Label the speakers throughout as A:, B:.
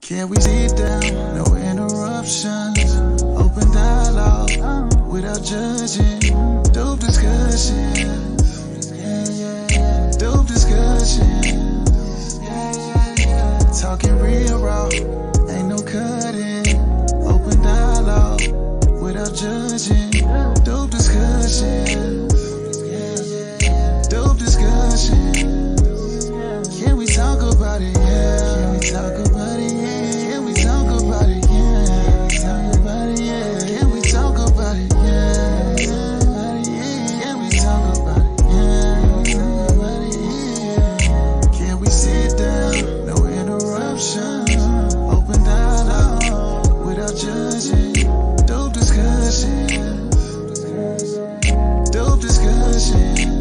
A: Can we sit down? No interruptions. Open dialogue without judging. Dope discussions. Dope discussions. Talking real raw. Ain't no cutting. Open dialogue without judging. Dope discussions. Dope discussions. Can we talk about it? Yeah. Can we talk about it? Yeah. Can we talk about it? Yeah. Can we talk about it? Yeah. Can we talk about it? Yeah. Can we sit down? No interruptions. Open dialogue without judging. Dope discussions. Dope discussions.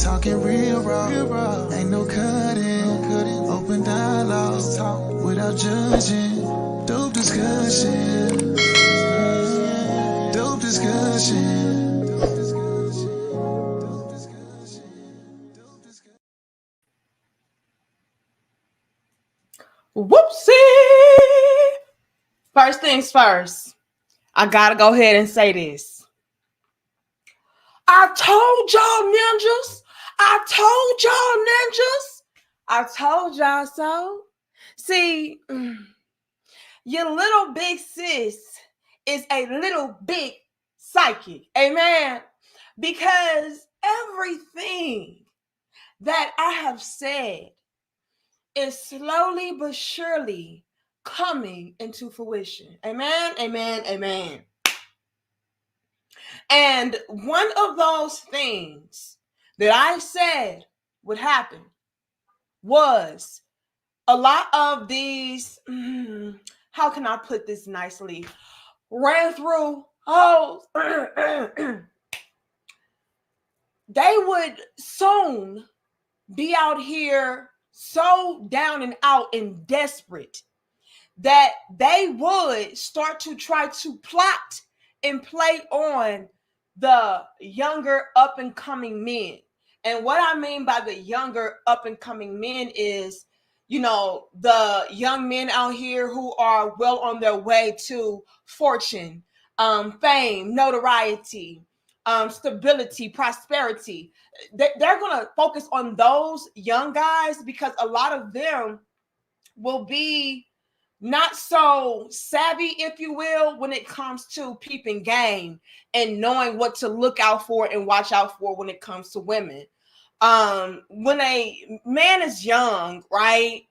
A: Talking real raw, ain't no cutting. Open dialogue without judging. Dope discussion. Dope discussion.
B: Whoopsie! First things first, I gotta go ahead and say this. I told y'all ninjas. I told y'all so. See, your little big sis is a little big psychic. Amen. Because everything that I have said is slowly but surely coming into fruition. Amen, amen, amen. And one of those things that I said would happen was a lot of these, how can I put this nicely, ran through holes. They would soon be out here so down and out and desperate that they would start to try to plot and play on the younger up and coming men. And what I mean by the younger up and coming men is, you know, the young men out here who are well on their way to fortune, fame, notoriety, stability, prosperity. They're going to focus on those young guys because a lot of them will be not so savvy, if you will, when it comes to peeping game and knowing what to look out for and watch out for when it comes to women. When a man is young, right,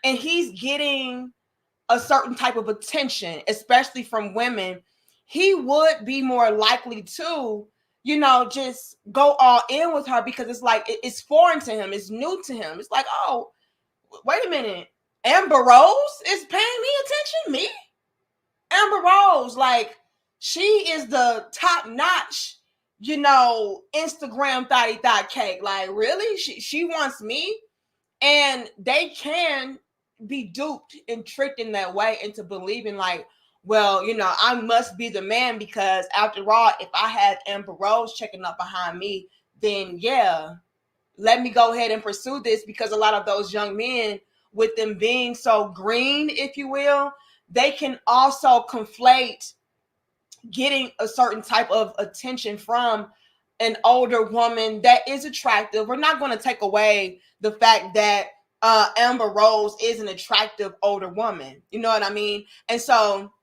B: and he's getting a certain type of attention, especially from women, he would be more likely to, you know, just go all in with her because it's like it's foreign to him, it's new to him. It's like, oh, wait a minute, Amber Rose is paying me attention? Me? Amber Rose, like, she is the top notch, you know, Instagram thotty thot cake. Like, really? She wants me? And they can be duped and tricked in that way into believing like, well, you know, I must be the man because after all, if I had Amber Rose checking up behind me, then yeah, let me go ahead and pursue this, because a lot of those young men, with them being so green, if you will, they can also conflate getting a certain type of attention from an older woman that is attractive. We're not going to take away the fact that Amber Rose is an attractive older woman. You know what I mean? And so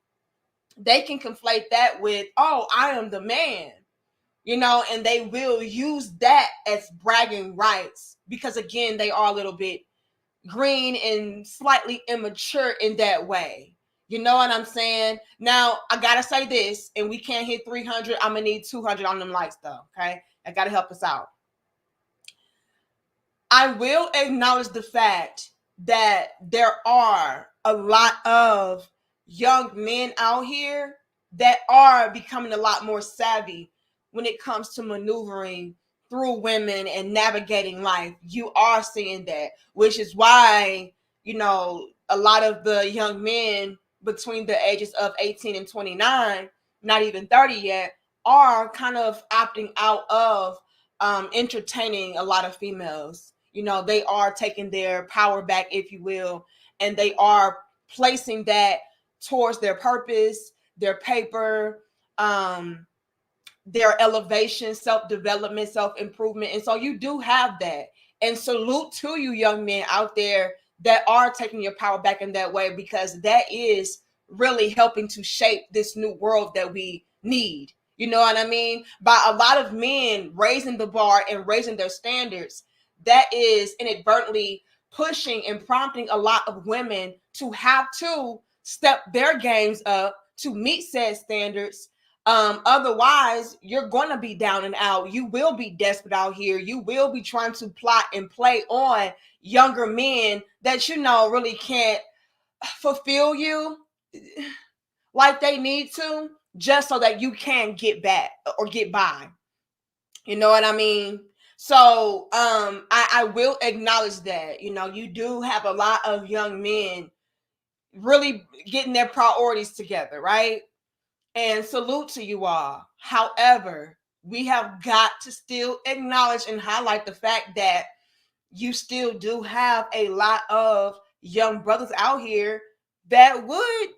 B: they can conflate that with, oh, I am the man, you know, and they will use that as bragging rights because, again, they are a little bit green and slightly immature in that way. You know what I'm saying? Now, I got to say this, and we can't hit 300. I'm going to need 200 on them likes, though, okay? I got to help us out. I will acknowledge the fact that there are a lot of young men out here that are becoming a lot more savvy when it comes to maneuvering through women and navigating life. You are seeing that, which is why, you know, a lot of the young men between the ages of 18 and 29, not even 30 yet, are kind of opting out of entertaining a lot of females. they are taking their power back, if you will, and they are placing that towards their purpose, their paper, their elevation, self-development, self-improvement. And so you do have that. And salute to you, young men out there that are taking your power back in that way, because that is really helping to shape this new world that we need. You know what I mean? By a lot of men raising the bar and raising their standards, that is inadvertently pushing and prompting a lot of women to have to step their games up to meet said standards. Otherwise, you're going to be down and out. You will be desperate out here. You will be trying to plot and play on younger men that really can't fulfill you like they need to, just so that you can get back or get by. You know what I mean? So I will acknowledge that, you do have a lot of young men really getting their priorities together, right? And salute to you all. However, we have got to still acknowledge and highlight the fact that you still do have a lot of young brothers out here that would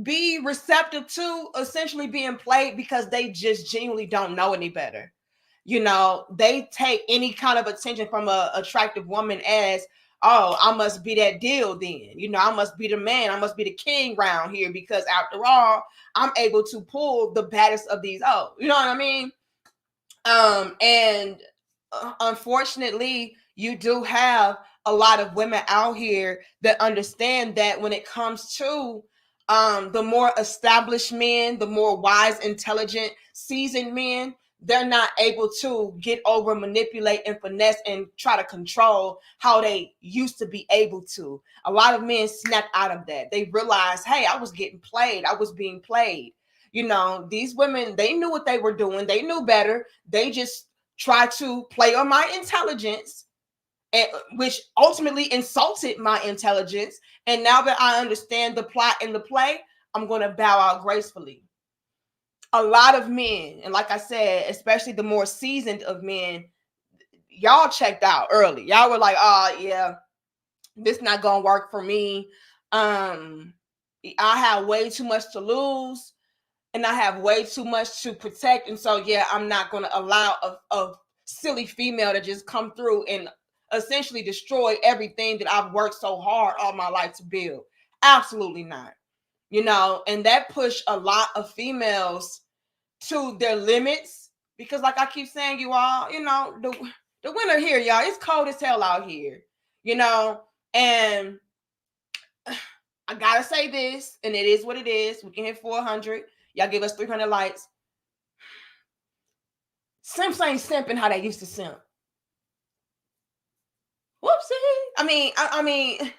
B: be receptive to essentially being played because they just genuinely don't know any better. They take any kind of attention from a attractive woman as, oh, I must be that deal then. I must be the man. I must be the king round here because after all, I'm able to pull the baddest of these. Oh, you know what I mean? And unfortunately, you do have a lot of women out here that understand that when it comes to the more established men, the more wise, intelligent, seasoned men, they're not able to get over, manipulate, and finesse and try to control how they used to be able to. A lot of men snap out of that. They realize, hey, I was getting played. I was being played. These women, they knew what they were doing. They knew better. They just tried to play on my intelligence, which ultimately insulted my intelligence. And now that I understand the plot and the play, I'm going to bow out gracefully. A lot of men, and like I said, especially the more seasoned of men, y'all checked out early. Y'all were like, oh yeah, this not gonna work for me. I have way too much to lose and I have way too much to protect. And so, yeah, I'm not gonna allow a silly female to just come through and essentially destroy everything that I've worked so hard all my life to build. Absolutely not. And that pushed a lot of females to their limits, because like I keep saying, you all, the winter here, y'all, it's cold as hell out here, and I gotta say this, and it is what it is. We can hit 400. Y'all give us 300 likes. Simps ain't simping how they used to simp. Whoopsie. I mean,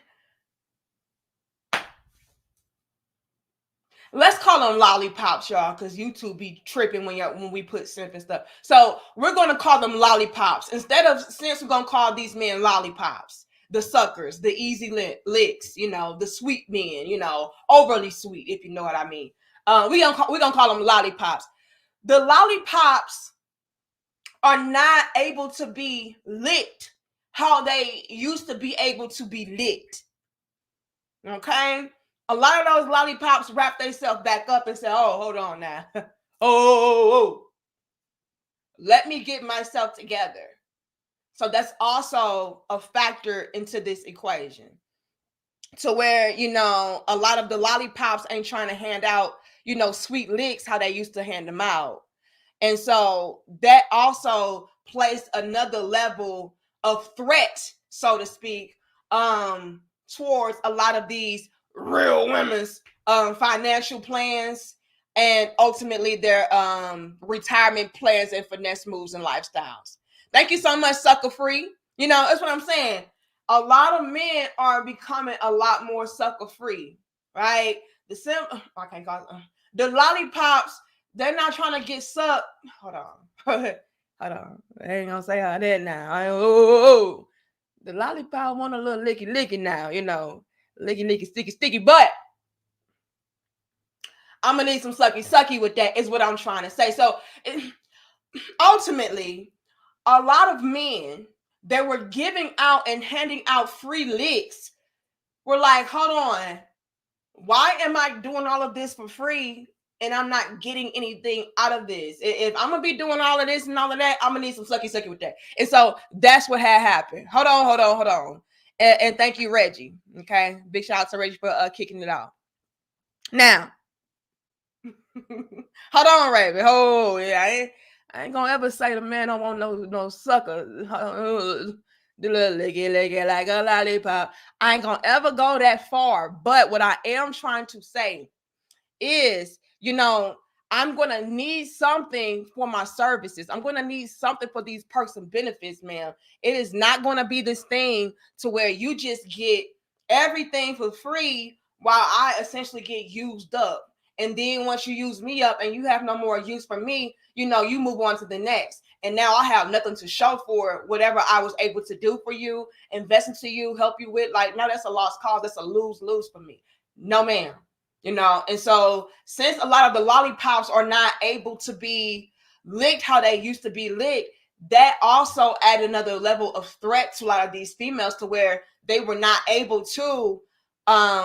B: let's call them lollipops, y'all, because YouTube be tripping when we put simp and stuff. So we're going to call them lollipops. Instead of simps, we're going to call these men lollipops. The suckers, the easy licks, the sweet men, overly sweet, if you know what I mean. We're gonna call them lollipops. The lollipops are not able to be licked how they used to be able to be licked. Okay? A lot of those lollipops wrap themselves back up and say, oh, hold on now. oh. Let me get myself together. So that's also a factor into this equation. To where, a lot of the lollipops ain't trying to hand out, sweet licks how they used to hand them out. And so that also placed another level of threat, so to speak, towards a lot of these real women's financial plans and ultimately their retirement plans and finesse moves and lifestyles. Thank you so much, Sucker Free. That's what I'm saying. A lot of men are becoming a lot more sucker free, right? The lollipops, they're not trying to get sucked. Hold on. Hold on. I ain't gonna say how that now. The lollipop want a little licky now, licky, sticky, but I'm gonna need some sucky with that, is what I'm trying to say. So ultimately, a lot of men they were giving out and handing out free licks. We're like, hold on, why am I doing all of this for free and I'm not getting anything out of this? If I'm gonna be doing all of this and all of that, I'm gonna need some sucky with that. And so that's what had happened. Hold on. And thank you, Reggie. Okay, big shout out to Reggie for kicking it off. Now, hold on, Raven. Oh yeah, I ain't gonna ever say the man don't want no sucker. The little licky like a lollipop. I ain't gonna ever go that far. But what I am trying to say is, I'm going to need something for my services. I'm going to need something for these perks and benefits, ma'am. It is not going to be this thing to where you just get everything for free while I essentially get used up. And then once you use me up and you have no more use for me, you move on to the next. And now I have nothing to show for whatever I was able to do for you, invest into you, help you with. Like, no, that's a lost cause. That's a lose-lose for me. No, ma'am. And so since a lot of the lollipops are not able to be licked how they used to be licked, that also added another level of threat to a lot of these females to where they were not able to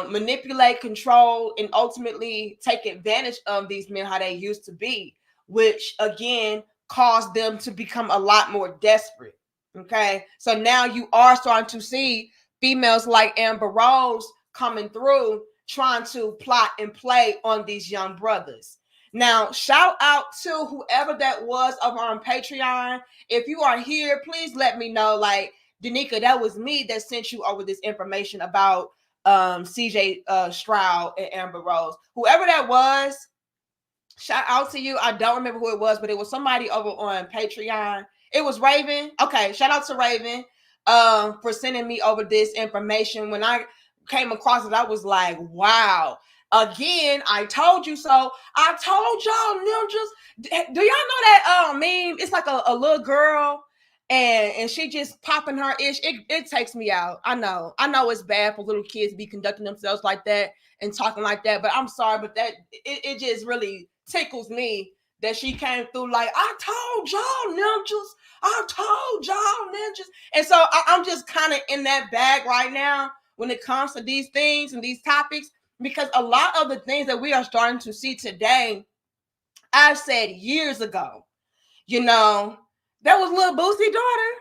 B: manipulate, control, and ultimately take advantage of these men how they used to be, which again caused them to become a lot more desperate. Okay, so now you are starting to see females like Amber Rose coming through trying to plot and play on these young brothers. Now, shout out to whoever that was over on Patreon. If you are here, please let me know. Like, Danica, that was me that sent you over this information about CJ Stroud and Amber Rose. Whoever that was, shout out to you. I don't remember who it was, but it was somebody over on Patreon. It was Raven. Okay, shout out to Raven for sending me over this information. When I came across it, I was like, wow. Again, I told you so. I told y'all ninjas. Do y'all know that meme? It's like a little girl and she just popping her ish. It takes me out. I know it's bad for little kids to be conducting themselves like that and talking like that, but I'm sorry, but that it just really tickles me that she came through like, I told y'all ninjas. I told y'all ninjas. And so I'm just kind of in that bag right now when it comes to these things and these topics, because a lot of the things that we are starting to see today, I've said years ago. That was Lil Boosie's daughter.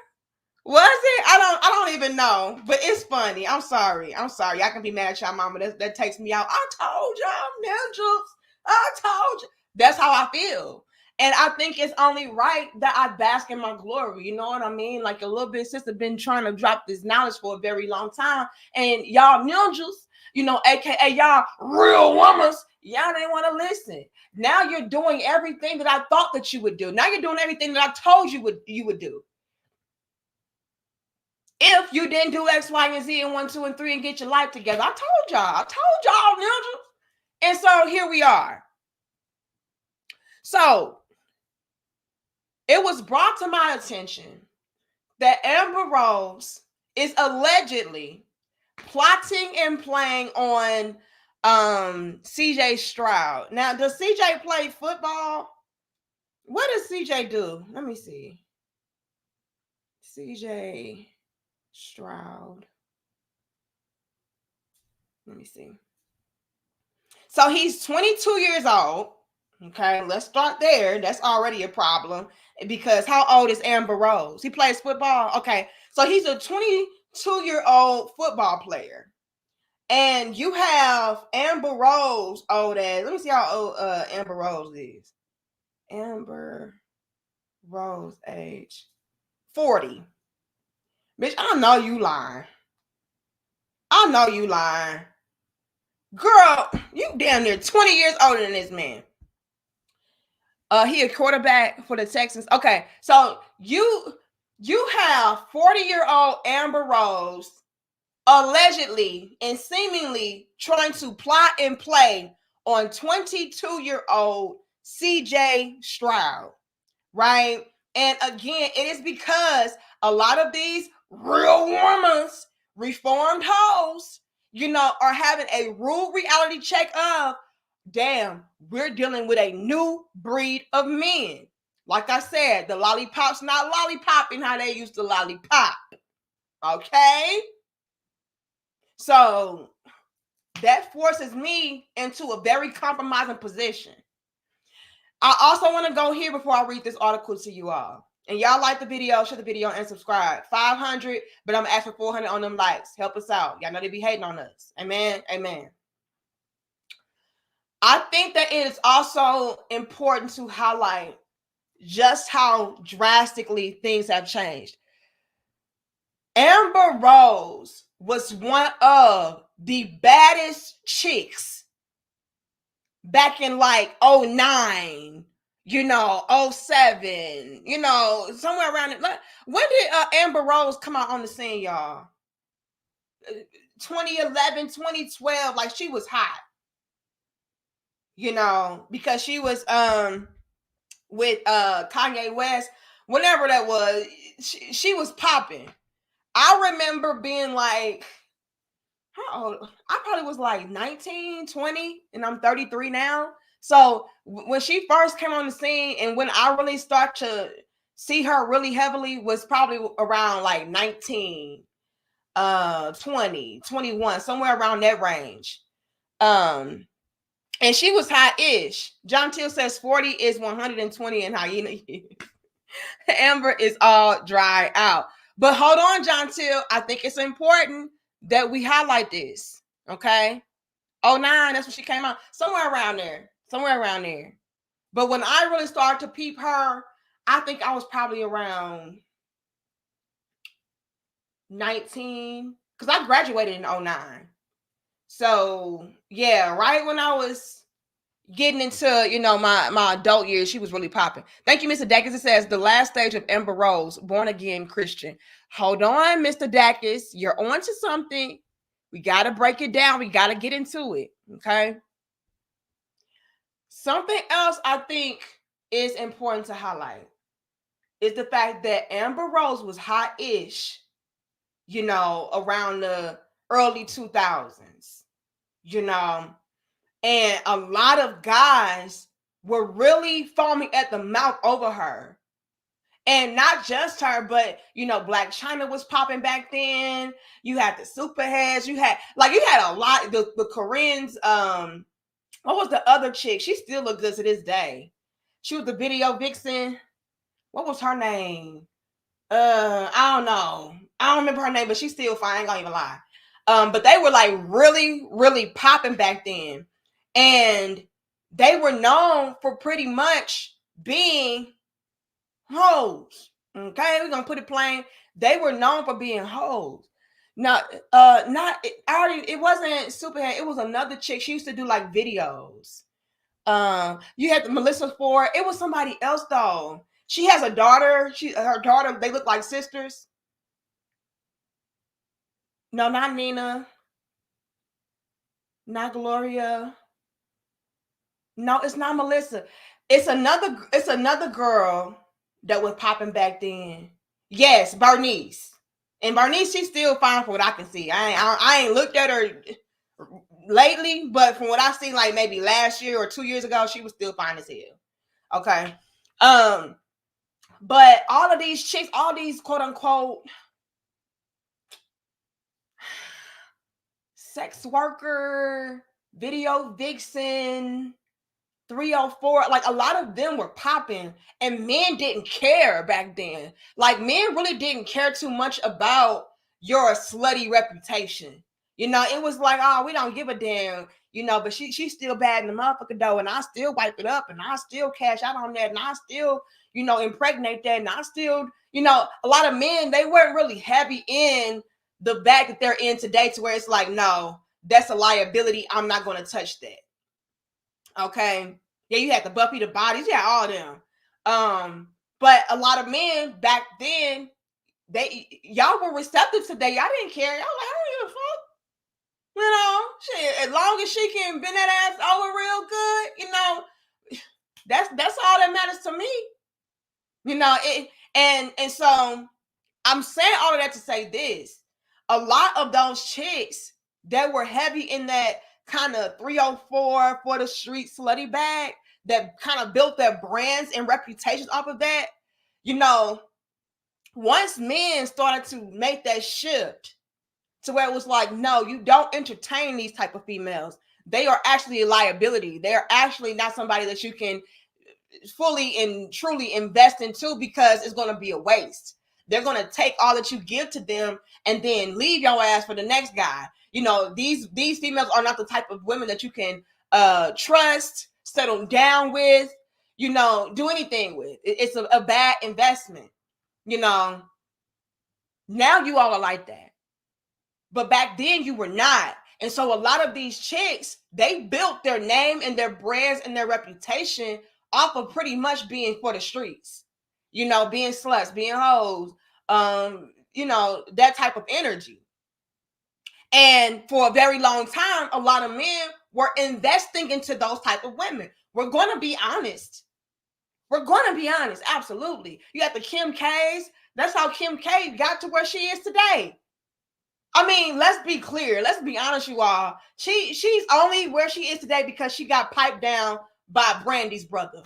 B: Was it? I don't even know, but it's funny. I'm sorry. I can be mad at y'all mama. That takes me out. I told y'all ninjas. I told you. That's how I feel. And I think it's only right that I bask in my glory. You know what I mean? Like a little bit sister been trying to drop this knowledge for a very long time. And y'all ninjas, aka y'all real women, y'all didn't want to listen. Now you're doing everything that I thought that you would do. Now you're doing everything that I told you would do. If you didn't do X, Y, and Z and 1, 2, and 3 and get your life together. I told y'all ninjas. And so here we are. So it was brought to my attention that Amber Rose is allegedly plotting and playing on CJ Stroud. Now, does CJ play football? What does CJ do? Let me see. CJ Stroud. Let me see. So he's 22 years old. Okay, let's start there. That's already a problem because how old is Amber Rose? He plays football. Okay, so he's a 22-year-old football player. And you have Amber Rose old as, let me see how old Amber Rose is. Amber Rose age 40. Bitch, I know you lying. Girl, you damn near 20 years older than this man. He a quarterback for the Texans. Okay, so you have 40-year-old Amber Rose allegedly and seemingly trying to plot and play on 22-year-old CJ Stroud, right? And again, it is because a lot of these real women, reformed hoes, are having a rude reality check of, damn, we're dealing with a new breed of men. Like I said, the lollipops not lollipopping how they used to lollipop. Okay? So that forces me into a very compromising position. I also want to go here before I read this article to you all. And y'all like the video, share the video, and subscribe. 500, but I'm asking 400 on them likes. Help us out. Y'all know they be hating on us. Amen. Amen. I think that it is also important to highlight just how drastically things have changed. Amber Rose was one of the baddest chicks back in like 09, 07, somewhere around it. When did Amber Rose come out on the scene, y'all? 2011, 2012, like she was hot. Because she was with Kanye West, whenever that was, she was popping. I remember being like, how old? I probably was like 19, 20, and I'm 33 now. So when she first came on the scene and when I really start to see her really heavily was probably around like 19, 20, 21, somewhere around that range. And she was hot-ish. John Till says 40 is 120 in hyena years. Amber is all dry out. But hold on, John Till. I think it's important that we highlight this. Okay? 09, that's when she came out. Somewhere around there. But when I really started to peep her, I think I was probably around 19. Because I graduated in 09. So, yeah, right when I was getting into, my adult years, she was really popping. Thank you, Mr. Dacus. It says, the last stage of Amber Rose, born again Christian. Hold on, Mr. Dacus. You're on to something. We got to break it down. We got to get into it, okay? Something else I think is important to highlight is the fact that Amber Rose was hot-ish, around the early 2000s, and a lot of guys were really foaming at the mouth over her. And not just her, but, Black China was popping back then. You had the Superheads. You had a lot, the Koreans. What was the other chick? She still looks good to this day. She was the video vixen. What was her name? I don't know. I don't remember her name, but she's still fine. I ain't gonna even lie. But they were like really, really popping back then. And they were known for pretty much being hoes. Okay, we're gonna put it plain. They were known for being hoes. Now, it wasn't Superhead, it was another chick. She used to do like videos. You had the Melissa Ford. It was somebody else though. She has a daughter. Her daughter, they look like sisters. No, not Nina. Not Gloria. No, it's not Melissa. It's another girl that was popping back then. Yes, Bernice. And Bernice, she's still fine from what I can see. I ain't looked at her lately, but from what I've seen, like maybe last year or 2 years ago, she was still fine as hell. Okay. But all of these chicks, all these quote unquote sex worker, video vixen, 304, like a lot of them were popping, and men didn't care back then. Like men really didn't care too much about your slutty reputation. It was like, oh, we don't give a damn, but she's still bad in the motherfucker though, and I still wipe it up, and I still cash out on that, and I still, impregnate that, and I still, a lot of men, they weren't really heavy in the bag that they're in today, to where it's like, no, that's a liability. I'm not going to touch that. Okay. Yeah, you had the Buffy the Bodies, you had all them. But a lot of men back then, y'all were receptive to that. Y'all didn't care. Y'all like, I don't give a fuck. Shit, as long as she can bend that ass over real good, that's all that matters to me. And so I'm saying all of that to say this. A lot of those chicks that were heavy in that kind of 304 for the street slutty bag, that kind of built their brands and reputations off of that, once men started to make that shift to where it was like, no, you don't entertain these type of females. They are actually a liability. They're actually not somebody that you can fully and truly invest into, because it's going to be a waste. They're going to take all that you give to them and then leave your ass for the next guy. These females are not the type of women that you can trust, settle down with, do anything with. It's a bad investment. Now you all are like that. But back then you were not. And so a lot of these chicks, they built their name and their brands and their reputation off of pretty much being for the streets, being sluts, being hoes, that type of energy. And for a very long time, a lot of men were investing into those type of women. We're going to be honest. Absolutely. You got the Kim K's. That's how Kim K got to where she is today. I mean, let's be clear. Let's be honest, you all. She's only where she is today because she got piped down by Brandy's brother.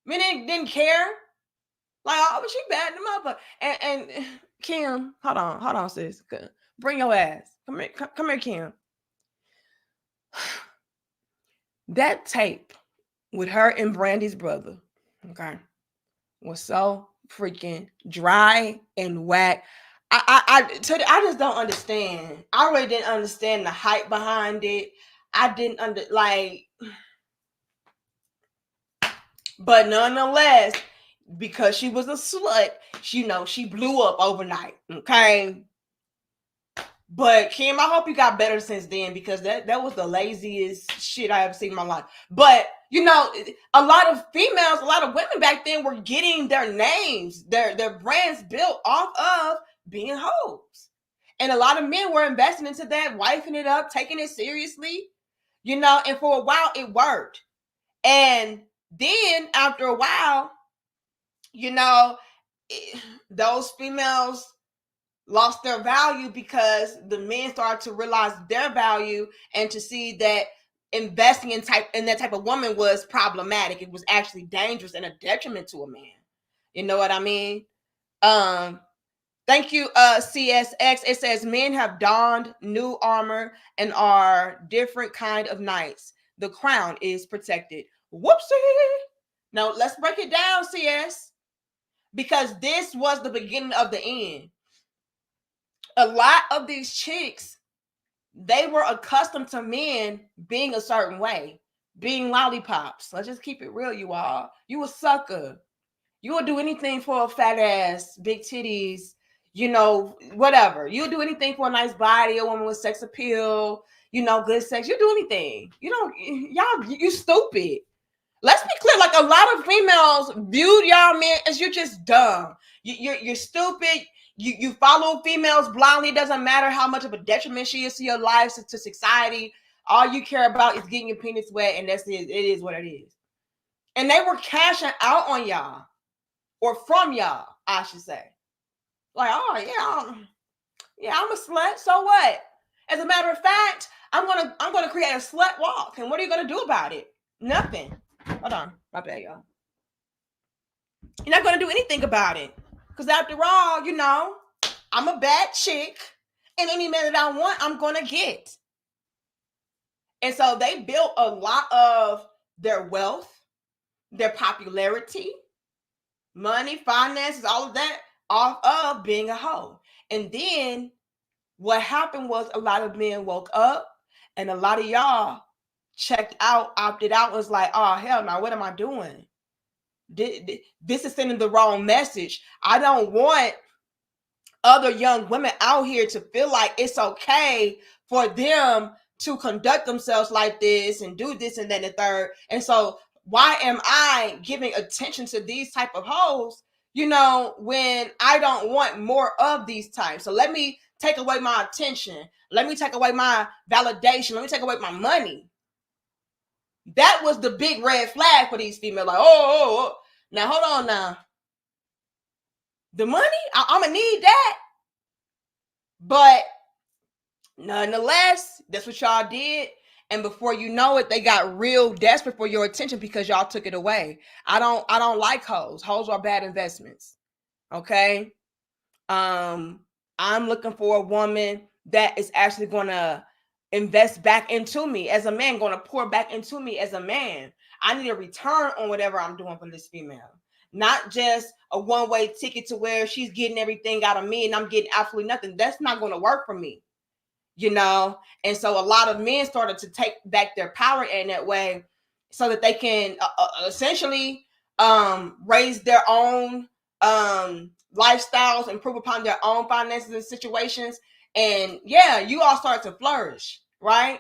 B: Men didn't care. Like, oh, she bad in the motherfucker. And Kim, hold on, sis. Bring your ass. Come here, Kim. That tape with her and Brandy's brother, okay, was so freaking dry and whack. I just don't understand. I really didn't understand the hype behind it. I didn't but nonetheless, because she was a slut, she blew up overnight. Okay. But Kim, I hope you got better since then, because that was the laziest shit I ever seen in my life. But a lot of females, a lot of women back then were getting their names, their brands built off of being hoes. And a lot of men were investing into that, wifing it up, taking it seriously, and for a while it worked. And then after a while, those females lost their value because the men started to realize their value and to see that investing in that type of woman was problematic. It was actually dangerous and a detriment to a man. You know what I mean? Thank you, CSX. It says men have donned new armor and are different kind of knights. The crown is protected. Whoopsie. Now let's break it down, CS, because this was the beginning of the end. A lot of these chicks, they were accustomed to men being a certain way, being lollipops. Let's just keep it real, you all. You a sucker. You will do anything for a fat ass, big titties, whatever. You'll do anything for a nice body, a woman with sex appeal, good sex. You'll do anything. You stupid. Let's be clear. Like, a lot of females viewed y'all men as you're just dumb. You're stupid. You follow females blindly. It doesn't matter how much of a detriment she is to your life, to society. All you care about is getting your penis wet, and that's it. It is what it is. And they were cashing out on y'all, or from y'all, I should say. Like, oh yeah, I'm a slut. So what? As a matter of fact, I'm gonna create a slut walk. And what are you gonna do about it? Nothing. Hold on, my bad, y'all. You're not gonna do anything about it. Because after all, I'm a bad chick, and any man that I want, I'm going to get. And so they built a lot of their wealth, their popularity, money, finances, all of that off of being a hoe. And then what happened was a lot of men woke up, and a lot of y'all checked out, opted out, was like, oh, hell no, what am I doing? This is sending the wrong message. I don't want other young women out here to feel like it's okay for them to conduct themselves like this and do this and then the third. And so why am I giving attention to these type of hoes, when I don't want more of these types? So let me take away my attention. Let me take away my validation. Let me take away my money. That was the big red flag for these females. Like, oh. Now, hold on now. The money, I'm going to need that. But nonetheless, that's what y'all did. And before you know it, they got real desperate for your attention because y'all took it away. I don't like hoes. Hoes are bad investments. Okay. I'm looking for a woman that is actually gonna invest back into me as a man, gonna pour back into me as a man. I need a return on whatever I'm doing for this female. Not just a one-way ticket to where she's getting everything out of me and I'm getting absolutely nothing. That's not gonna work for me. And so a lot of men started to take back their power in that way so that they can essentially raise their own lifestyles, improve upon their own finances and situations, and you all start to flourish, right?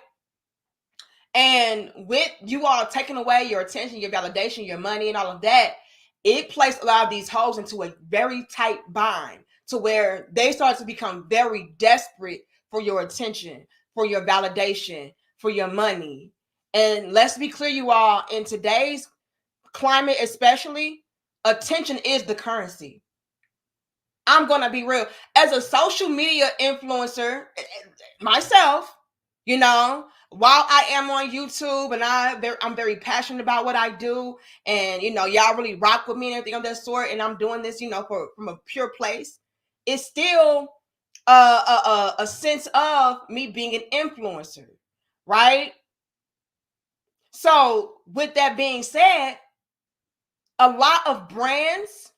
B: And with you all taking away your attention, your validation, your money, and all of that, it placed a lot of these hoes into a very tight bind to where they start to become very desperate for your attention, for your validation, for your money. And let's be clear, you all, in today's climate especially, attention is the currency. I'm going to be real. As a social media influencer myself, while I am on YouTube and I'm very passionate about what I do, and y'all really rock with me and everything of that sort, and I'm doing this from a pure place, it's still a sense of me being an influencer, right? So with that being said, a lot of brands,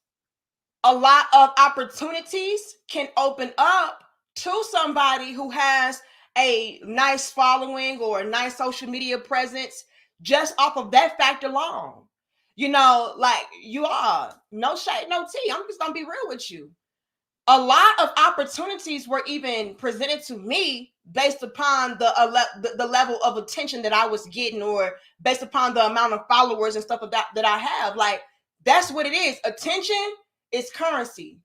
B: a lot of opportunities can open up to somebody who has a nice following or a nice social media presence just off of that fact alone. Like you are, no shade, no tea. I'm just gonna be real with you. A lot of opportunities were even presented to me based upon the level of attention that I was getting, or based upon the amount of followers and stuff like that I have. Like, that's what it is. Attention is currency.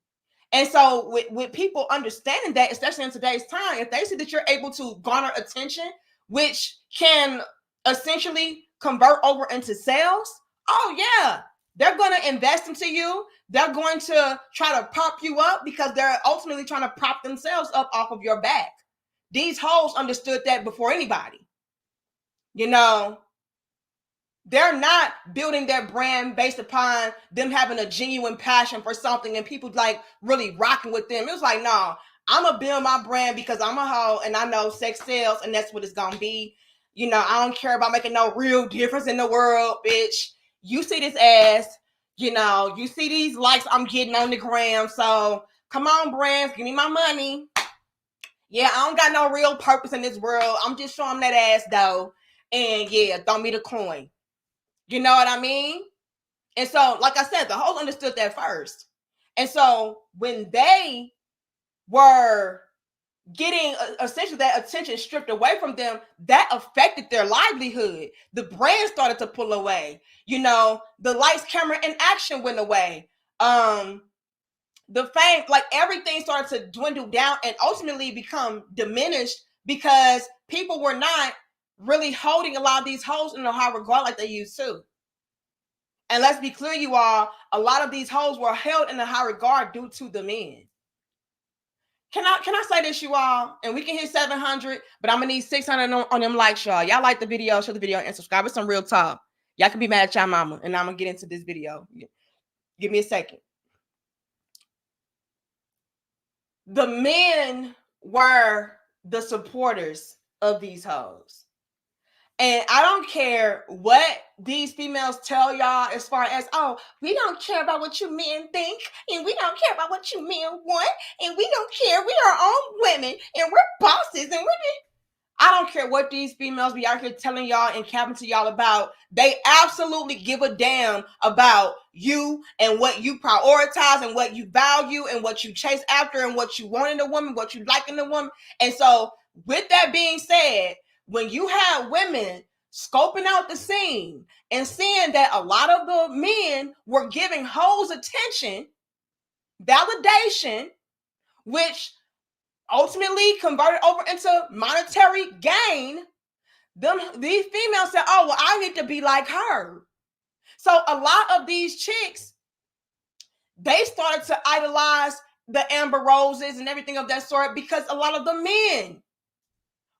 B: And so with people understanding that, especially in today's time, if they see that you're able to garner attention, which can essentially convert over into sales, oh yeah, they're going to invest into you. They're going to try to prop you up because they're ultimately trying to prop themselves up off of your back. These hoes understood that before anybody. They're not building their brand based upon them having a genuine passion for something and people like really rocking with them. It was like, no, I'm going to build my brand because I'm a hoe and I know sex sells and that's what it's going to be. I don't care about making no real difference in the world, bitch. You see this ass, you see these likes I'm getting on the gram. So come on, brands, give me my money. Yeah, I don't got no real purpose in this world. I'm just showing that ass though. And yeah, throw me the coin. You know what I mean? And so, like I said, the hoes understood that first. And so when they were getting essentially that attention stripped away from them, that affected their livelihood. The brand started to pull away. The lights, camera, and action went away. The fame, like everything started to dwindle down and ultimately become diminished because people were not really holding a lot of these hoes in a high regard like they used to. And let's be clear, you all, a lot of these hoes were held in a high regard due to the men. Can I say this, you all? And we can hit 700, but I'm gonna need 600 on them likes, y'all. Y'all like the video, share the video, and subscribe. It's some real talk. Y'all can be mad at y'all mama, and I'm gonna get into this video. Give me a second. The men were the supporters of these hoes. And I don't care what these females tell y'all as far as, oh, we don't care about what you men think, and we don't care about what you men want, and we don't care. We are our own women, and we're bosses, and I don't care what these females be out here telling y'all and capping to y'all about. They absolutely give a damn about you and what you prioritize and what you value and what you chase after and what you want in a woman, what you like in a woman. And so with that being said, when you have women scoping out the scene and seeing that a lot of the men were giving hoes attention, validation, which ultimately converted over into monetary gain, these females said, oh, well, I need to be like her. So a lot of these chicks, they started to idolize the Amber Roses and everything of that sort because a lot of the men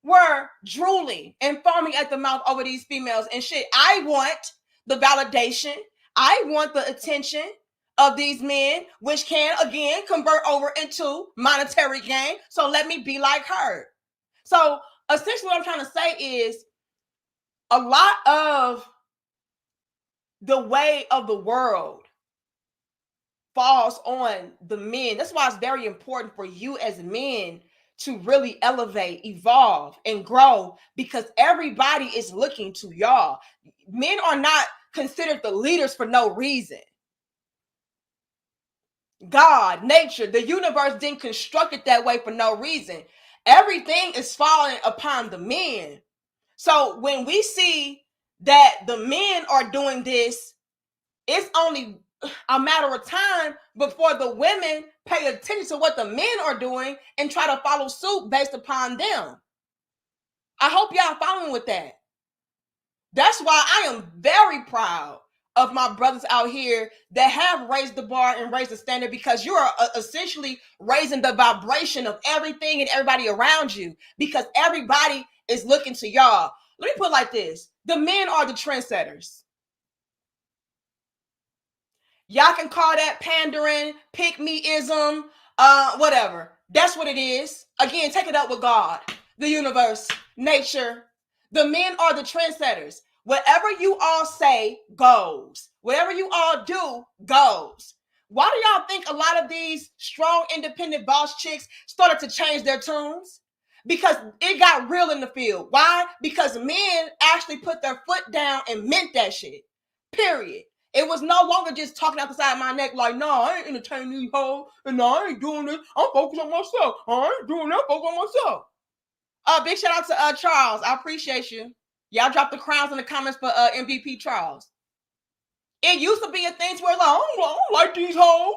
B: were drooling and foaming at the mouth over these females and shit. I want the validation. I want the attention of these men, which can again convert over into monetary gain. So let me be like her. So essentially what I'm trying to say is a lot of the way of the world falls on the men. That's why it's very important for you as men to really elevate, evolve, and grow, because everybody is looking to y'all. Men are not considered the leaders for no reason. God, nature, the universe didn't construct it that way for no reason. Everything is falling upon the men. So when we see that the men are doing this, it's only a matter of time before the women pay attention to what the men are doing and try to follow suit based upon them. I hope y'all following with that. That's why I am very proud of my brothers out here that have raised the bar and raised the standard, because you are essentially raising the vibration of everything and everybody around you, because everybody is looking to y'all. Let me put it like this. The men are the trendsetters. Y'all can call that pandering, pick-me-ism, whatever. That's what it is. Again, take it up with God, the universe, nature. The men are the trendsetters. Whatever you all say goes. Whatever you all do goes. Why do y'all think a lot of these strong, independent boss chicks started to change their tunes? Because it got real in the field. Why? Because men actually put their foot down and meant that shit. Period. It was no longer just talking out the side of my neck like, no, I ain't entertaining these hoes, and no, I ain't doing this. I'm focused on myself. I ain't doing that, focus on myself. Big shout out to Charles. I appreciate you. Y'all drop the crowns in the comments for MVP Charles. It used to be a thing where like, I don't like these hoes.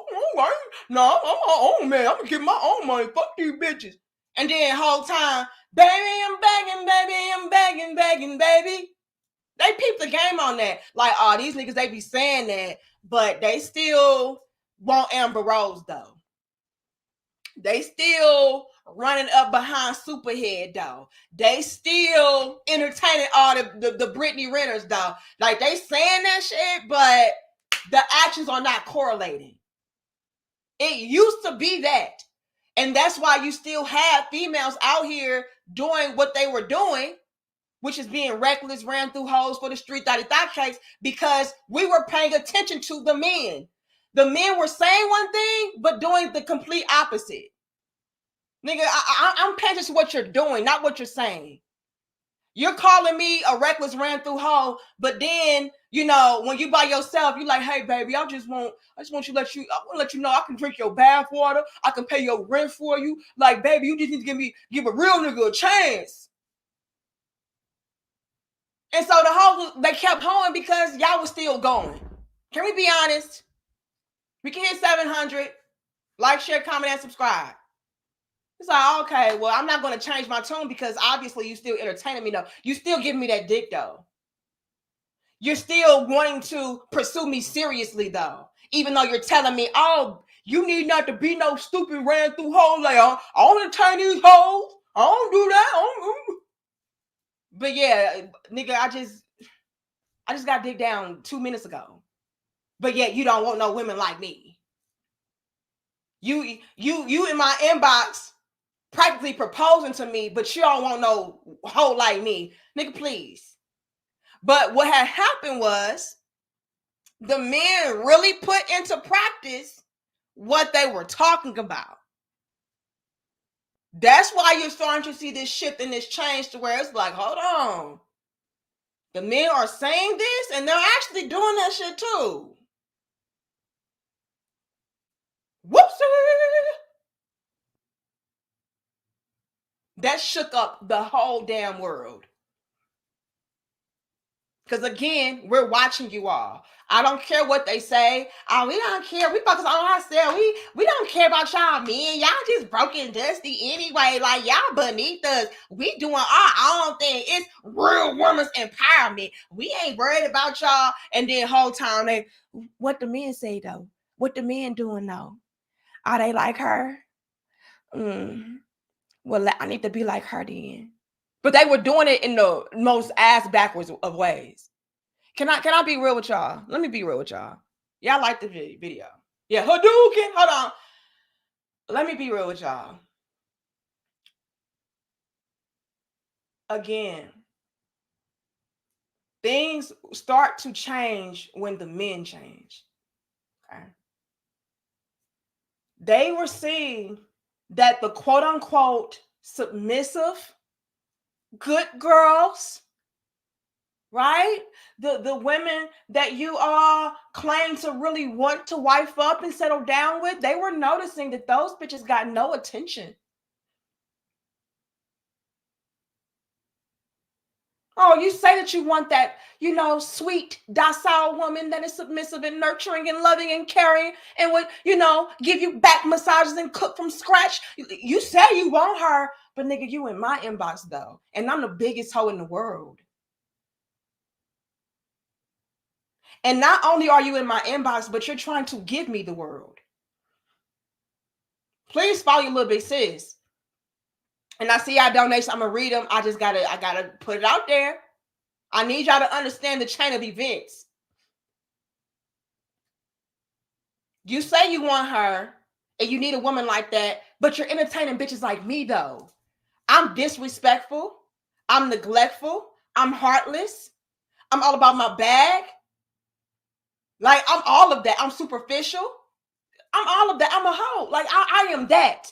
B: No, I'm my own man. I'm gonna get my own money. Fuck these bitches. And then whole time, baby, I'm begging, baby, I'm begging, begging, baby. They peep the game on that. Like, oh, these niggas, they be saying that, but they still want Amber Rose, though. They still running up behind Superhead, though. They still entertaining all the Britney Renters, though. Like, they saying that shit, but the actions are not correlating. It used to be that. And that's why you still have females out here doing what they were doing, which is being reckless, ran through hoes for the street, thot cakes, because we were paying attention to the men. The men were saying one thing, but doing the complete opposite. Nigga, I'm paying attention to what you're doing, not what you're saying. You're calling me a reckless, ran through hoe, but then, you know, when you by yourself, you like, hey, baby, I just want to let you know I can drink your bath water. I can pay your rent for you. Like, baby, you just need to give a real nigga a chance. And so the hoes, they kept hoeing because y'all was still going. Can we be honest? We can hit 700. Like, share, comment, and subscribe. It's like, okay, well, I'm not going to change my tune because obviously you still entertaining me, though. You still giving me that dick, though. You're still wanting to pursue me seriously, though. Even though you're telling me, oh, you need not to be no stupid ran through hoes. Like, I don't entertain these hoes. I don't do that. But yeah, nigga, I just got dick down 2 minutes ago. But yet you don't want no women like me. You in my inbox practically proposing to me, but you don't want no hoe like me. Nigga, please. But what had happened was the men really put into practice what they were talking about. That's why you're starting to see this shift and this change to where it's like, hold on. The men are saying this and they're actually doing that shit too. Whoopsie! That shook up the whole damn world. Because again, we're watching you all. I don't care what they say. We don't care. We focus on ourselves. We don't care about y'all men. Y'all just broken dusty anyway. Like, y'all beneath us. We doing our own thing. It's real women's empowerment. We ain't worried about y'all. And then whole time what the men say though? What the men doing though? Are they like her? Well, I need to be like her then. But they were doing it in the most ass backwards of ways. Can I be real with y'all? Let me be real with y'all. Y'all like the video. Yeah, Hadouken. Hold on. Let me be real with y'all. Again, things start to change when the men change. Okay. They were seeing that the quote unquote submissive, good girls, right? The women that you all claim to really want to wife up and settle down with, they were noticing that those bitches got no attention. Oh, you say that you want that, sweet, docile woman that is submissive and nurturing and loving and caring and would, give you back massages and cook from scratch. You say you want her, but nigga, you in my inbox though. And I'm the biggest hoe in the world. And not only are you in my inbox, but you're trying to give me the world. Please follow your little big sis. And I see y'all donations. I'm gonna read them. I gotta put it out there. I need y'all to understand the chain of events. You say you want her and you need a woman like that, but you're entertaining bitches like me though. I'm disrespectful. I'm neglectful. I'm heartless. I'm all about my bag. Like, I'm all of that. I'm superficial. I'm all of that. I'm a hoe. Like, I am that.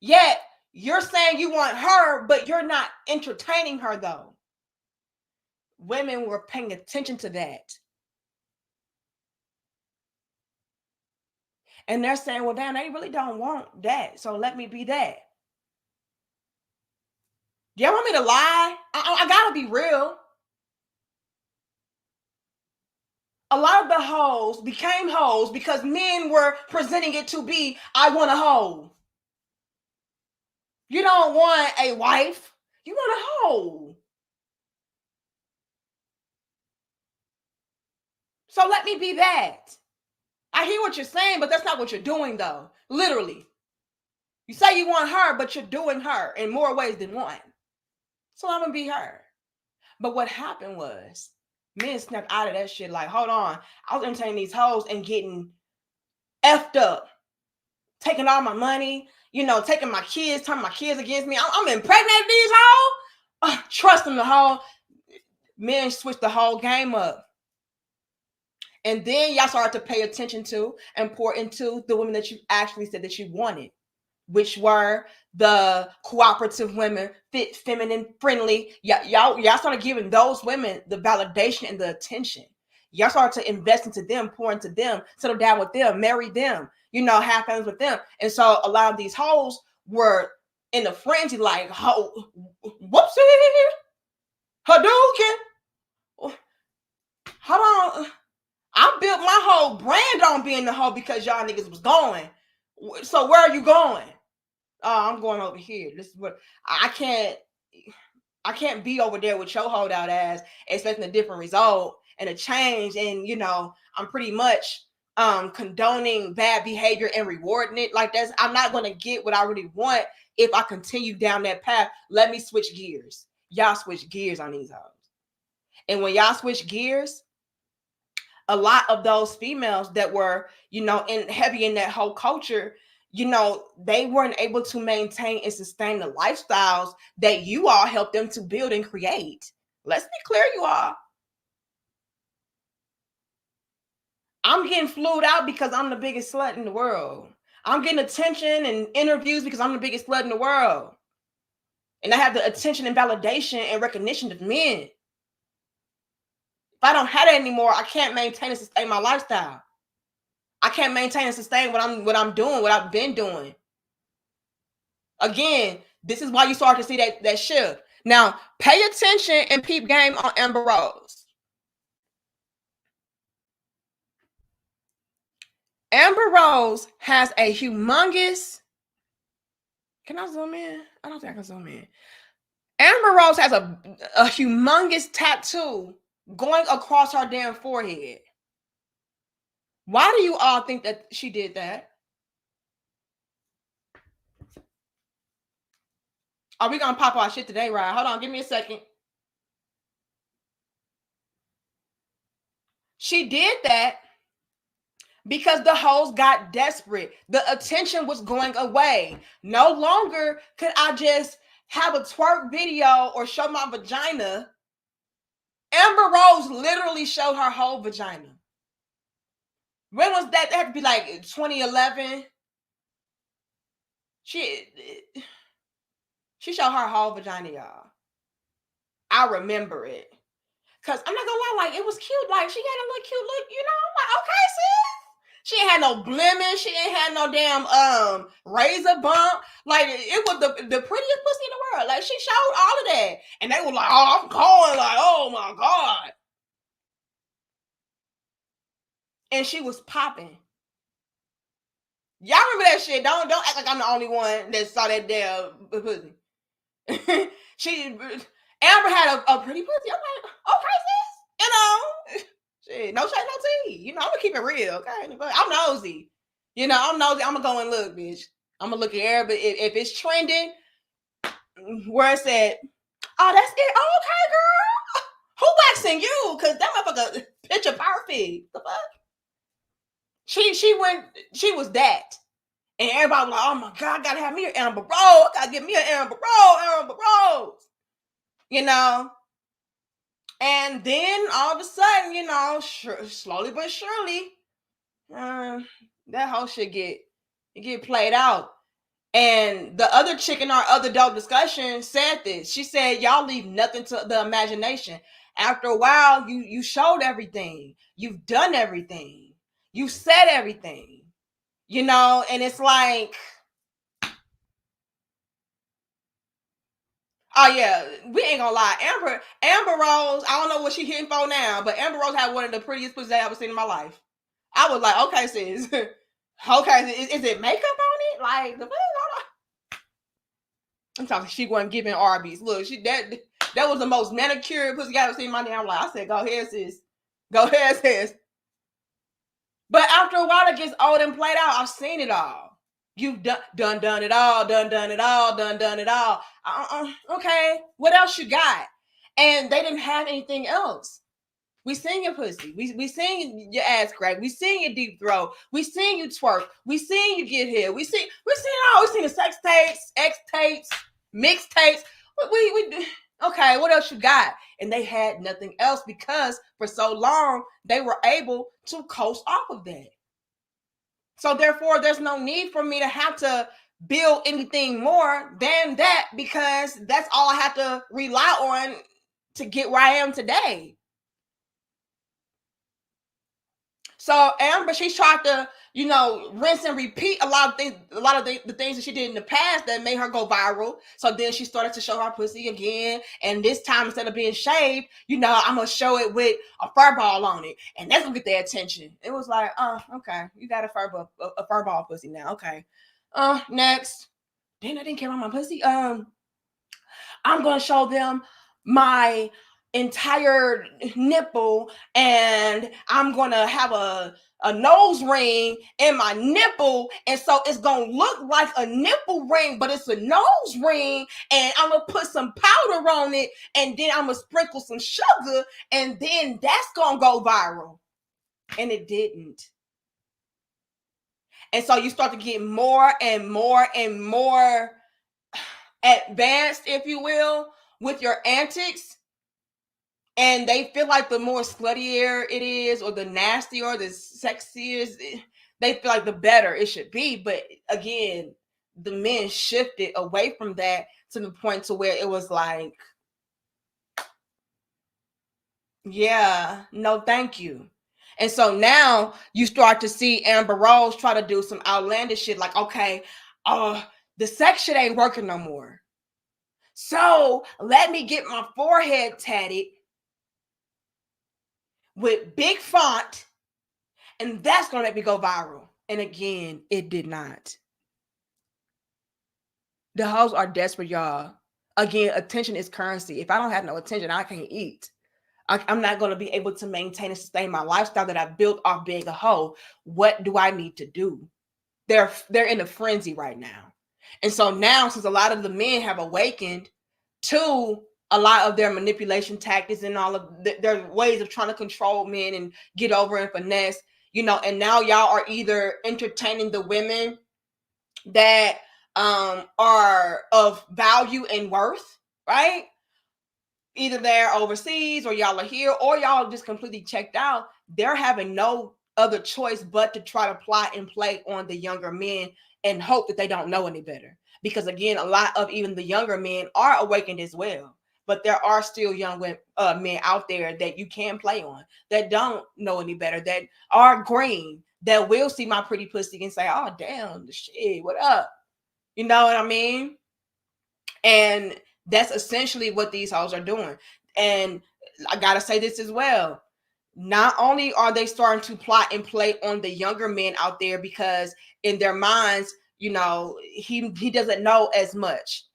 B: Yet, you're saying you want her, but you're not entertaining her, though. Women were paying attention to that. And they're saying, well, damn, they really don't want that. So let me be that. Y'all want me to lie? I gotta be real. A lot of the hoes became hoes because men were presenting it to be, I want a hoe. You don't want a wife. You want a hoe. So let me be that. I hear what you're saying, but that's not what you're doing, though. Literally. You say you want her, but you're doing her in more ways than one. So I'm going to be her. But what happened was, men snapped out of that shit like, hold on. I was entertaining these hoes and getting effed up. Taking all my money, taking my kids, turning my kids against me. I'm impregnating these hoes. Trusting the hoe. Men switched the whole game up. And then y'all started to pay attention to and pour into the women that you actually said that you wanted, which were the cooperative women, fit, feminine, friendly. Y'all started giving those women the validation and the attention. Y'all started to invest into them, pour into them, settle down with them, marry them, have families with them. And so a lot of these hoes were in a frenzy like, whoopsie, Hadouken. Hold on. I built my whole brand on being the hoe because y'all niggas was going. So where are you going? Oh, I'm going over here. This is what I can't be over there with your holdout ass expecting a different result and a change. And I'm pretty much condoning bad behavior and rewarding it. Like I'm not gonna get what I really want if I continue down that path. Let me switch gears. Y'all switch gears on these hoes. And when y'all switch gears, a lot of those females that were, heavy in that whole culture, they weren't able to maintain and sustain the lifestyles that you all helped them to build and create. Let's be clear, you all. I'm getting flued out because I'm the biggest slut in the world. I'm getting attention and interviews because I'm the biggest slut in the world. And I have the attention and validation and recognition of men. If I don't have that anymore, I can't maintain and sustain my lifestyle. I can't maintain and sustain what I'm doing, what I've been doing. Again, this is why you start to see that shift. Now, pay attention and peep game on Amber Rose. Amber Rose has a humongous. Can I zoom in? I don't think I can zoom in. Amber Rose has a humongous tattoo going across her damn forehead. Why do you all think that she did that? Are we gonna pop our shit today, right? Hold on, give me a second. She did that because the hoes got desperate. The attention was going away. No longer could I just have a twerk video or show my vagina. Amber Rose literally showed her whole vagina. When was that? That had to be like 2011. She showed her whole vagina, y'all. I remember it. Cause I'm not gonna lie, like it was cute. Like she had a little cute look, you know. I'm like, okay, sis. She ain't had no blemish. She ain't had no damn razor bump. Like it was the prettiest pussy in the world. Like she showed all of that, and they were like, "Oh, I'm going!" Like, "Oh my god!" And she was popping. Y'all remember that shit? Don't act like I'm the only one that saw that damn pussy. Amber had a pretty pussy. I'm like, okay, sis. You know, shit, no shade, no tea. You know, I'm gonna keep it real, okay? I'm nosy. You know, I'm nosy. I'm gonna go and look, bitch. I'm gonna look at air, but if it's trending, where it's at, oh, that's it. Oh, okay, girl. Who waxing you? Cause that motherfucker picture perfect. The fuck? She was that. And everybody was like, oh my God, I gotta have me an Amber Rose. I gotta get me an Amber Rose. You know? And then all of a sudden, you know, slowly but surely, that whole shit get played out. And the other chick in our other dope discussion said this. She said, y'all leave nothing to the imagination. After a while, you showed everything. You've done everything. You said everything. You know, and it's like, oh yeah, we ain't gonna lie. Amber Rose, I don't know what she hitting for now, but Amber Rose had one of the prettiest pussies I ever seen in my life. I was like, okay, sis. Okay, is it makeup on it? Like the I'm talking. She wasn't giving Arby's. Look, that was the most manicured pussy I ever seen in my damn life. I said, go ahead, sis. Go ahead, sis. But after a while, it gets old and played out. I've seen it all. You've done it all, done it all. Okay, what else you got? And they didn't have anything else. We seen your pussy. We seen your ass crack. We seen your deep throat. We seen you twerk. We seen you get here. We seen all. We seen the sex tapes, X tapes, mixtapes. We okay. What else you got? And they had nothing else because for so long they were able to coast off of that. So therefore, there's no need for me to have to build anything more than that because that's all I have to rely on to get where I am today. So Amber, she's tried to, you know, rinse and repeat a lot of the things that she did in the past that made her go viral. So then she started to show her pussy again. And this time, instead of being shaved, you know, I'm going to show it with a fur ball on it. And that's going to get their attention. It was like, oh, okay. You got a fur ball pussy now. Okay. Next. Then I didn't care about my pussy. I'm going to show them my entire nipple and I'm gonna have a nose ring in my nipple, and so it's gonna look like a nipple ring, but it's a nose ring, and I'm gonna put some powder on it, and then I'm gonna sprinkle some sugar, and then that's gonna go viral. And it didn't. And so you start to get more and more and more advanced, if you will, with your antics. And they feel like the more sluttier it is, or the nastier, or the sexier, they feel like the better it should be. But again, the men shifted away from that to the point to where it was like, yeah, no, thank you. And so now you start to see Amber Rose try to do some outlandish shit like, okay, the sex shit ain't working no more. So let me get my forehead tatted with big font, and that's gonna make me go viral. And again, it did not. The hoes are desperate, y'all. Again, attention is currency. If I don't have no attention, I can't eat. I'm not gonna be able to maintain and sustain my lifestyle that I built off being a hoe. What do I need to do? They're in a frenzy right now. And so now, since a lot of the men have awakened to a lot of their manipulation tactics and all of their ways of trying to control men and get over and finesse, and now y'all are either entertaining the women that are of value and worth, right? Either they're overseas or y'all are here or y'all just completely checked out. They're having no other choice but to try to plot and play on the younger men and hope that they don't know any better. Because again, a lot of even the younger men are awakened as well. But there are still young men out there that you can play on, that don't know any better, that are green, that will see my pretty pussy and say, oh, damn, the shit, what up? You know what I mean? And that's essentially what these hoes are doing. And I gotta say this as well. Not only are they starting to plot and play on the younger men out there, because in their minds, he doesn't know as much.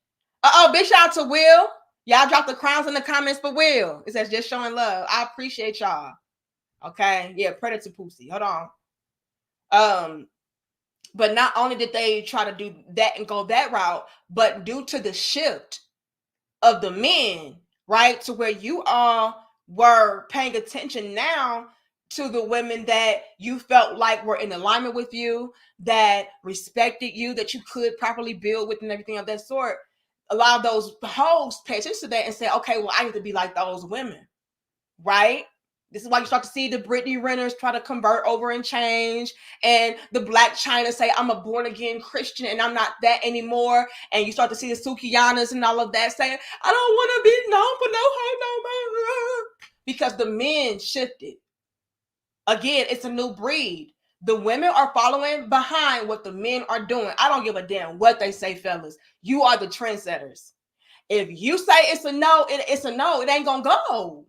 B: Big shout out to Will. Y'all drop the crowns in the comments for Will. It says just showing love. I appreciate y'all. Okay. Yeah, predator pussy. Hold on. But not only did they try to do that and go that route, but due to the shift of the men, right, to where you all were paying attention now to the women that you felt like were in alignment with you, that respected you, that you could properly build with and everything of that sort. A lot of those hoes pay attention to that and say, okay, well, I need to be like those women, right? This is why you start to see the Brittany Renners try to convert over and change, and the Black China say, I'm a born again Christian and I'm not that anymore. And you start to see the Sukiyanas and all of that saying, I don't want to be known for no hoe no more. Because the men shifted. Again, it's a new breed. The women are following behind what the men are doing. I don't give a damn what they say, fellas. You are the trendsetters. If you say it's a no, it's a no. It ain't gonna go.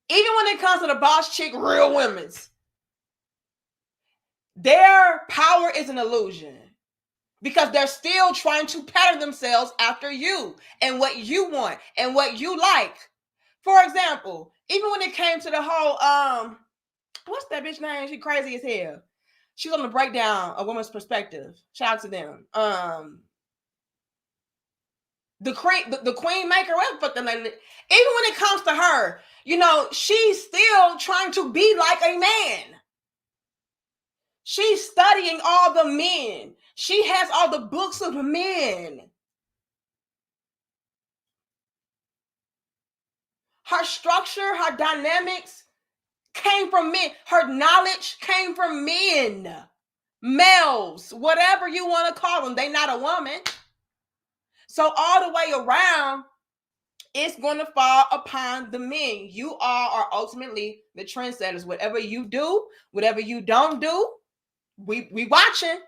B: Even when it comes to the boss chick, real women's, their power is an illusion because they're still trying to pattern themselves after you and what you want and what you like. For example, even when it came to the whole, what's that bitch name? She crazy as hell. She's on the breakdown a woman's perspective. Shout out to them. The queen maker, whatever fuck that lady. Even when it comes to her, she's still trying to be like a man. She's studying all the men. She has all the books of men. Her structure, her dynamics came from men. Her knowledge came from men. Males, whatever you want to call them. They're not a woman. So all the way around, it's going to fall upon the men. You all are ultimately the trendsetters. Whatever you do, whatever you don't do, we watching.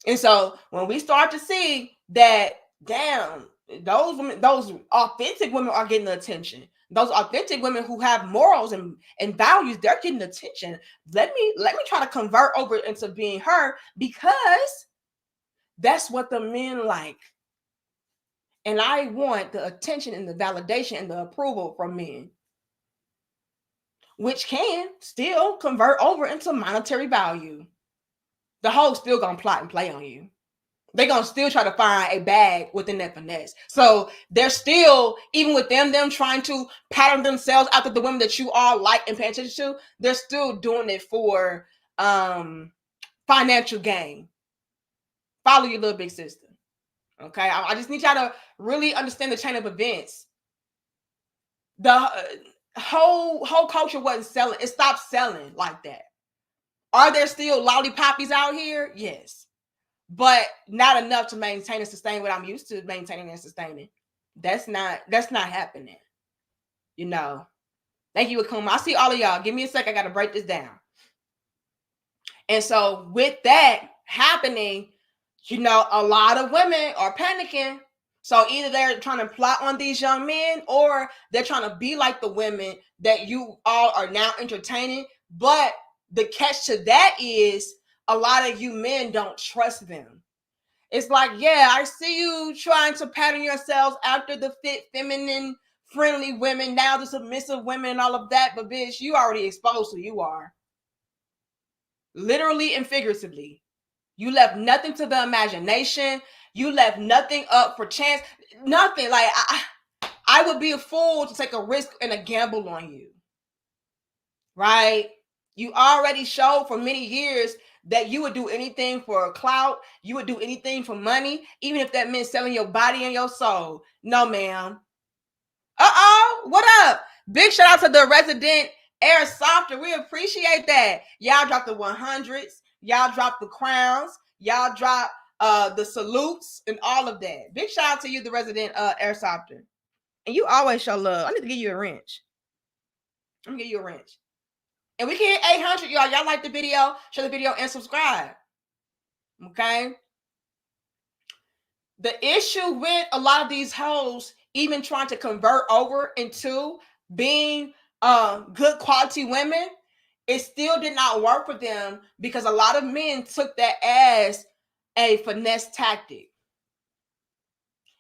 B: And so when we start to see that, damn, those women, those authentic women are getting the attention. Those authentic women who have morals and values, they're getting attention. Let me try to convert over into being her, because that's what the men like. And I want the attention and the validation and the approval from men, which can still convert over into monetary value. The hoes still gonna plot and play on you. They're gonna still try to find a bag within that finesse. So they're still, even with them trying to pattern themselves after the women that you all like and pay attention to, they're still doing it for financial gain. Follow your little big sister. Okay, I just need y'all to really understand the chain of events. The whole culture wasn't selling. It stopped selling like that. Are there still lollipoppies out here? Yes, but not enough to maintain and sustain what I'm used to maintaining and sustaining. That's not happening. Thank you, Akuma. I see all of y'all. Give me a sec. I got to break this down. And so with that happening, a lot of women are panicking. So either they're trying to plot on these young men, or they're trying to be like the women that you all are now entertaining. But the catch to that is a lot of you men don't trust them. It's like, yeah, I see you trying to pattern yourselves after the fit, feminine, friendly women, now the submissive women and all of that. But bitch, you already exposed who you are. Literally and figuratively. You left nothing to the imagination. You left nothing up for chance. Nothing. Like, I would be a fool to take a risk and a gamble on you. Right? You already showed for many years that you would do anything for clout. You would do anything for money, even if that meant selling your body and your soul. No, ma'am. What up? Big shout out to the resident air softer. We appreciate that. Y'all dropped the 100s. Y'all dropped the crowns. Y'all dropped the salutes and all of that. Big shout out to you, the resident air softer. And you always show love. I need to give you a wrench. I'm gonna give you a wrench. And we can hit 800, y'all. Y'all like the video, share the video, and subscribe. Okay? The issue with a lot of these hoes even trying to convert over into being good quality women, it still did not work for them because a lot of men took that as a finesse tactic.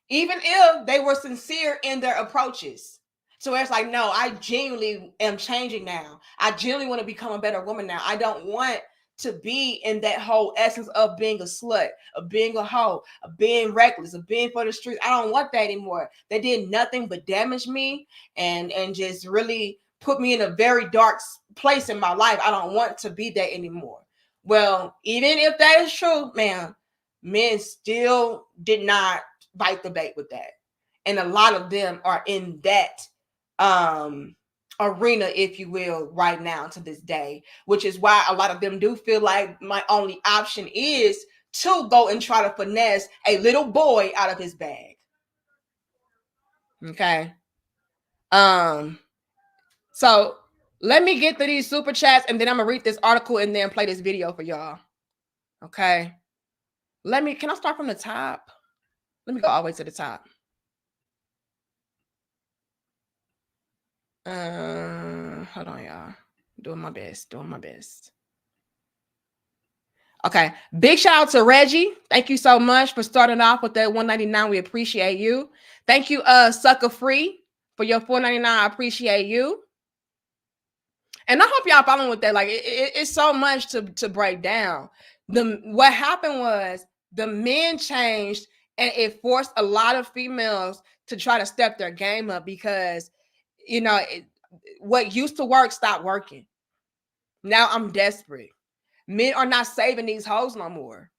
B: Even if they were sincere in their approaches. So it's like, no, I genuinely am changing now. I genuinely want to become a better woman now. I don't want to be in that whole essence of being a slut, of being a hoe, of being reckless, of being for the streets. I don't want that anymore. They did nothing but damage me and just really put me in a very dark place in my life. I don't want to be that anymore. Well, even if that is true, man, men still did not bite the bait with that. And a lot of them are in that arena, if you will, right now to this day, which is why a lot of them do feel like my only option is to go and try to finesse a little boy out of his bag. Okay. So let me get to these super chats and then I'm gonna read this article and then play this video for y'all. Okay. Can I start from the top? Let me go all the way to the top. Hold on, y'all. Doing my best. Okay. Big shout out to Reggie. Thank you so much for starting off with that $199. We appreciate you. Thank you, Sucker Free, for your $4.99. I appreciate you. And I hope y'all following with that. Like, it's so much to break down. What happened was the men changed, and it forced a lot of females to try to step their game up because, you know, what used to work stopped working. Now I'm desperate. Men are not saving these hoes no more.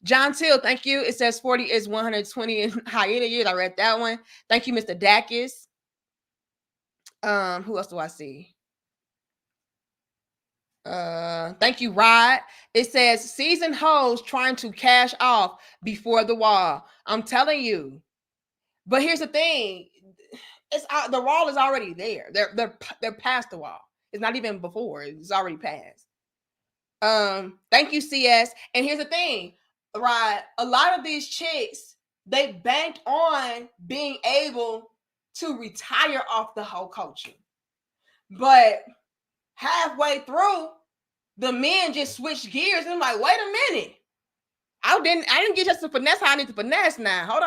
B: John Till, thank you. It says 40 is 120 in hyena years. I read that one. Thank you, Mr. Dacus. Who else do I see? Thank you, Rod. It says seasoned hoes trying to cash off before the wall. I'm telling you. But here's the thing. The wall is already there. They're past the wall. It's not even before. It's already past. Thank you, CS. And here's the thing, right? A lot of these chicks, they banked on being able to retire off the whole culture. But halfway through, the men just switched gears and I'm like, wait a minute. I didn't get just to finesse how I need to finesse now. Hold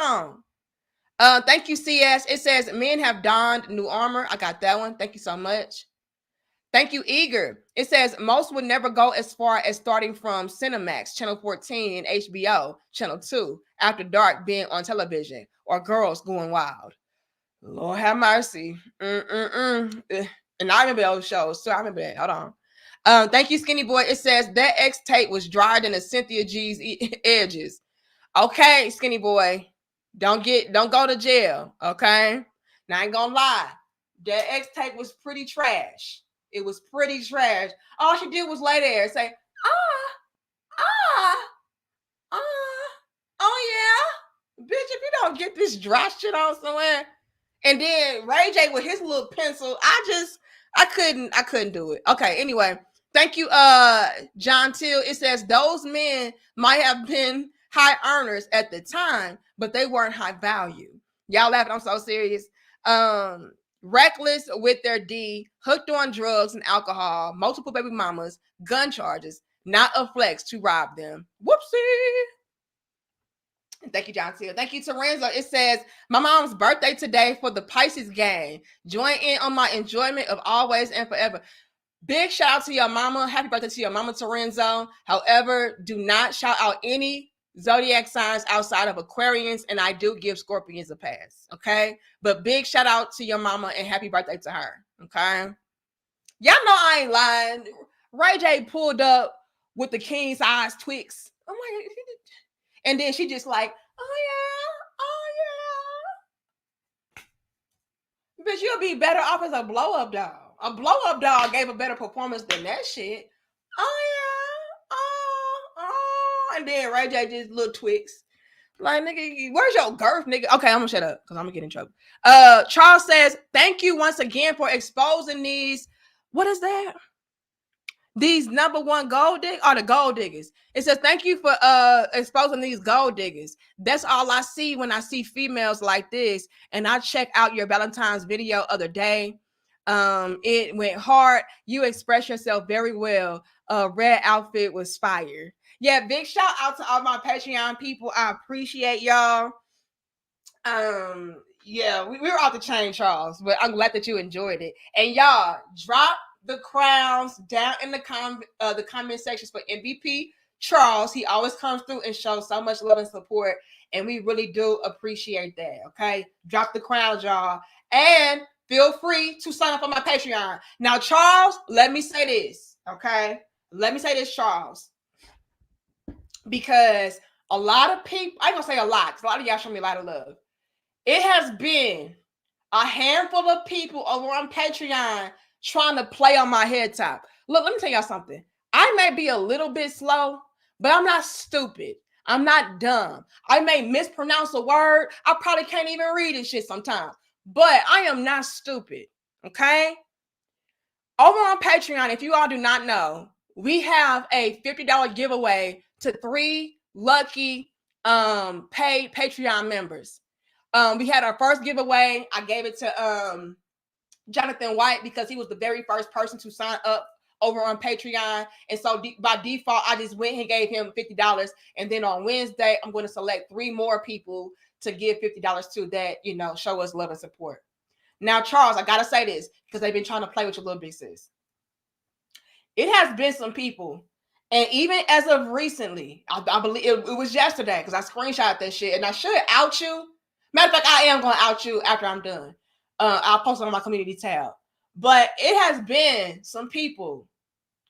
B: on. Thank you, CS. It says men have donned new armor. I got that one. Thank you so much. Thank you, Eager. It says most would never go as far as starting from Cinemax, Channel 14, and HBO, Channel 2, After Dark being on television, or Girls Going Wild. Lord have mercy. And I remember those shows, so I remember that. Hold on. Thank you, Skinny Boy. It says that X tape was drier than a Cynthia G's edges. Okay, Skinny Boy. Don't go to jail. Okay. Now I ain't gonna lie. That X tape was pretty trash. It was pretty trash. All she did was lay there and say, oh yeah. Bitch, if you don't get this dry shit on somewhere. And then Ray J with his little pencil, I couldn't do it. Okay, anyway. Thank you, John Till. It says those men might have been high earners at the time, but they weren't high value. Y'all laughing? I'm so serious. Reckless with their D, hooked on drugs and alcohol, multiple baby mamas, gun charges, not a flex to rob them. Whoopsie. Thank you, John Till. Thank you, Terenzo. It says, my mom's birthday today for the Pisces gang. Join in on my enjoyment of always and forever. Big shout out to your mama. Happy birthday to your mama, Terenzo. However, do not shout out any zodiac signs outside of Aquarians, and I do give Scorpions a pass, okay? But big shout out to your mama and happy birthday to her, okay? Y'all know I ain't lying. Ray J pulled up with the king size Twix. I'm like, and then she just like, oh yeah. Bitch, you'll be better off as a blow up doll. A blow up doll gave a better performance than that shit. Oh yeah. Oh. And then Ray J just little Twix. Like, nigga, where's your girth, nigga? Okay, I'm gonna shut up because I'm gonna get in trouble. Charles says, thank you once again for exposing these. What is that? These number one gold dig are the gold diggers. It says, thank you for exposing these gold diggers. That's all I see when I see females like this. And I check out your Valentine's video other day. It went hard. You express yourself very well. Red outfit was fire. Yeah, big shout out to all my Patreon people. I appreciate y'all. Yeah, we were off the chain, Charles, but I'm glad that you enjoyed it. And y'all, drop the crowns down in the comment sections for MVP Charles. He always comes through and shows so much love and support, and we really do appreciate that. Okay, drop the crowns, y'all, and feel free to sign up on my Patreon. Now, Charles, let me say this. Okay, let me say this, Charles, because a lot of people, I ain't gonna say a lot, because a lot of y'all show me a lot of love. It has been a handful of people over on Patreon trying to play on my head top. Look, let me tell y'all something. I may be a little bit slow, but I'm not stupid. I'm not dumb. I may mispronounce a word. I probably can't even read this shit sometimes, but I am not stupid. Okay? Over on Patreon, if you all do not know, we have a $50 giveaway to 3 lucky paid Patreon members. We had our first giveaway. I gave it to Jonathan White because he was the very first person to sign up over on Patreon. And so by default, I just went and gave him $50. And then on Wednesday, I'm going to select 3 more people to give $50 to that, you know, show us love and support. Now, Charles, I got to say this because they've been trying to play with your little big sis. It has been some people, and even as of recently, I believe it was yesterday because I screenshot that shit, and I should out you. Matter of fact, I am going to out you after I'm done. I'll post it on my community tab. But it has been some people,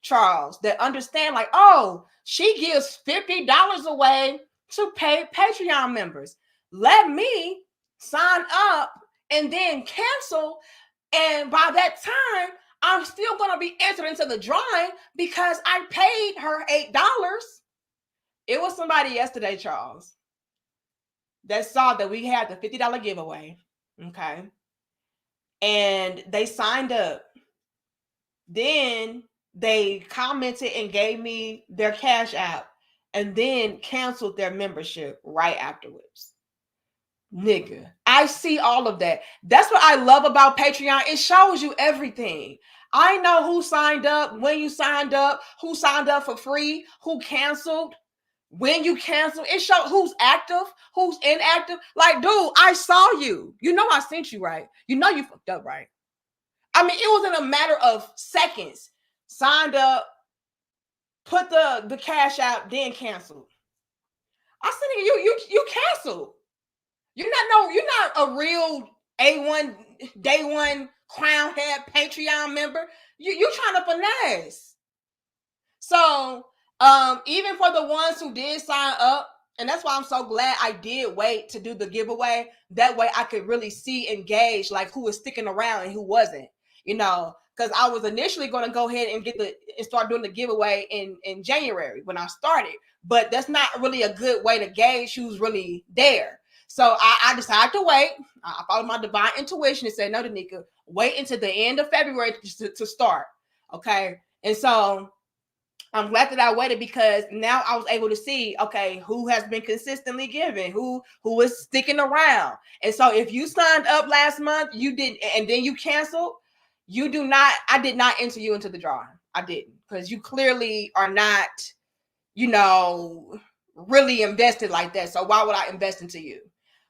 B: Charles, that understand like, oh, she gives $50 away to pay Patreon members. Let me sign up and then cancel. And by that time, I'm still going to be entered into the drawing because I paid her $8. It was somebody yesterday, Charles, that saw that we had the $50 giveaway. Okay. And they signed up. Then they commented and gave me their Cash App and then canceled their membership right afterwards. Nigga, I see all of that. That's what I love about Patreon. It shows you everything. I know who signed up, when you signed up, who signed up for free, who canceled, when you cancel. It shows who's active, who's inactive. Like, dude, I saw you. You know I sent you, right? You know you fucked up, right? I mean, it was in a matter of seconds. Signed up, put the cash out, then canceled. I said, you canceled. You're not a real A1 day one crown head Patreon member. You trying to finesse. So even for the ones who did sign up, and that's why I'm so glad I did wait to do the giveaway. That way I could really see and gauge like who was sticking around and who wasn't. You know, because I was initially going to go ahead and start doing the giveaway in January when I started, but that's not really a good way to gauge who's really there. So I decided to wait. I followed my divine intuition and said, no, Danica, wait until the end of February to start. Okay. And so I'm glad that I waited because now I was able to see, okay, who has been consistently giving, who is sticking around. And so if you signed up last month, you did, and then you canceled, I did not enter you into the drawing. I didn't, because you clearly are not, really invested like that. So why would I invest into you?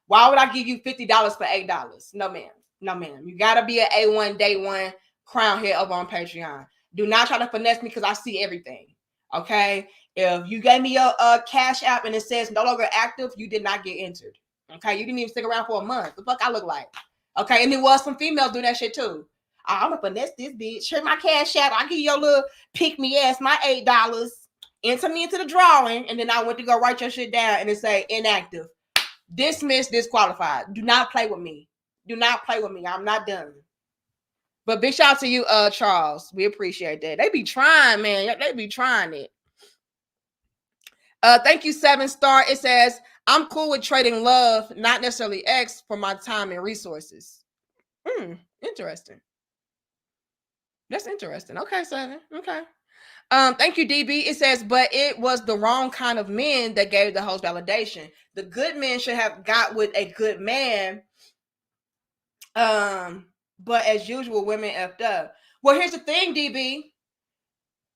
B: Why would I give you $50 for $8? No, ma'am. No, ma'am. You got to be an A1 day one crown head over on Patreon. Do not try to finesse me because I see everything. Okay. If you gave me a cash app and it says no longer active, you did not get entered. Okay. You didn't even stick around for a month. The fuck I look like. Okay. And there was some females doing that shit too. I'm gonna finesse this bitch. Share my cash app. I'll give you your little pick me ass, my $8. Enter me into the drawing. And then I went to go write your shit down and it say inactive. Dismissed, disqualified. Do not play with me. Do not play with me. I'm not done. But big shout out to you, Charles. We appreciate that. They be trying, man. They be trying it. Thank you, 7-star. It says, I'm cool with trading love, not necessarily X, for my time and resources. Interesting. That's interesting. Okay, 7. Okay. Thank you, DB. It says, but it was the wrong kind of men that gave the host validation. The good men should have got with a good man. But as usual, women effed up. Well, here's the thing, DB.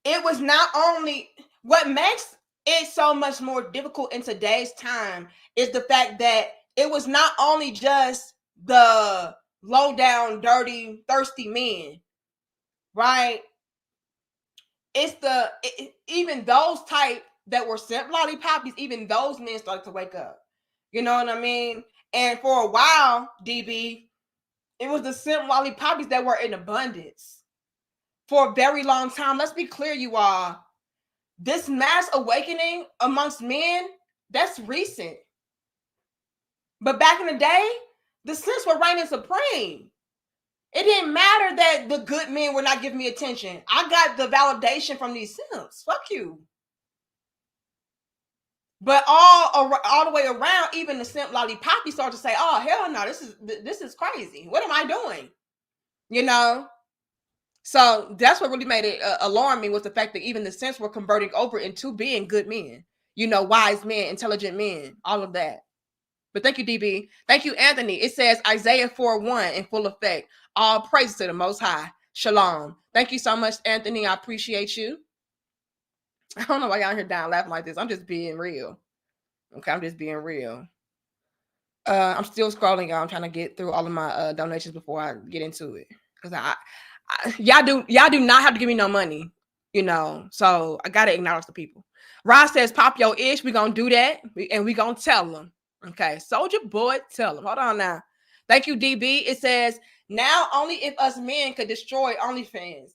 B: It was not only what makes it so much more difficult in today's time is the fact that it was not only just the low down, dirty, thirsty men, right? It's even those type that were simp lollipoppies, even those men started to wake up. You know what I mean? And for a while, DB, it was the simp lollipoppies that were in abundance for a very long time. Let's be clear, you all. This mass awakening amongst men, that's recent. But back in the day, the simps were reigning supreme. It didn't matter that the good men were not giving me attention. I got the validation from these simps. Fuck you. But all the way around, even the simp lollipoppies started to say, "Oh hell no, this is crazy. What am I doing?" You know. So that's what really made it alarming was the fact that even the simps were converting over into being good men. You know, wise men, intelligent men, all of that. But thank you, DB. Thank you, Anthony. It says Isaiah 4:1 in full effect. All praise to the Most High. Shalom. Thank you so much, Anthony. I appreciate you. I don't know why y'all here down laughing like this. I'm just being real. Okay, I'm just being real. I'm still scrolling, y'all. I'm trying to get through all of my donations before I get into it. Because y'all do not have to give me no money, you know. So I gotta acknowledge the people. Ross says, "Pop your ish." We gonna do that, and we gonna tell them. Okay, Soldier Boy, tell them. Hold on now. Thank you, DB. It says, now only if us men could destroy OnlyFans.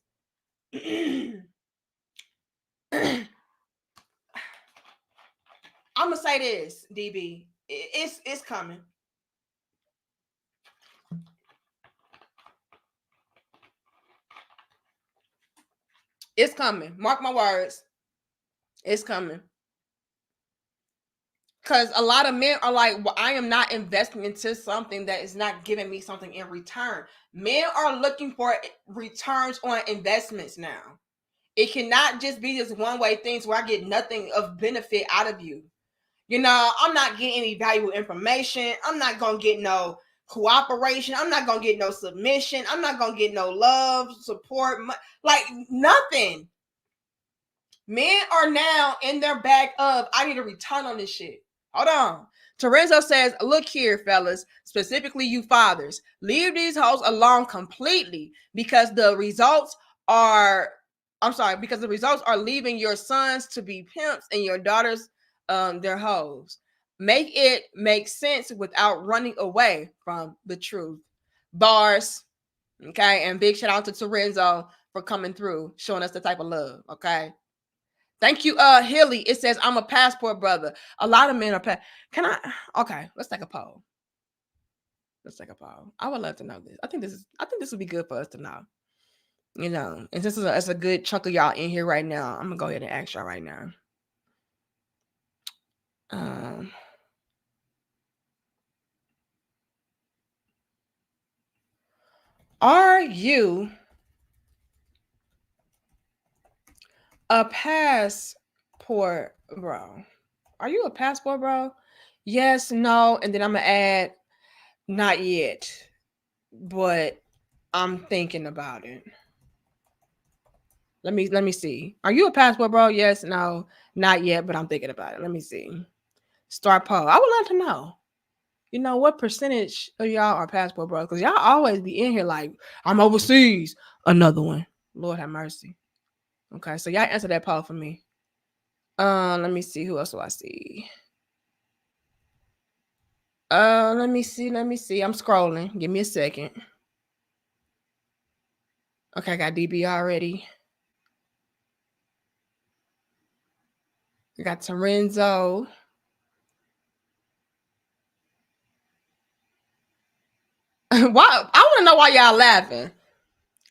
B: I'm gonna say this, DB. It's coming. It's coming. Mark my words. It's coming. Because a lot of men are like, well, I am not investing into something that is not giving me something in return. Men are looking for returns on investments now. It cannot just be this one-way things where I get nothing of benefit out of you. You know, I'm not getting any valuable information. I'm not going to get no cooperation. I'm not going to get no submission. I'm not going to get no love, support, like nothing. Men are now in their bag of, I need a return on this shit. Hold on. Terenzo says, look here, fellas, specifically you fathers, leave these hoes alone completely because the results are leaving your sons to be pimps and your daughters, their hoes. Make it make sense without running away from the truth. Bars. Okay. And big shout out to Terenzo for coming through, showing us the type of love. Okay. Thank you, Hilly. It says, I'm a passport brother. A lot of men are okay, let's take a poll. I would love to know this. I think this would be good for us to know. You know, and since it's a good chunk of y'all in here right now, I'm gonna go ahead and ask y'all right now. Are you a passport bro? Are you a passport bro? Yes, no, and then I'm gonna add not yet, but I'm thinking about it. Let me see. Are you a passport bro? Yes, no, not yet, but I'm thinking about it. Let me see. Start poll. I would love to know. You know, what percentage of y'all are passport bros? Because y'all always be in here like, I'm overseas. Another one. Lord have mercy. Okay, so y'all answer that poll for me. Let me see. Who else do I see? Let me see. I'm scrolling. Give me a second. Okay, I got DB already. I got Torenzo. Why? I want to know why y'all laughing.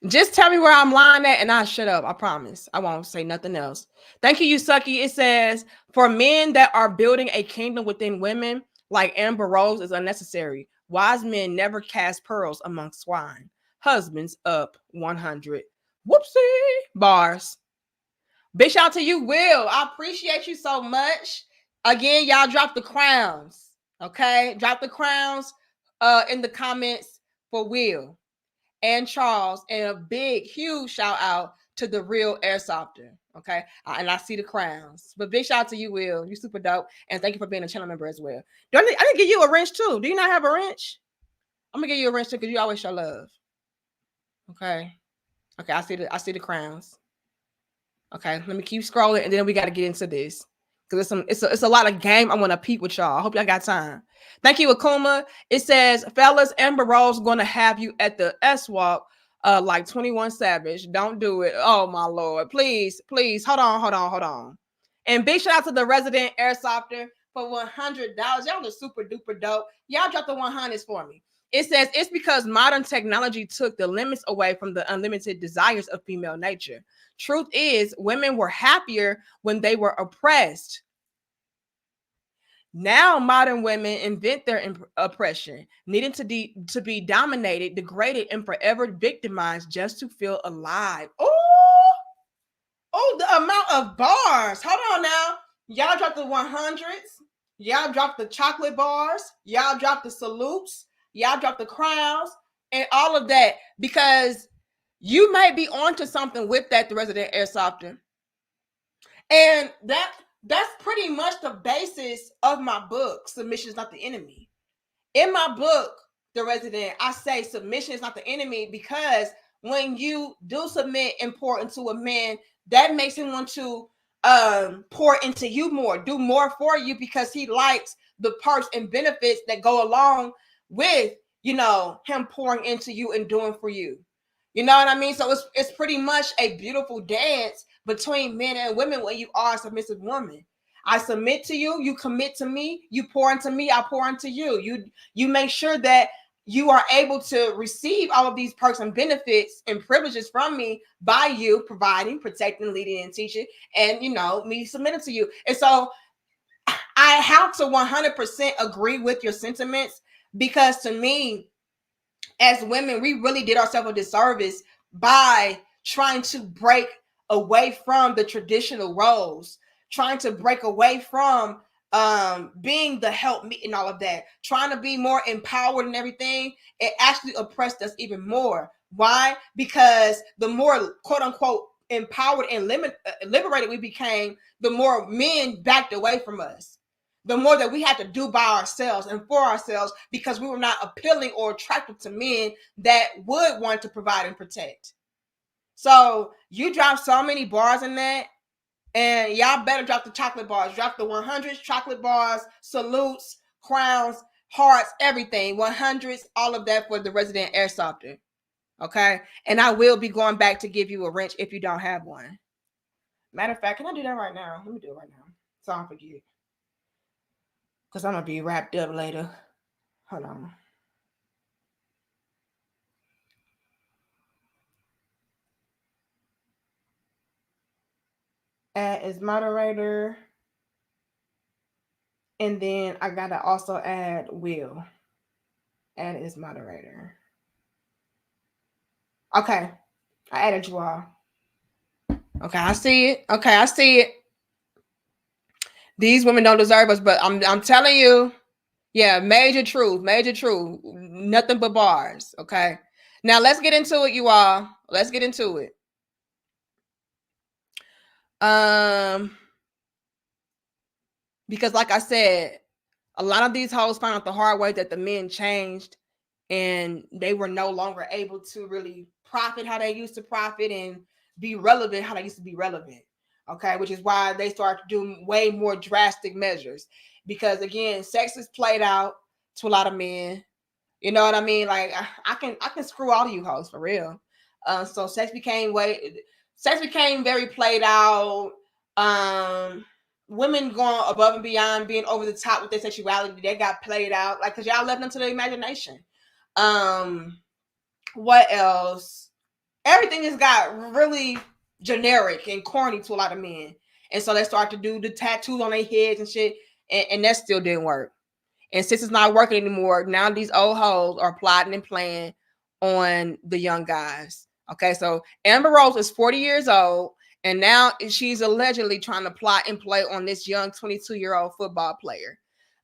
B: Just tell me where I'm lying at and I'll shut up. I promise. I won't say nothing else. Thank you, Sucky. It says, for men that are building a kingdom within women, like Amber Rose, is unnecessary. Wise men never cast pearls among swine. Husbands up 100. Whoopsie. Bars. Big shout out to you, Will. I appreciate you so much. Again, y'all drop the crowns. Okay? Drop the crowns in the comments for Will and Charles, and a big, huge shout out to the real airsofter. Okay, and I see the crowns, but big shout out to you, Will. You super dope, and thank you for being a channel member as well. I didn't give you a wrench too. Do you not have a wrench? I'm gonna give you a wrench too because you always show love. Okay, I see the crowns. Okay, let me keep scrolling, and then we got to get into this because it's a lot of game I want to peep with y'all. I hope y'all got time. Thank you, Akuma. It says, fellas, Amber Rose going to have you at the S Walk like 21 Savage. Don't do it. Oh, my Lord. Please. Hold on. And big shout out to the resident airsofter for $100. Y'all are super duper dope. Y'all drop the 100s for me. It says, it's because modern technology took the limits away from the unlimited desires of female nature. Truth is, women were happier when they were oppressed. Now modern women invent their oppression, needing to be dominated, degraded, and forever victimized just to feel alive. Oh, the amount of bars. Hold on now. Y'all dropped the 100s. Y'all dropped the chocolate bars. Y'all dropped the salutes. Y'all dropped the crowns and all of that, because you may be onto something with that, the resident airsofter. And that's pretty much the basis of my book, Submission is Not the Enemy. In my book, The Resident, I say submission is not the enemy, because when you do submit and pour into a man, that makes him want to pour into you more, do more for you, because he likes the perks and benefits that go along with, him pouring into you and doing for you. You know what I mean? So it's pretty much a beautiful dance between men and women when you are a submissive woman. I submit to you, you commit to me, you pour into me, I pour into you. You make sure that you are able to receive all of these perks and benefits and privileges from me by you providing, protecting, leading, and teaching, and me submitting to you. And so I have to 100% agree with your sentiments, because to me, as women, we really did ourselves a disservice by trying to break away from the traditional roles, trying to break away from being the help me and all of that, trying to be more empowered and everything. It actually oppressed us even more. Why? Because the more quote unquote empowered and liberated we became, the more men backed away from us. The more that we had to do by ourselves and for ourselves, because we were not appealing or attractive to men that would want to provide and protect. So you dropped so many bars in that, and y'all better drop the chocolate bars. Drop the 100s, chocolate bars, salutes, crowns, hearts, everything. 100s, all of that for the resident airsofter. Okay? And I will be going back to give you a wrench if you don't have one. Matter of fact, can I do that right now? Let me do it right now, so I don't forget, because I'm going to be wrapped up later. Hold on. Add as moderator. And then I got to also add Will. Add as moderator. Okay. I added you all. Okay, I see it. These women don't deserve us, but I'm telling you, yeah, major truth. Nothing but bars. Okay. Now let's get into it, you all. Let's get into it. Because like I said, a lot of these hoes found out the hard way that the men changed, and they were no longer able to really profit how they used to profit, and be relevant how they used to be relevant. Okay, which is why they start to do way more drastic measures. Because again, sex is played out to a lot of men. You know what I mean? Like I can screw all of you hoes for real. So sex became very played out. Women going above and beyond, being over the top with their sexuality, they got played out. Like, cause y'all left them to the imagination. What else? Everything has got really generic and corny to a lot of men. And so they start to do the tattoos on their heads and shit. And that still didn't work. And since it's not working anymore, now these old hoes are plotting and playing on the young guys. Okay, so Amber Rose is 40 years old, and now she's allegedly trying to plot and play on this young 22-year-old football player.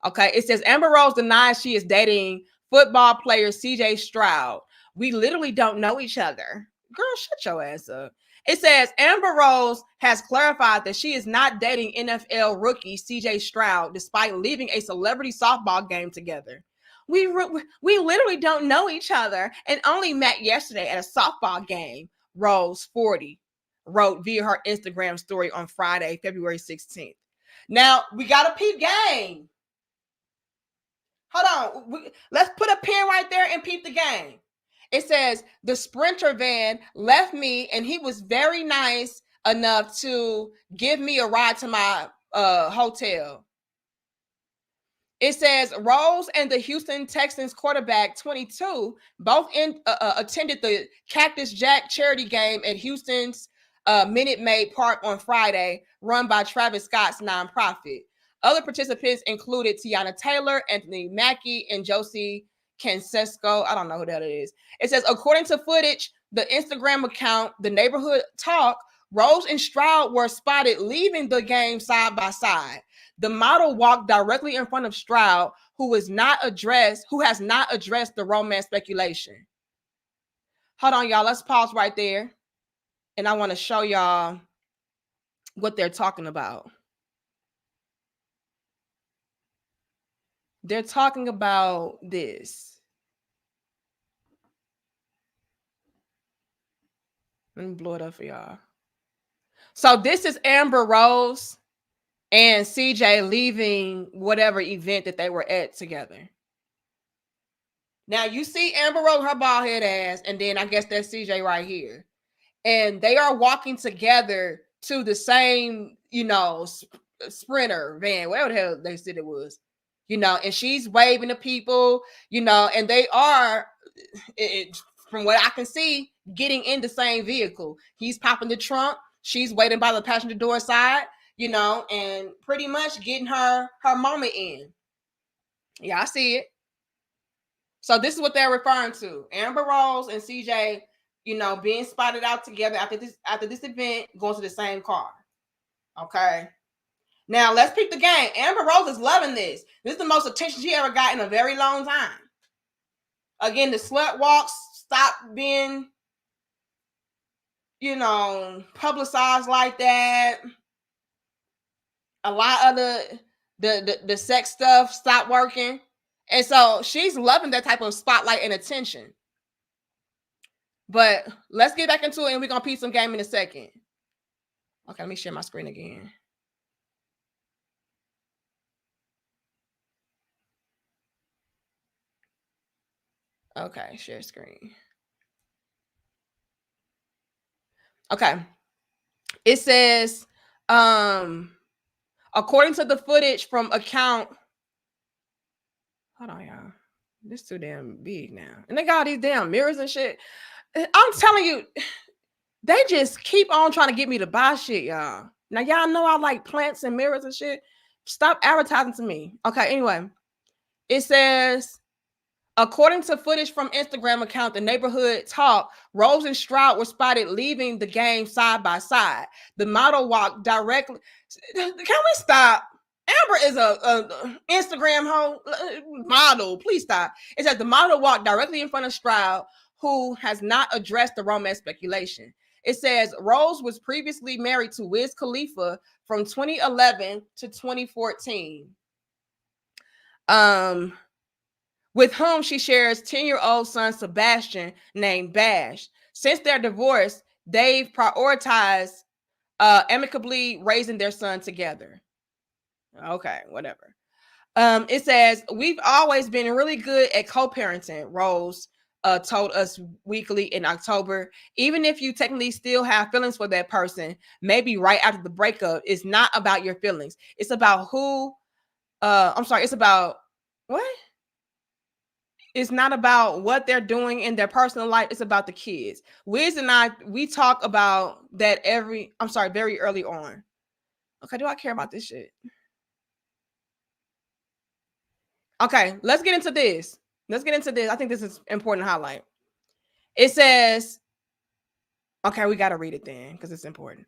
B: Okay, it says Amber Rose denies she is dating football player CJ Stroud. We literally don't know each other. Girl, shut your ass up. It says Amber Rose has clarified that she is not dating NFL rookie CJ Stroud despite leaving a celebrity softball game together. We literally don't know each other and only met yesterday at a softball game, Rose 40 wrote via her Instagram story on Friday, February 16th. Now, we got a peep game. Hold on. Let's put a pin right there and peep the game. It says the Sprinter van left me and he was very nice enough to give me a ride to my hotel. It says Rose and the Houston Texans quarterback 22 both attended the Cactus Jack charity game at Houston's Minute Maid Park on Friday, run by Travis Scott's nonprofit. Other participants included Tiana Taylor, Anthony Mackie, and Josie Cancesco. I don't know who that is. It says, according to footage, the Instagram account, The Neighborhood Talk, Rose and Stroud were spotted leaving the game side by side. The model walked directly in front of Stroud, who has not addressed the romance speculation. Hold on, y'all. Let's pause right there. And I want to show y'all what they're talking about. They're talking about this. Let me blow it up for y'all. So this is Amber Rose and CJ leaving whatever event that they were at together. Now you see Amber Rose, her bald head ass, and then I guess that's CJ right here. And they are walking together to the same, Sprinter van, whatever the hell they said it was. And she's waving to people, and they are, from what I can see, getting in the same vehicle. He's popping the trunk. She's waiting by the passenger door side, and pretty much getting her moment in. Yeah, I see it. So this is what they're referring to. Amber Rose and CJ, being spotted out together after this event, going to the same car. Okay. Now, let's pick the game. Amber Rose is loving this. This is the most attention she ever got in a very long time. Again, the slut walks stop being, publicized like that. A lot of the sex stuff stopped working. And so she's loving that type of spotlight and attention. But let's get back into it and we're going to piece some game in a second. Okay, let me share my screen again. Okay, share screen. Okay. It says, according to the footage from account, hold on, y'all. This is too damn big now. And they got all these damn mirrors and shit. I'm telling you, they just keep on trying to get me to buy shit, y'all. Now, y'all know I like plants and mirrors and shit. Stop advertising to me. Okay, anyway. It says, according to footage from Instagram account, The Neighborhood Talk, Rose and Stroud were spotted leaving the game side by side. The model walked directly. Can we stop? Amber is a Instagram model. Please stop. It says the model walked directly in front of Stroud, who has not addressed the romance speculation. It says Rose was previously married to Wiz Khalifa from 2011 to 2014. With whom she shares 10-year-old son Sebastian named Bash. Since their divorce, they've prioritized amicably raising their son together. Okay, whatever. It says, we've always been really good at co-parenting, Rose told us weekly in October. Even if you technically still have feelings for that person, maybe right after the breakup, it's not about your feelings. It's about it's about what? It's not about what they're doing in their personal life. It's about the kids. Wiz and I, we talk about that very early on. Okay, do I care about this shit? Okay, let's get into this. I think this is important to highlight. It says, okay, we got to read it then because it's important.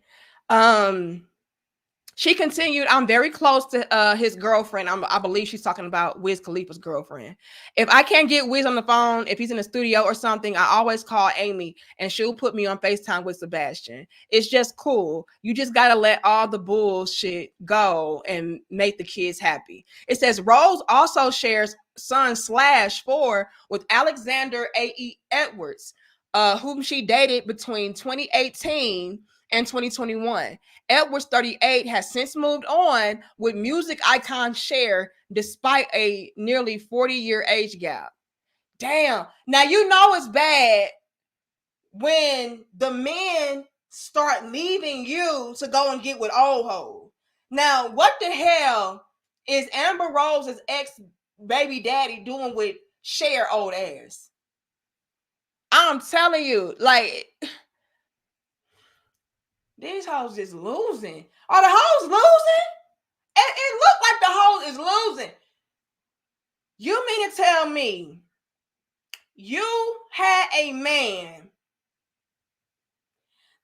B: She continued, I'm very close to his girlfriend. I believe she's talking about Wiz Khalifa's girlfriend. If I can't get Wiz on the phone, if he's in the studio or something, I always call Amy and she'll put me on FaceTime with Sebastian. It's just cool. You just got to let all the bullshit go and make the kids happy. It says Rose also shares son /4 with Alexander A.E. Edwards, whom she dated between 2018 and 2021. Edwards, 38, has since moved on with music icon Cher, despite a nearly 40-year age gap. Damn. Now, you know it's bad when the men start leaving you to go and get with old hoes. Now, what the hell is Amber Rose's ex-baby daddy doing with Cher old ass? I'm telling you, like... These hoes just losing. Are the hoes losing? It looked like the hoes is losing. You mean to tell me you had a man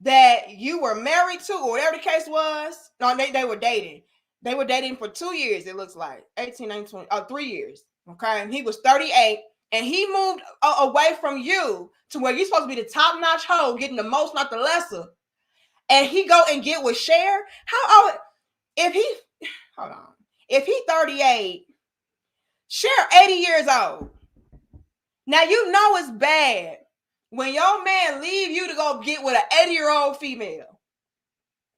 B: that you were married to, or whatever the case was? No, they were dating. They were dating for 2 years, it looks like. 18, 19, 20, 3 years. Okay. And he was 38. And he moved away from you to where you're supposed to be the top-notch hoe, getting the most, not the lesser. And he go and get with Cher? How old? If he 38, Cher 80 years old. Now you know it's bad when your man leave you to go get with an 80-year-old female.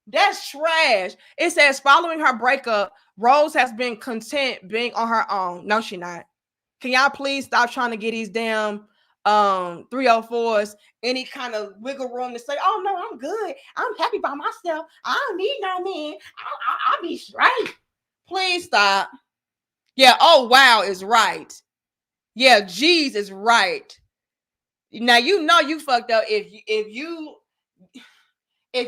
B: That's trash. It says following her breakup, Rose has been content being on her own. No, she not. Can y'all please stop trying to get these damn 304s any kind of wiggle room to say, oh no, I'm good. I'm happy by myself. I don't need no man. I'll be straight. Please stop. Yeah, oh wow is right. Yeah, G's is right. Now you know you fucked up if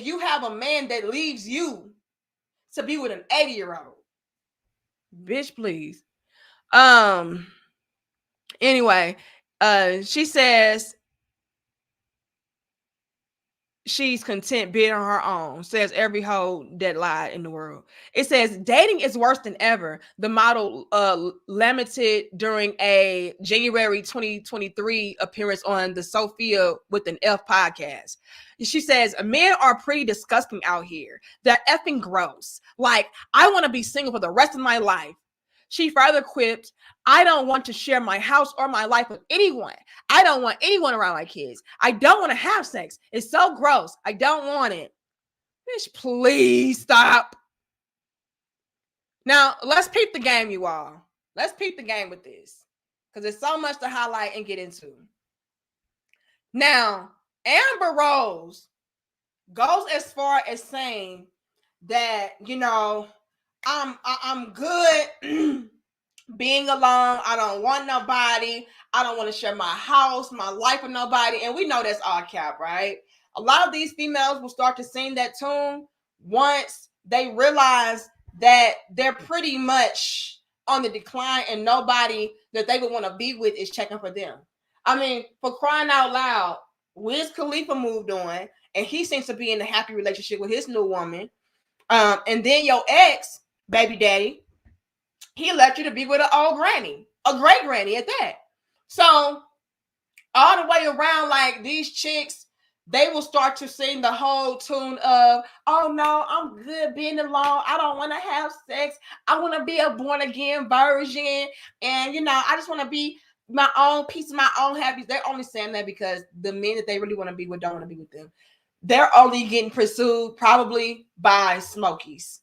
B: you have a man that leaves you to be with an 80-year-old. Bitch, please. Anyway, she says she's content being on her own, says every hoe that lied in the world. It says dating is worse than ever. The model lamented during a January 2023 appearance on the Sophia with an F podcast. She says, men are pretty disgusting out here. They're effing gross. Like, I want to be single for the rest of my life. She further quipped, I don't want to share my house or my life with anyone. I don't want anyone around my kids. I don't want to have sex. It's so gross. I don't want it. Bitch, please stop. Now, let's peep the game, you all. Let's peep the game with this, because there's so much to highlight and get into. Now, Amber Rose goes as far as saying that, you know, I'm good being alone. I don't want nobody. I don't want to share my house, my life with nobody. And we know that's all cap, right? A lot of these females will start to sing that tune once they realize that they're pretty much on the decline and nobody that they would want to be with is checking for them. I mean, for crying out loud, Wiz Khalifa moved on and he seems to be in a happy relationship with his new woman. And then your ex, baby daddy, he left you to be with an old granny, a great granny at that. So all the way around, like these chicks, they will start to sing the whole tune of, oh no, I'm good being alone. I don't want to have sex. I want to be a born again virgin. And, you know, I just want to be my own piece of my own happiness. They're only saying that because the men that they really want to be with don't want to be with them. they're only getting pursued probably by Smokies,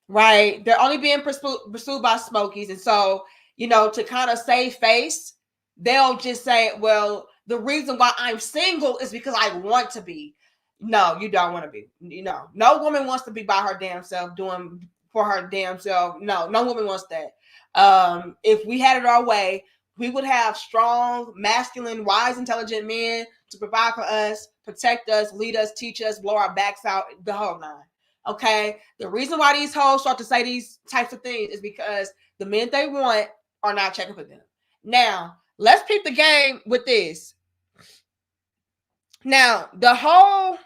B: right? They're only being pursued by Smokies. And so, to kind of save face, they'll just say, well, the reason why I'm single is because I want to be. No, you don't want to be. No woman wants to be by her damn self doing for her damn self. No woman wants that. If we had it our way, we would have strong, masculine, wise, intelligent men to provide for us, protect us, lead us, teach us, blow our backs out, the whole nine. Okay. The reason why these hoes start to say these types of things is because the men they want are not checking for them. Now, let's peep the game with this. Now, the whole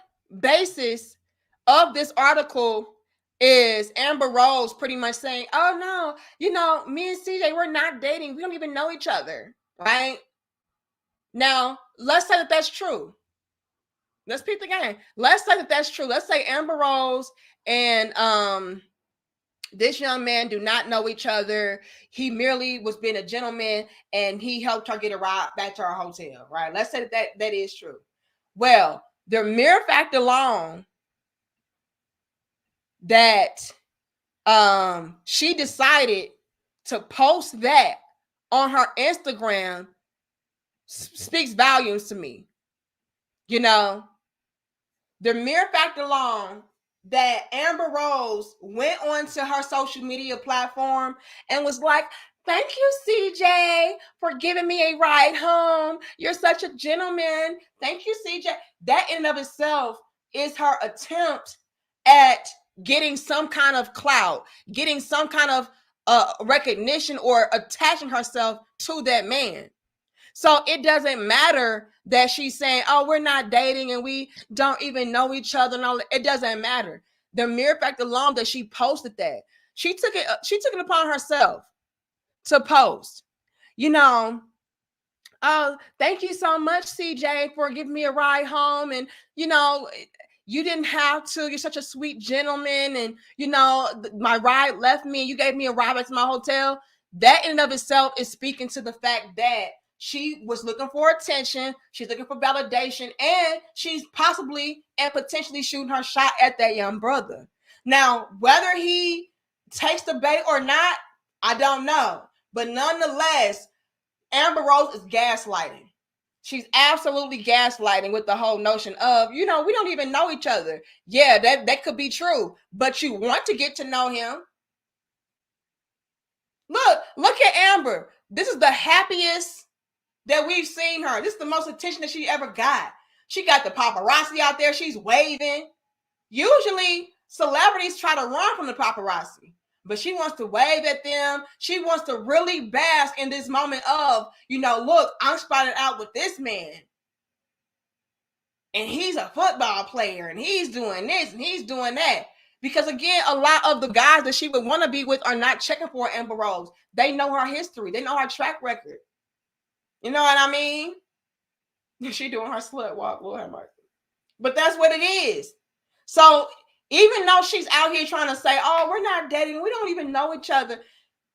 B: basis of this article is Amber Rose pretty much saying, oh no, me and CJ, we're not dating. We don't even know each other, right? Now, let's say that that's true. Let's peep the game. Let's say that that's true. Let's say Amber Rose and this young man do not know each other. He merely was being a gentleman and he helped her get a ride back to her hotel, right? Let's say that is true. Well, the mere fact alone that she decided to post that on her Instagram speaks volumes to me. The mere fact alone that Amber Rose went onto her social media platform and was like, thank you, CJ, for giving me a ride home. You're such a gentleman. Thank you, CJ. That in and of itself is her attempt at getting some kind of clout, getting some kind of recognition, or attaching herself to that man. So it doesn't matter that she's saying, oh, we're not dating and we don't even know each other and all that. It doesn't matter. The mere fact alone that she posted that, she took it upon herself to post, oh, thank you so much, CJ, for giving me a ride home. And, you didn't have to. You're such a sweet gentleman. And, my ride left me and you gave me a ride back to my hotel. That in and of itself is speaking to the fact that she was looking for attention. She's looking for validation. And she's possibly and potentially shooting her shot at that young brother. Now, whether he takes the bait or not, I don't know. But nonetheless, Amber Rose is gaslighting. She's absolutely gaslighting with the whole notion of, we don't even know each other. Yeah, that could be true. But you want to get to know him. Look at Amber. This is the happiest that we've seen her. This is the most attention that she ever got. She got the paparazzi out there. She's waving. Usually, celebrities try to run from the paparazzi, but she wants to wave at them. She wants to really bask in this moment of, look, I'm spotted out with this man. And he's a football player, and he's doing this, and he's doing that. Because again, a lot of the guys that she would want to be with are not checking for Amber Rose. They know her history. They know her track record. You know what I mean? She doing her slut walk, Lord have mercy. But that's what it is. So even though she's out here trying to say, oh, we're not dating, we don't even know each other,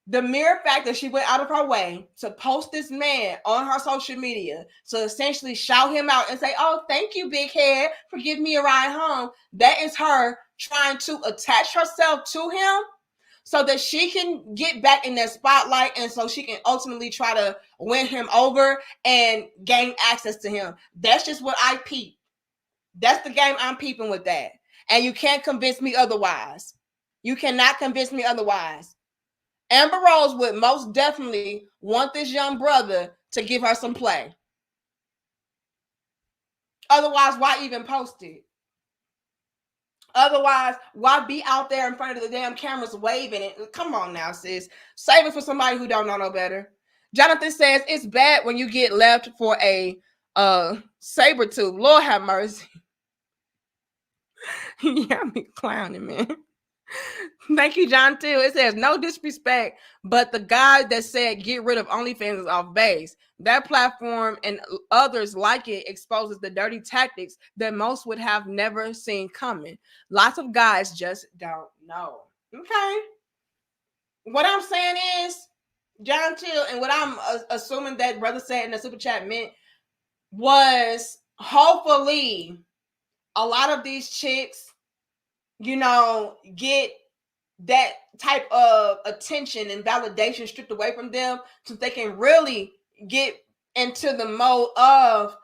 B: the mere fact that she went out of her way to post this man on her social media to essentially shout him out and say, oh, thank you, big head, for giving me a ride home, that is her trying to attach herself to him so that she can get back in that spotlight and so she can ultimately try to win him over and gain access to him. That's just what I peep. That's the game I'm peeping with that. And you can't convince me otherwise. You cannot convince me otherwise. Amber Rose would most definitely want this young brother to give her some play. Otherwise, why even post it? Otherwise, why be out there in front of the damn cameras waving it? Come on now, sis. Save it for somebody who don't know no better. Jonathan says, it's bad when you get left for a saber tooth. Lord have mercy. Yeah, I'm clowning, man. Thank you, John, too. It says, no disrespect, but the guy that said get rid of OnlyFans is off base. That platform and others like it exposes the dirty tactics that most would have never seen coming. Lots of guys just don't know. Okay. What I'm saying is, John, too, and what I'm assuming that brother said in the super chat meant was hopefully a lot of these chicks, get that type of attention and validation stripped away from them so they can really get into the mode of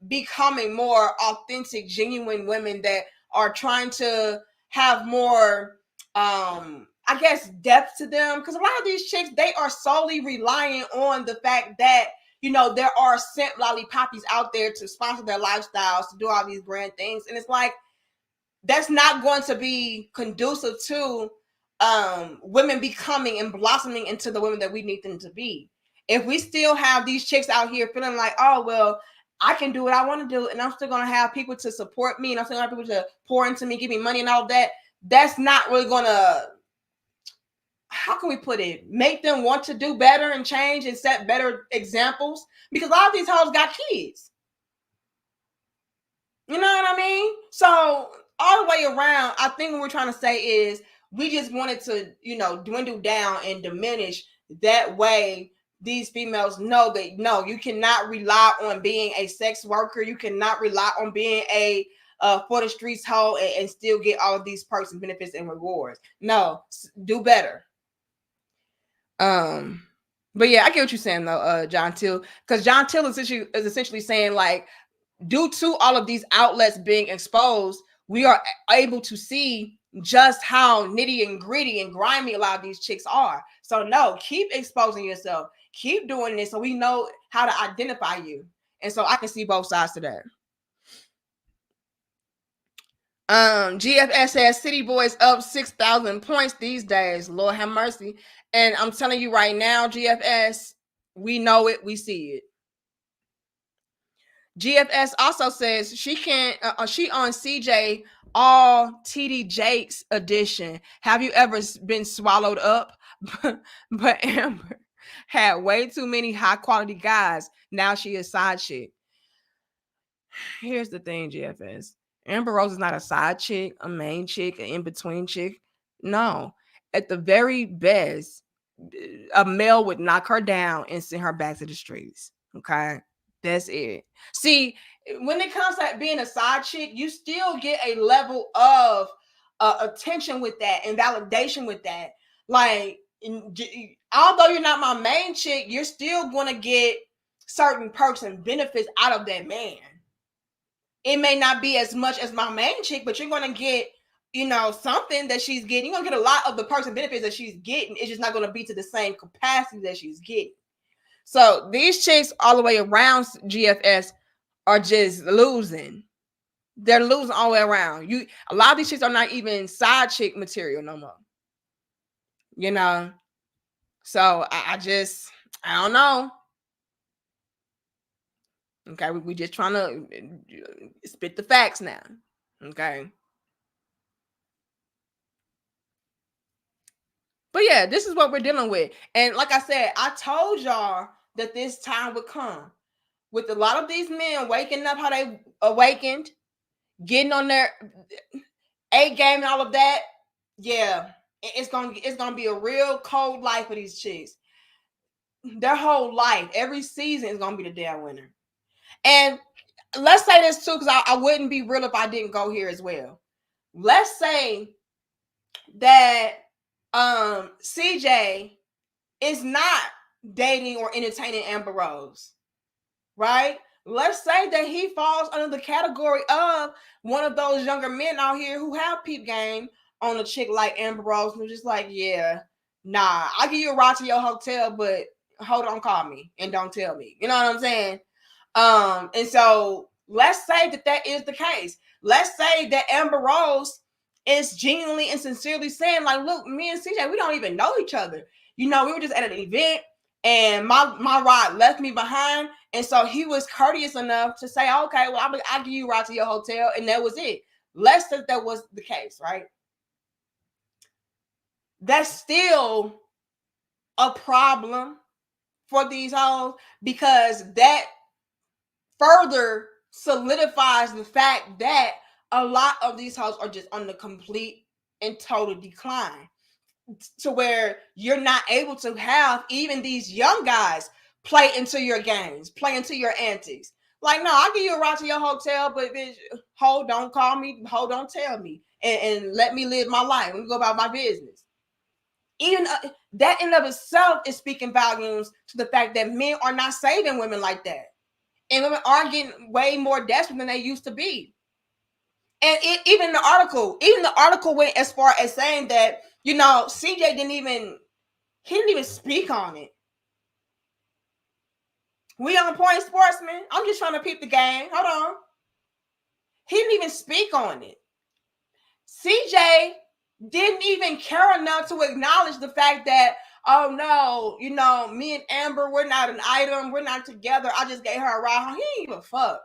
B: becoming more authentic, genuine women that are trying to have more I guess depth to them, because a lot of these chicks, they are solely relying on the fact that there are simp lollipoppies out there to sponsor their lifestyles, to do all these grand things, and it's like that's not going to be conducive to women becoming and blossoming into the women that we need them to be. If we still have these chicks out here feeling like, oh, well, I can do what I want to do, and I'm still going to have people to support me, and I'm still going to have people to pour into me, give me money and all that, that's not really going to, how can we put it, make them want to do better and change and set better examples, because a lot of these hoes got kids. You know what I mean? So all the way around, I think what we're trying to say is we just wanted to, dwindle down and diminish. That way these females know that, no, you cannot rely on being a sex worker. You cannot rely on being a for the streets hoe and still get all of these perks and benefits and rewards. No, do better. But yeah, I get what you're saying though, John Till, because John Till is essentially saying, like, due to all of these outlets being exposed, we are able to see just how nitty and gritty and grimy a lot of these chicks are. So no, keep exposing yourself. Keep doing this so we know how to identify you. And so I can see both sides to that. GFS says City Boys up 6,000 points these days. Lord have mercy. And I'm telling you right now, GFS, we know it, we see it. GFS also says she on CJ all TD Jakes edition. Have you ever been swallowed up? But Amber had way too many high quality guys. Now she is side chick. Here's the thing, GFS. Amber Rose is not a side chick, a main chick, an in-between chick. No. At the very best, a male would knock her down and send her back to the streets. Okay? That's it. See, when it comes to being a side chick, you still get a level of attention with that and validation with that. Like, although you're not my main chick, you're still going to get certain perks and benefits out of that man. It may not be as much as my main chick, but you're going to get, something that she's getting. You're going to get a lot of the perks and benefits that she's getting. It's just not going to be to the same capacity that she's getting. So these chicks all the way around GFS are just losing. They're losing all the way around. A lot of these chicks are not even side chick material no more. So I don't know. Okay, we just trying to spit the facts now. Okay. But yeah, this is what we're dealing with. And like I said, I told y'all that this time would come. With a lot of these men waking up how they awakened, getting on their A game and all of that, yeah, it's gonna be a real cold life for these chicks. Their whole life, every season is gonna be the damn winner. And let's say this too, because I wouldn't be real if I didn't go here as well. Let's say that CJ is not dating or entertaining Amber Rose, right? Let's say that he falls under the category of one of those younger men out here who have peep game on a chick like Amber Rose, who's just like, yeah, nah, I'll give you a ride to your hotel, but hold on, call me and don't tell me. You know what I'm saying? And so let's say that is the case. Let's say that Amber Rose is genuinely and sincerely saying, like, look, me and CJ, we don't even know each other. We were just at an event and my ride left me behind. And so he was courteous enough to say, okay, well, I'll give you a ride to your hotel. And that was it. Let's say that was the case, right? That's still a problem for these hoes, because that further solidifies the fact that a lot of these hoes are just on the complete and total decline, to where you're not able to have even these young guys play into your games, play into your antics. Like, no, I'll give you a ride to your hotel, but bitch, ho, don't call me, ho, don't tell me, and let me live my life. Let me go about my business. Even that in of itself is speaking volumes to the fact that men are not saving women like that, and women are getting way more desperate than they used to be. And even the article went as far as saying that, you know, CJ didn't even speak on it. We on point, sportsman. I'm just trying to peep the game. Hold on. He didn't even speak on it. CJ didn't even care enough to acknowledge the fact that, oh no, you know, me and Amber, we're not an item. We're not together. I just gave her a ride home. He didn't give a fuck.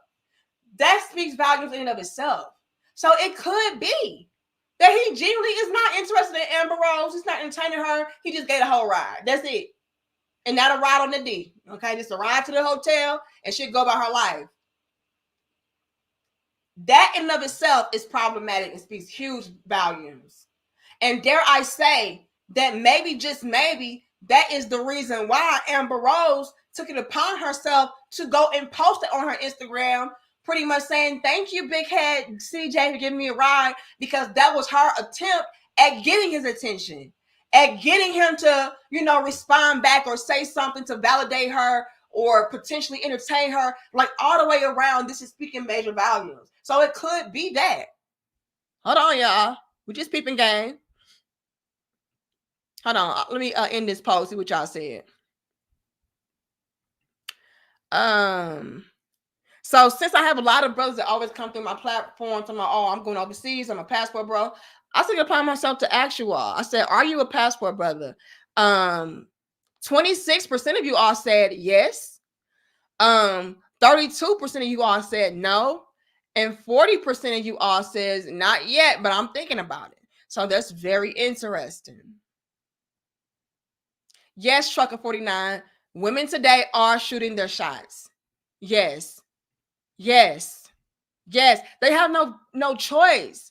B: That speaks volumes in and of itself. So it could be that he genuinely is not interested in Amber Rose. He's not entertaining her. He just gave a whole ride. That's it. And not a ride on the D. Okay, just a ride to the hotel and she'll go about her life. That in and of itself is problematic and speaks huge volumes. And dare I say that maybe, just maybe, that is the reason why Amber Rose took it upon herself to go and post it on her Instagram, pretty much saying, thank you, big head CJ, for giving me a ride, because that was her attempt at getting his attention, at getting him to, you know, respond back or say something to validate her or potentially entertain her. Like, all the way around, this is speaking major volumes. So it could be that. Hold on, y'all. We're just peeping game. Hold on. Let me end this post, see what y'all said. So since I have a lot of brothers that always come through my platform talking about, oh, I'm going overseas, I'm a passport bro, I took it upon myself to ask you all. I said, are you a passport brother? 26% of you all said yes. 32% of you all said no. And 40% of you all says not yet, but I'm thinking about it. So that's very interesting. Yes, Trucker 49, women today are shooting their shots. Yes. Yes. Yes. They have no choice.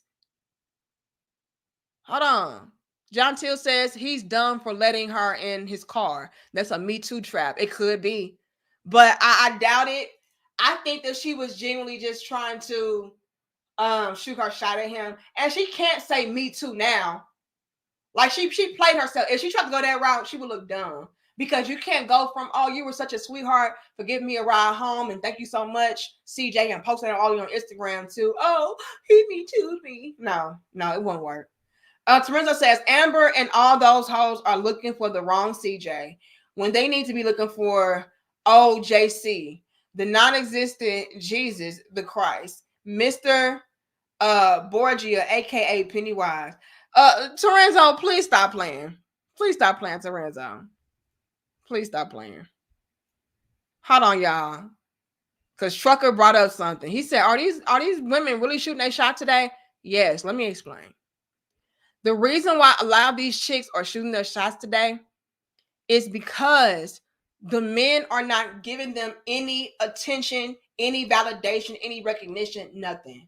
B: Hold on. John Till says he's done for letting her in his car. That's a Me Too trap. It could be. But I doubt it. I think that she was genuinely just trying to shoot her shot at him. And she can't say Me Too now. Like, she played herself. If she tried to go that route, she would look dumb. Because you can't go from, oh, you were such a sweetheart for giving me a ride home and thank you so much, CJ, and posting it all on Instagram too. Oh, he Me Too'd me. No, it won't work. Terenzo says, Amber and all those hoes are looking for the wrong CJ when they need to be looking for OJC, the non-existent Jesus, the Christ, Mr. Borgia, aka Pennywise. Terenzo, please stop playing. Please stop playing, Terenzo. Please stop playing. Hold on, y'all. Because Trucker brought up something. He said, are these women really shooting their shot today? Yes, let me explain. The reason why a lot of these chicks are shooting their shots today is because the men are not giving them any attention, any validation, any recognition, nothing.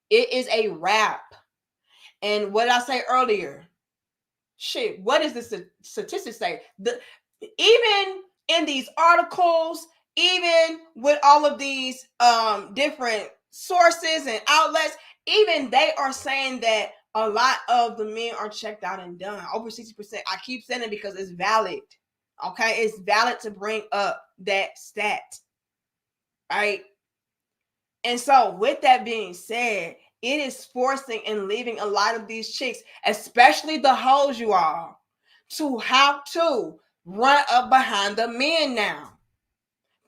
B: It is a wrap. And what I say earlier, shit, what does the statistics say? Even in these articles, even with all of these different sources and outlets, even they are saying that a lot of the men are checked out and done. Over 60%. I keep saying it because it's valid. Okay, it's valid to bring up that stat, right? And so with that being said, it is forcing and leaving a lot of these chicks, especially the hoes, you all, to have to run up behind the men now.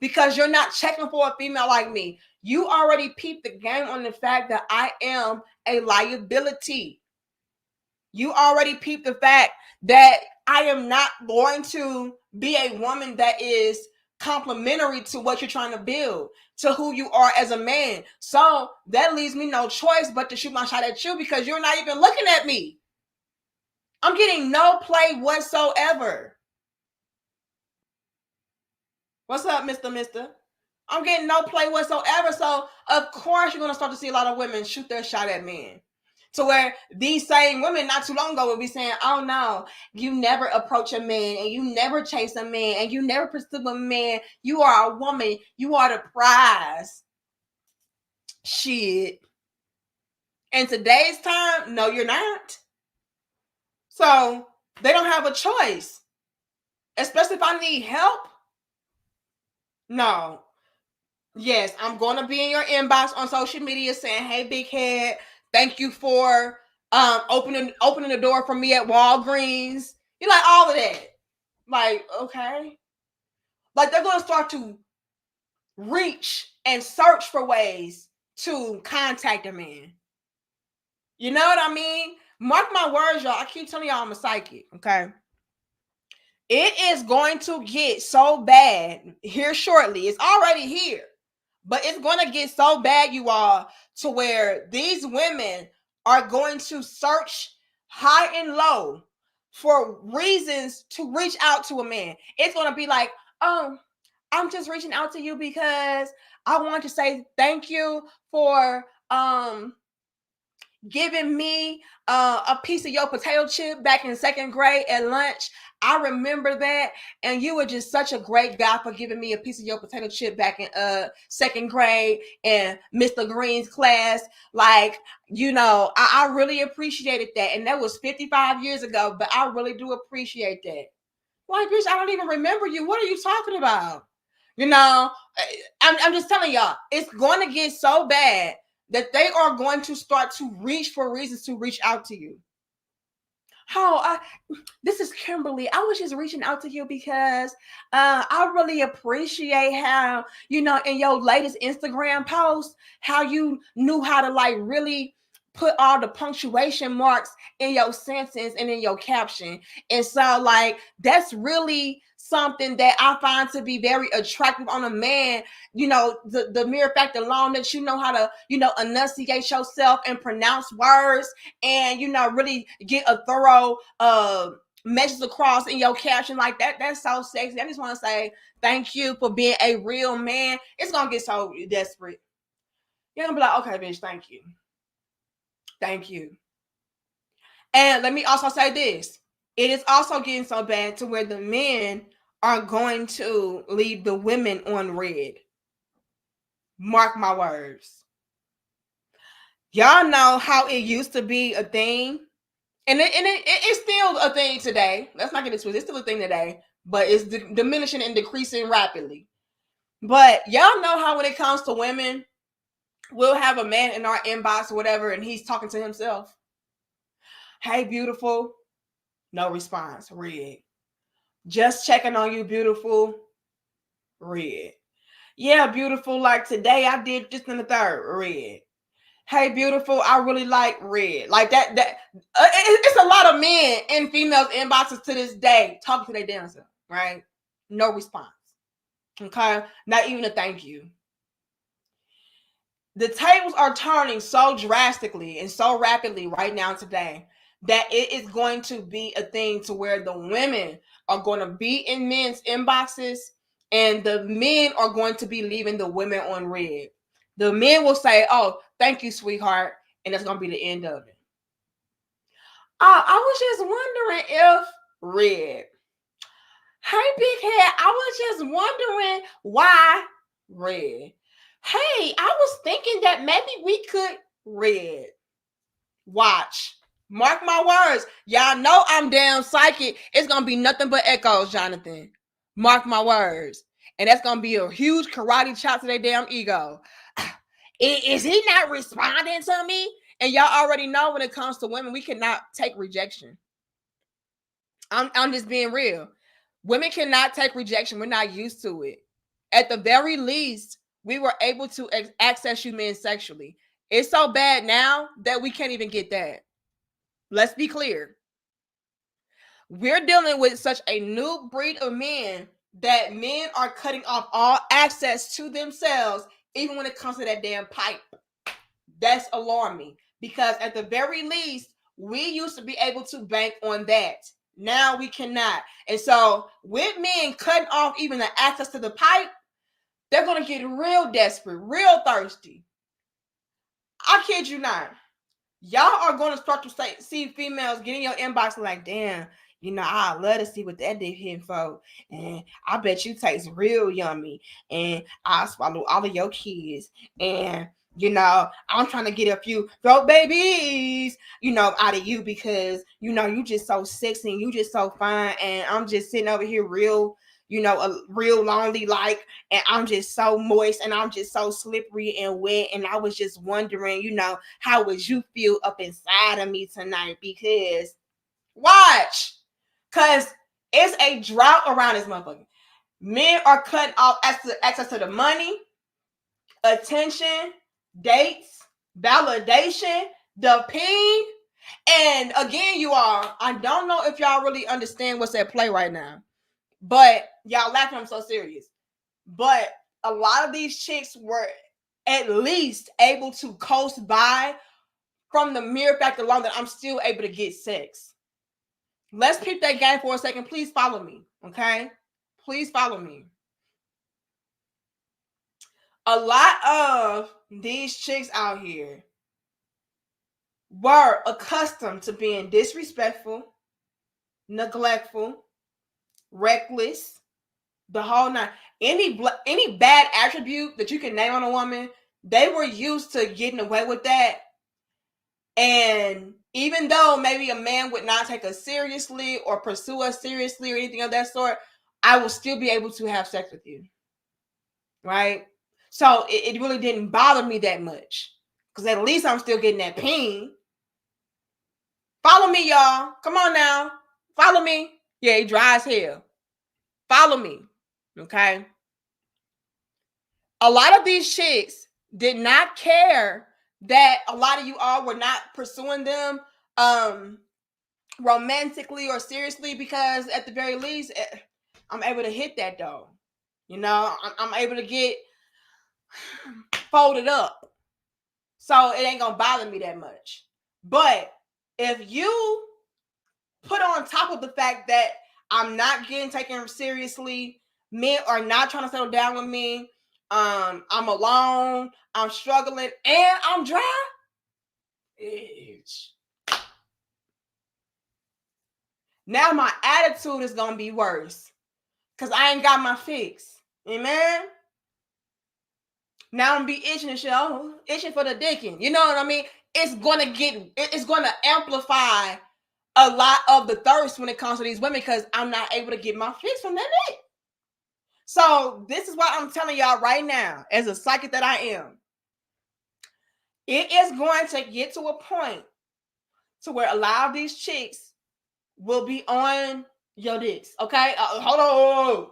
B: Because you're not checking for a female like me. You already peeped the game on the fact that I am a liability. You already peeped the fact that I am not going to be a woman that is complementary to what you're trying to build, to who you are as a man. So that leaves me no choice but to shoot my shot at you because you're not even looking at me. I'm getting no play whatsoever. What's up, Mr.? I'm getting no play whatsoever. So of course you're going to start to see a lot of women shoot their shot at men. To where these same women not too long ago would be saying, oh no, you never approach a man and you never chase a man and you never pursue a man. You are a woman. You are the prize. Shit. In today's time, no, you're not. So they don't have a choice. Especially if I need help. No. Yes, I'm going to be in your inbox on social media saying, hey, big head, thank you for opening the door for me at Walgreens. You like all of that. Like, okay. Like they're going to start to reach and search for ways to contact a man. You know what I mean? Mark my words, y'all. I keep telling y'all I'm a psychic, okay? It is going to get so bad here shortly. It's already here. But it's going to get so bad, you all, to where these women are going to search high and low for reasons to reach out to a man. It's going to be like, oh, I'm just reaching out to you because I want to say thank you for giving me a piece of your potato chip back in second grade at lunch. I remember that. And you were just such a great guy for giving me a piece of your potato chip back in second grade in Mr. Green's class. Like, you know, I really appreciated that. And that was 55 years ago, but I really do appreciate that. Like, bitch, I don't even remember you. What are you talking about? You know, I'm just telling y'all, it's going to get so bad that they are going to start to reach for reasons to reach out to you. This is Kimberly. I was just reaching out to you because I really appreciate how, you know, in your latest Instagram post, how you knew how to like really put all the punctuation marks in your sentence and in your caption. And so like, that's really something that I find to be very attractive on a man. You know, the mere fact alone that you know how to, you know, enunciate yourself and pronounce words and, you know, really get a thorough message across in your caption like that. That's so sexy. I just want to say thank you for being a real man. It's going to get so desperate. You're going to be like, okay, bitch, thank you. Thank you. And let me also say this. It is also getting so bad to where the men are going to leave the women on red. Mark my words. Y'all know how it used to be a thing. And it's still a thing today. Let's not get into it. It's still a thing today. But it's diminishing and decreasing rapidly. But y'all know how when it comes to women, we'll have a man in our inbox or whatever, and he's talking to himself. Hey, beautiful. No response. Red. Just checking on you, beautiful. Red. Yeah, beautiful. Like today I did just in the third. Red. Hey, beautiful. I really like red. Like that. It's a lot of men and females inboxes to this day talking to their damn self, right? No response. Okay. Not even a thank you. The tables are turning so drastically and so rapidly right now today that it is going to be a thing to where the women are going to be in men's inboxes and the men are going to be leaving the women on red. The men will say, oh, thank you, sweetheart. And that's going to be the end of it. I was just wondering if red. Hey, big head, I was just wondering why red. Hey, I was thinking that maybe we could red. Watch. Mark my words. Y'all know I'm damn psychic. It's going to be nothing but echoes, Jonathan. Mark my words. And that's going to be a huge karate chop to their damn ego. Is he not responding to me? And y'all already know when it comes to women, we cannot take rejection. I'm just being real. Women cannot take rejection. We're not used to it. At the very least, we were able to access you men sexually. It's so bad now that we can't even get that. Let's be clear. We're dealing with such a new breed of men that men are cutting off all access to themselves, even when it comes to that damn pipe. That's alarming because at the very least, we used to be able to bank on that. Now we cannot. And so with men cutting off even the access to the pipe, they're going to get real desperate, real thirsty. I kid you not. y'all are going to start to see females get in your inbox like, damn, I love to see what that dick hitting for. And I bet you taste real yummy. And I swallow all of your kids. And, I'm trying to get a few throat babies, out of you because, you just so sexy and you just so fine. And I'm just sitting over here real, a real lonely, like, and I'm just so moist and I'm just so slippery and wet. And I was just wondering, how would you feel up inside of me tonight? Because watch, because it's a drought around this motherfucker. Men are cutting off access to the money, attention, dates, validation, the ping. And again, I don't know if y'all really understand what's at play right now. But y'all laughing, I'm so serious. But a lot of these chicks were at least able to coast by from the mere fact alone that I'm still able to get sex. Let's peep that game for a second. Please follow me, okay? Please follow me. A lot of these chicks out here were accustomed to being disrespectful, neglectful, reckless, the whole nine. Any bad attribute that you can name on a woman, they were used to getting away with that. And even though maybe a man would not take us seriously or pursue us seriously or anything of that sort, I will still be able to have sex with you. Right? So it really didn't bother me that much. Because at least I'm still getting that ping. Follow me, y'all. Come on now. Follow me. Yeah, he dry as hell. Follow me. Okay? A lot of these chicks did not care that a lot of you all were not pursuing them romantically or seriously, because at the very least, I'm able to hit that though. I'm able to get folded up. So it ain't gonna bother me that much. But if you put on top of the fact that I'm not getting taken seriously, men are not trying to settle down with me, I'm alone, I'm struggling, and I'm dry, bitch. Now my attitude is gonna be worse because I ain't got my fix. Amen. Now I'm be itching and shit. Oh, itching for the dicking. You know what I mean? It's gonna amplify a lot of the thirst when it comes to these women because I'm not able to get my fix from that dick. So this is what I'm telling y'all right now, as a psychic that I am. It is going to get to a point to where a lot of these chicks will be on your dicks. Okay, hold on.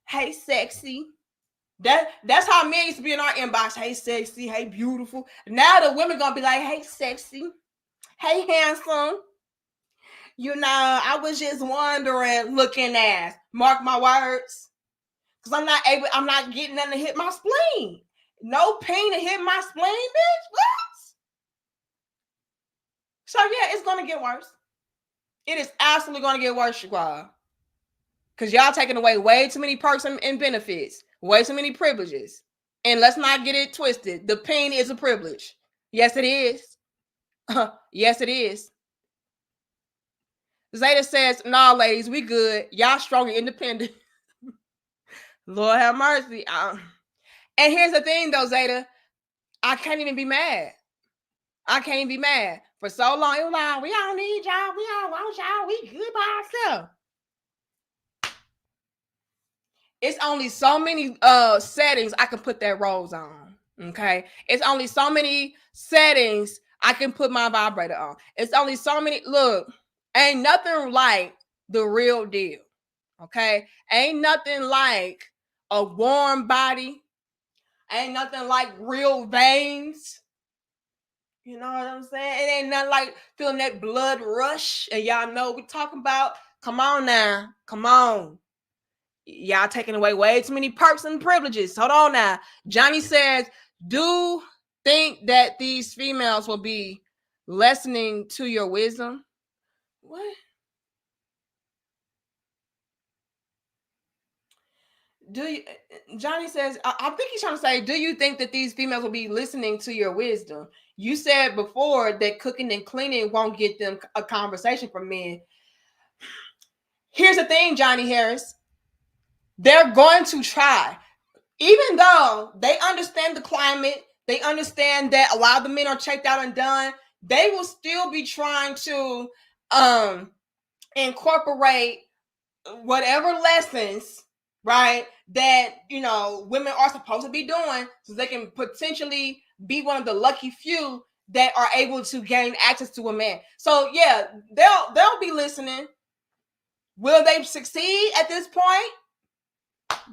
B: Hey, sexy. That's how men used to be in our inbox. Hey, sexy. Hey, beautiful. Now the women gonna be like, hey, sexy. Hey, handsome. I was just wondering, looking ass. Mark my words. Because I'm not getting nothing to hit my spleen. No pain to hit my spleen, bitch. What? So yeah, it's gonna get worse. It is absolutely gonna get worse, y'all. Because y'all taking away way too many perks and benefits. Way too many privileges. And let's not get it twisted. The pain is a privilege. Yes, it is. Yes, it is. Zeta says, nah, ladies, we good. Y'all strong and independent. Lord have mercy. And here's the thing, though, Zeta. I can't even be mad. I can't even be mad. For so long, it was like, we don't need y'all. We don't want y'all. We good by ourselves. It's only so many settings I can put that rose on. Okay. It's only so many settings I can put my vibrator on. It's only so many. Look, ain't nothing like the real deal. Okay. Ain't nothing like a warm body. Ain't nothing like real veins. You know what I'm saying? It ain't nothing like feeling that blood rush. And y'all know what we're talking about. Come on now. Come on. Y'all taking away way too many perks and privileges. Hold on now. Johnny says, do think that these females will be lessening to your wisdom? What? do you, Johnny says, I think he's trying to say, do you think that these females will be listening to your wisdom? You said before that cooking and cleaning won't get them a conversation from men. Here's the thing, Johnny Harris. They're going to try. Even though they understand the climate, they understand that a lot of the men are checked out and done, they will still be trying to incorporate whatever lessons, right, that women are supposed to be doing, so they can potentially be one of the lucky few that are able to gain access to a man. So yeah, they'll be listening. Will they succeed at this point?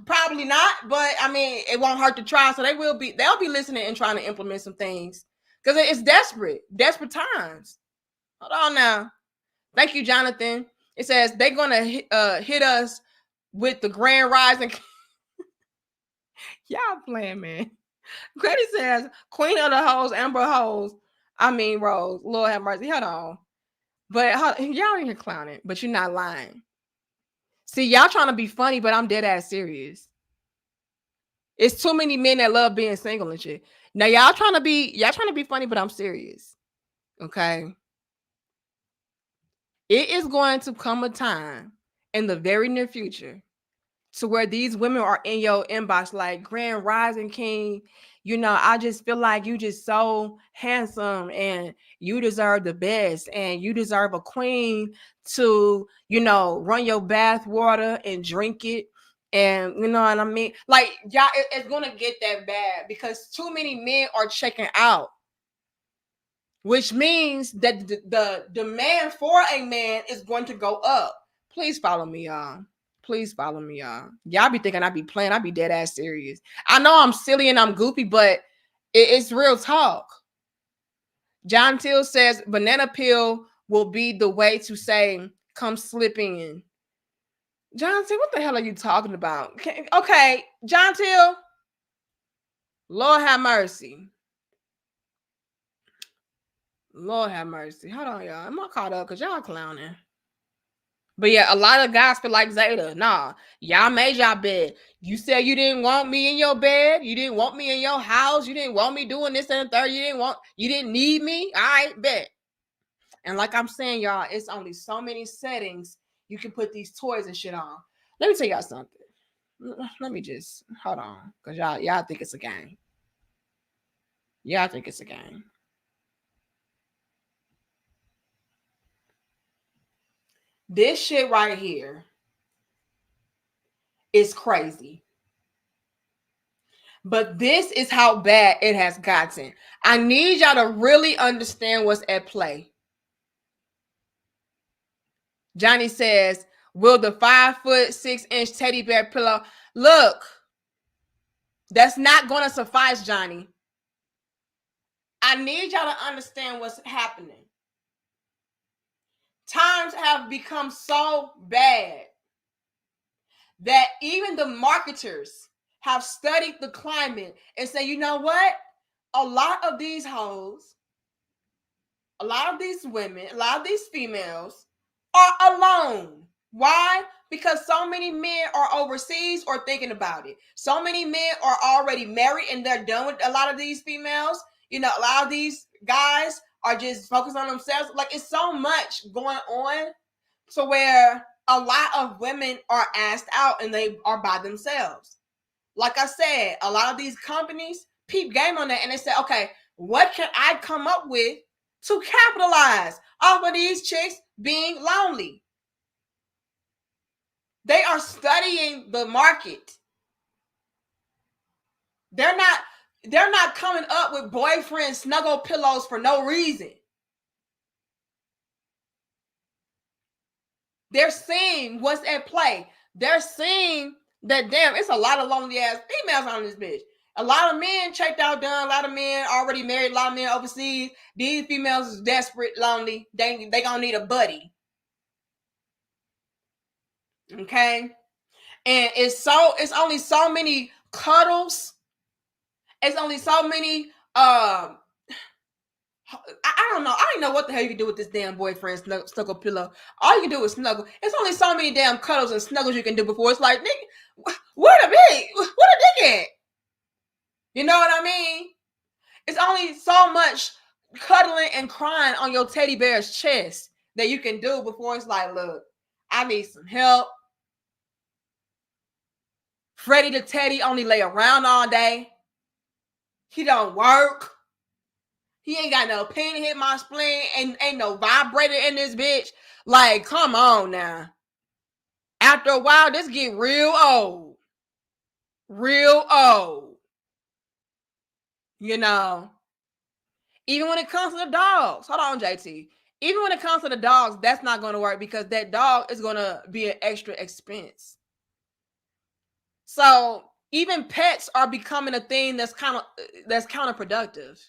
B: Probably not, but I mean, it won't hurt to try. So they'll be listening and trying to implement some things, because it's desperate times. Hold on now. Thank you, Jonathan. It says they're gonna hit us with the grand rising. Y'all playing, man. Grady says Queen of the Hoes, Amber Hoes. I mean Rose. Lord have mercy. Hold on. But y'all in here clowning, but you're not lying. See, y'all trying to be funny, but I'm dead ass serious. It's too many men that love being single and shit. Now y'all trying to be funny, but I'm serious. Okay. It is going to come a time in the very near future to where these women are in your inbox like, Grand Rising King, I just feel like you just so handsome and you deserve the best and you deserve a queen to, run your bath water and drink it. And you know what I mean? Like, y'all, it's going to get that bad because too many men are checking out. Which means that the demand for a man is going to go up. Please follow me, y'all. Please follow me, y'all. Y'all be thinking I be playing. I be dead ass serious. I know I'm silly and I'm goofy, but it's real talk. John Till says banana peel will be the way to say, come slipping in. John Till, what the hell are you talking about? Okay, John Till, Lord have mercy. Lord have mercy. Hold on, y'all. I'm not caught up because y'all clowning. But yeah, a lot of guys feel like Zeta. Nah, y'all made y'all bed. You said you didn't want me in your bed. You didn't want me in your house. You didn't want me doing this and the third. You didn't need me. All right, bet. And like I'm saying, y'all, it's only so many settings you can put these toys and shit on. Let me tell y'all something. Let me just hold on, because y'all think it's a game. Y'all think it's a game. This shit right here is crazy. But this is how bad it has gotten. I need y'all to really understand what's at play. Johnny says, will the 5'6" teddy bear pillow look? That's not going to suffice, Johnny. I need y'all to understand what's happening. Times have become so bad that even the marketers have studied the climate and say, you know what? A lot of these hoes, a lot of these women, a lot of these females are alone. Why? Because so many men are overseas or thinking about it. So many men are already married and they're done with a lot of these females. A lot of these guys are just focused on themselves. Like, it's so much going on to where a lot of women are asked out and they are by themselves. Like I said, a lot of these companies peep game on that and they say, okay, what can I come up with to capitalize off of these chicks being lonely? They are studying the market. They're not coming up with boyfriend snuggle pillows for no reason. They're seeing what's at play. They're seeing that, damn, it's a lot of lonely ass females on this bitch. A lot of men checked out done. A lot of men already married. A lot of men overseas. These females is desperate, lonely. They gonna need a buddy. Okay, and it's only so many cuddles. It's only so many I don't know. I don't know what the hell you can do with this damn boyfriend snuggle pillow. All you can do is snuggle. It's only so many damn cuddles and snuggles you can do before it's like, nigga, where the dick? Where the dick at? You know what I mean? It's only so much cuddling and crying on your teddy bear's chest that you can do before it's like, look, I need some help. Freddie the Teddy only lay around all day. He don't work. He ain't got no pain to hit my spleen. Ain't no vibrator in this bitch. Like, come on now. After a while, this get real old. Real old. You know. Even when it comes to the dogs. Hold on, JT. Even when it comes to the dogs, that's not going to work because that dog is going to be an extra expense. So even pets are becoming a thing that's counterproductive.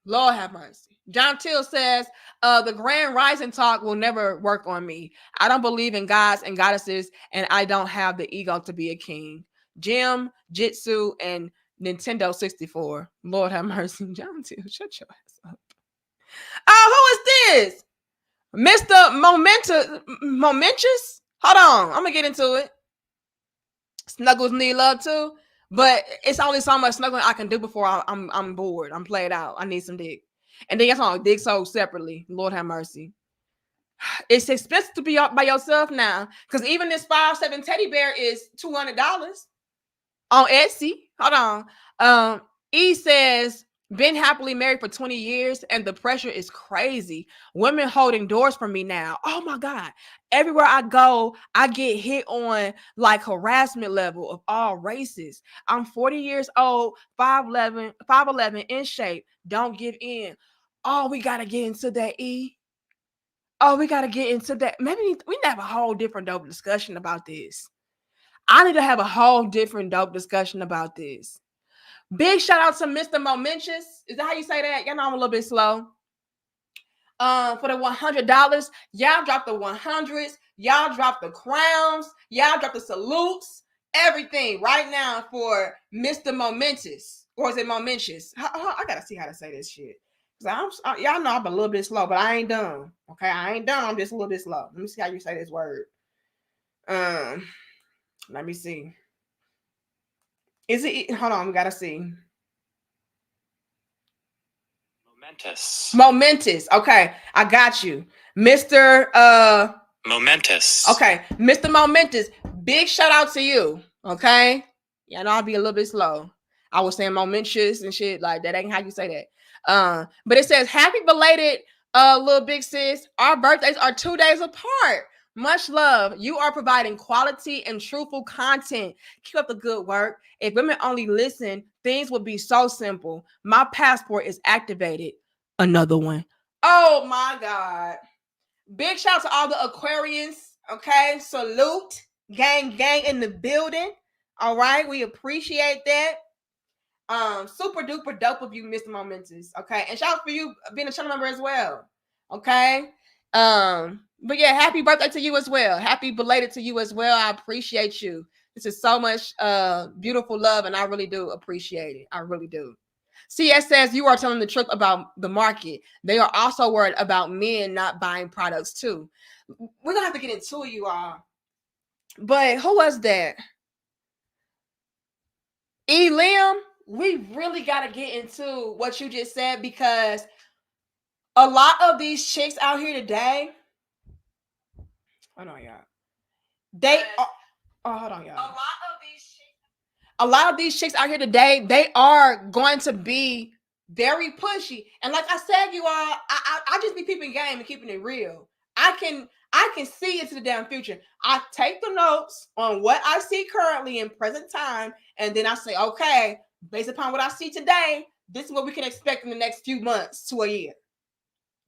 B: Lord have mercy. John Till says, the grand rising talk will never work on me. I don't believe in gods and goddesses, and I don't have the ego to be a king. Jim, Jitsu, and Nintendo 64. Lord have mercy. John Till, shut your ass up. Oh, who is this? Mr. Momentous? Hold on. I'm going to get into it. Snuggles need love too, but it's only so much snuggling I can do before I'm bored. I'm played out. I need some dick. And then that's all dick sold separately. Lord have mercy. It's expensive to be up by yourself now. Because even this 5'7" teddy bear is $200 on Etsy. Hold on. E says, been happily married for 20 years and the pressure is crazy. Women holding doors for me now. Oh my God. Everywhere I go, I get hit on like harassment level of all races. I'm 40 years old, 5'11", in shape. Don't give in. Oh, we got to get into that, E. Oh, we got to get into that. Maybe we need to have a whole different dope discussion about this. I need to have a whole different dope discussion about this. Big shout out to Mr. Momentous. Is that how you say that? Y'all know I'm a little bit slow. For the $100, y'all drop the 100s, y'all drop the crowns, y'all drop the salutes, everything right now for Mr. Momentous. Or is it Momentous? I gotta see how to say this shit. Y'all know I'm a little bit slow, but I ain't dumb. Okay, I ain't dumb. I'm just a little bit slow. Let me see how you say this word. Let me see. Is it? Hold on, we gotta see. Momentous. Okay, I got you. Mr. Momentous. Okay, Mr. Momentous. Big shout out to you. Okay. Yeah, I know I'll be a little bit slow. I was saying momentous and shit like that. Ain't how you say that. But it says happy belated little big sis. Our birthdays are 2 days apart. Much love. You are providing quality and truthful content. Keep up the good work. If women only listen, things would be so simple. My passport is activated. Another one. Oh my God. Big shout out to all the Aquarians. Okay. Salute. Gang in the building. All right. We appreciate that. Super duper dope of you, Mr. Momentous. Okay. And shout out for you being a channel member as well. Okay. But yeah, happy birthday to you as well. Happy belated to you as well. I appreciate you. This is so much beautiful love, and I really do appreciate it. I really do. CS says you are telling the truth about the market. They are also worried about men not buying products too. We're gonna have to get into it, you all. But who was that? Liam, we really gotta get into what you just said because a lot of these chicks out here today. Hold on, y'all. They are. Oh, hold on, y'all. A lot of these chicks out here today, they are going to be very pushy. And like I said, you all, I just be keeping game and keeping it real. I can see into the damn future. I take the notes on what I see currently in present time, and then I say, okay, based upon what I see today, this is what we can expect in the next few months to a year.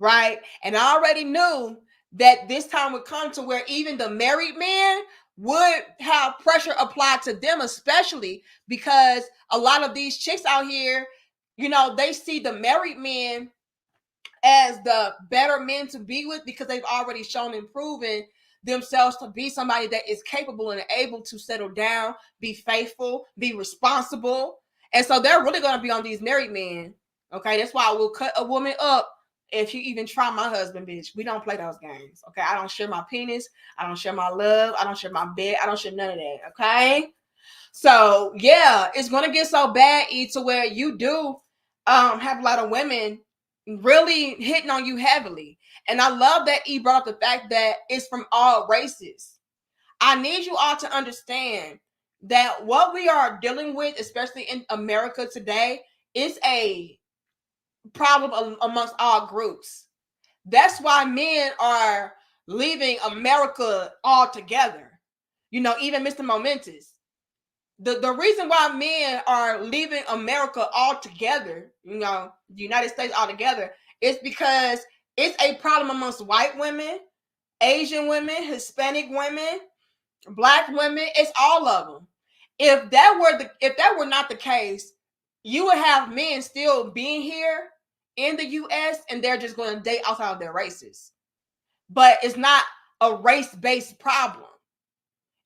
B: Right? And I already knew that this time would come to where even the married men would have pressure applied to them, especially because a lot of these chicks out here, you know, they see the married men as the better men to be with because they've already shown and proven themselves to be somebody that is capable and able to settle down, be faithful, be responsible. And so they're really going to be on these married men. Okay, that's why I will cut a woman up if you even try my husband, bitch. We don't play those games. Okay, I don't share my penis. I don't share my love. I don't share my bed. I don't share none of that. Okay. So yeah, it's gonna get so bad, to where you do have a lot of women really hitting on you heavily. And I love that E brought up the fact that it's from all races. I need you all to understand that what we are dealing with, especially in America today, is a problem amongst all groups. That's why men are leaving America altogether. You know, even Mr. Momentous. The reason why men are leaving America altogether, you know, the United States altogether, is because it's a problem amongst white women, Asian women, Hispanic women, Black women. It's all of them. If that were not the case, you would have men still being here in the U.S. and they're just going to date outside of their races. But it's not a race-based problem.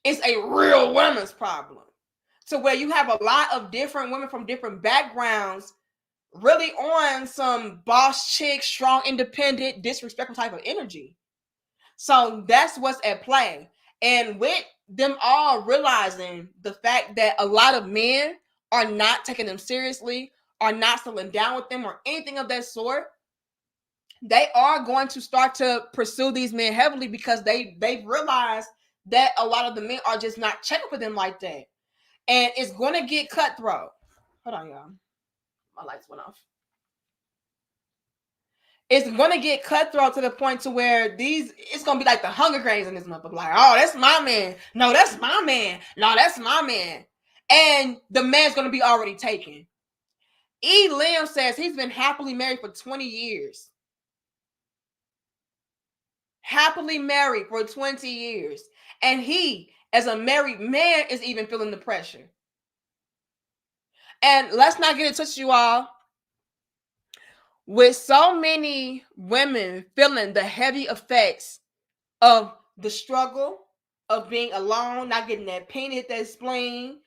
B: It's a real women's problem. So where you have a lot of different women from different backgrounds really on some boss chick, strong, independent, disrespectful type of energy. So that's what's at play. And with them all realizing the fact that a lot of men are not taking them seriously, are not settling down with them or anything of that sort, they are going to start to pursue these men heavily because they've realized that a lot of the men are just not checking for them like that. And it's going to get cutthroat. Hold on, y'all. My lights went off. It's going to get cutthroat to the point to where it's going to be like the Hunger Games in this motherfucker. Like, oh, that's my man. No, that's my man. No, that's my man. And the man's going to be already taken. E. Lim says he's been happily married for 20 years. Happily married for 20 years. And he, as a married man, is even feeling the pressure. And let's not get it twisted, you all. With so many women feeling the heavy effects of the struggle, of being alone, not getting that pain, that spleen,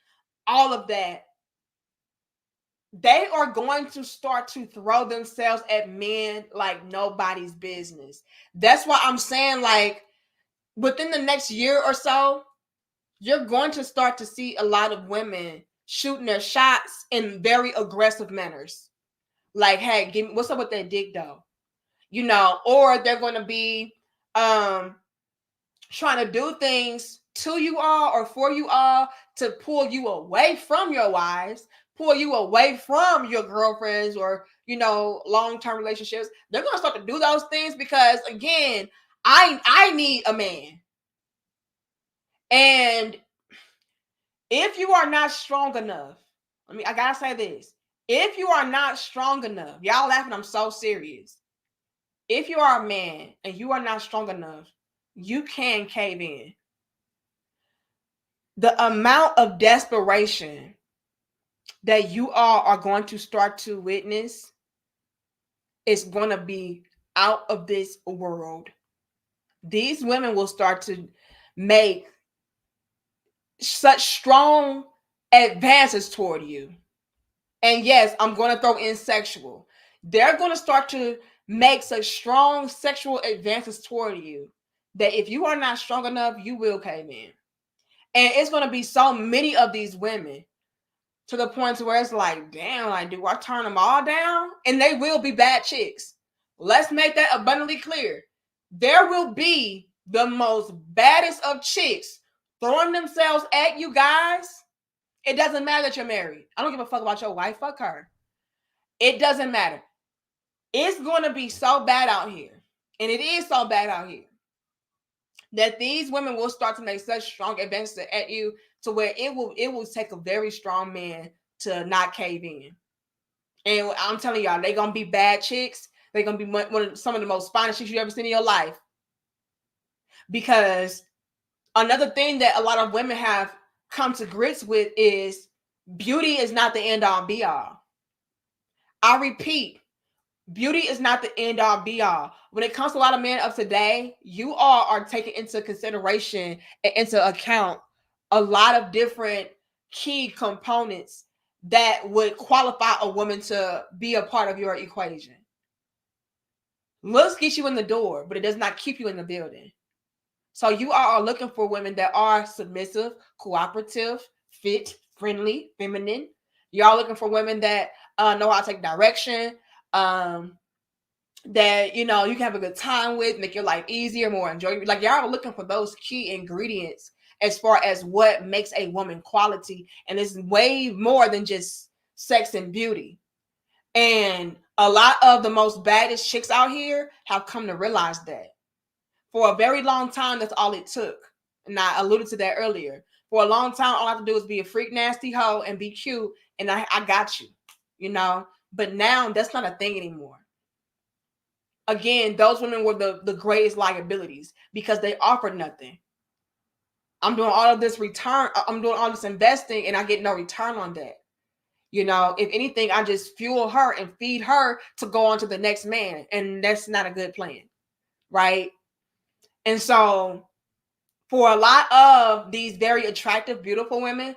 B: all of that, they are going to start to throw themselves at men like nobody's business. That's why I'm saying, like, within the next year or so, you're going to start to see a lot of women shooting their shots in very aggressive manners. Like, hey, give me, what's up with that dick though? You know, or they're going to be trying to do things to you all or for you all to pull you away from your wives, pull you away from your girlfriends or, you know, long-term relationships. They're going to start to do those things because, again, I need a man. And if you are not strong enough, I gotta say this. If you are not strong enough, y'all laughing, I'm so serious. If you are a man and you are not strong enough, you can cave in. The amount of desperation that you all are going to start to witness is going to be out of this world. These women will start to make such strong advances toward you. And yes, I'm going to throw in sexual. They're going to start to make such strong sexual advances toward you that if you are not strong enough, you will cave in. And it's going to be so many of these women to the point where it's like, damn, like, do I turn them all down? And they will be bad chicks. Let's make that abundantly clear. There will be the most baddest of chicks throwing themselves at you guys. It doesn't matter that you're married. I don't give a fuck about your wife. Fuck her. It doesn't matter. It's going to be so bad out here. And it is so bad out here that these women will start to make such strong advances at you to where it will take a very strong man to not cave in. And I'm telling y'all, they're going to be bad chicks. They're going to be some of the most finest chicks you ever seen in your life. Because another thing that a lot of women have come to grips with is beauty is not the end all be all. I repeat, beauty is not the end all be all. When it comes to a lot of men of today, you all are taking into consideration and into account a lot of different key components that would qualify a woman to be a part of your equation. Looks get you in the door, but it does not keep you in the building. So you are looking for women that are submissive, cooperative, fit, friendly, feminine. Y'all looking for women that know how to take direction, that you can have a good time with, make your life easier, more enjoyable. Like, y'all are looking for those key ingredients as far as what makes a woman quality, and it's way more than just sex and beauty. And a lot of the most baddest chicks out here have come to realize that. For a very long time, that's all it took. And I alluded to that earlier. For a long time, all I have to do is be a freak nasty hoe and be cute, and I got you, But now that's not a thing anymore. Again, those women were the greatest liabilities because they offered nothing. I'm doing all of this return. I'm doing all this investing, and I get no return on that. If anything, I just fuel her and feed her to go on to the next man, and that's not a good plan, right? And so for a lot of these very attractive, beautiful women,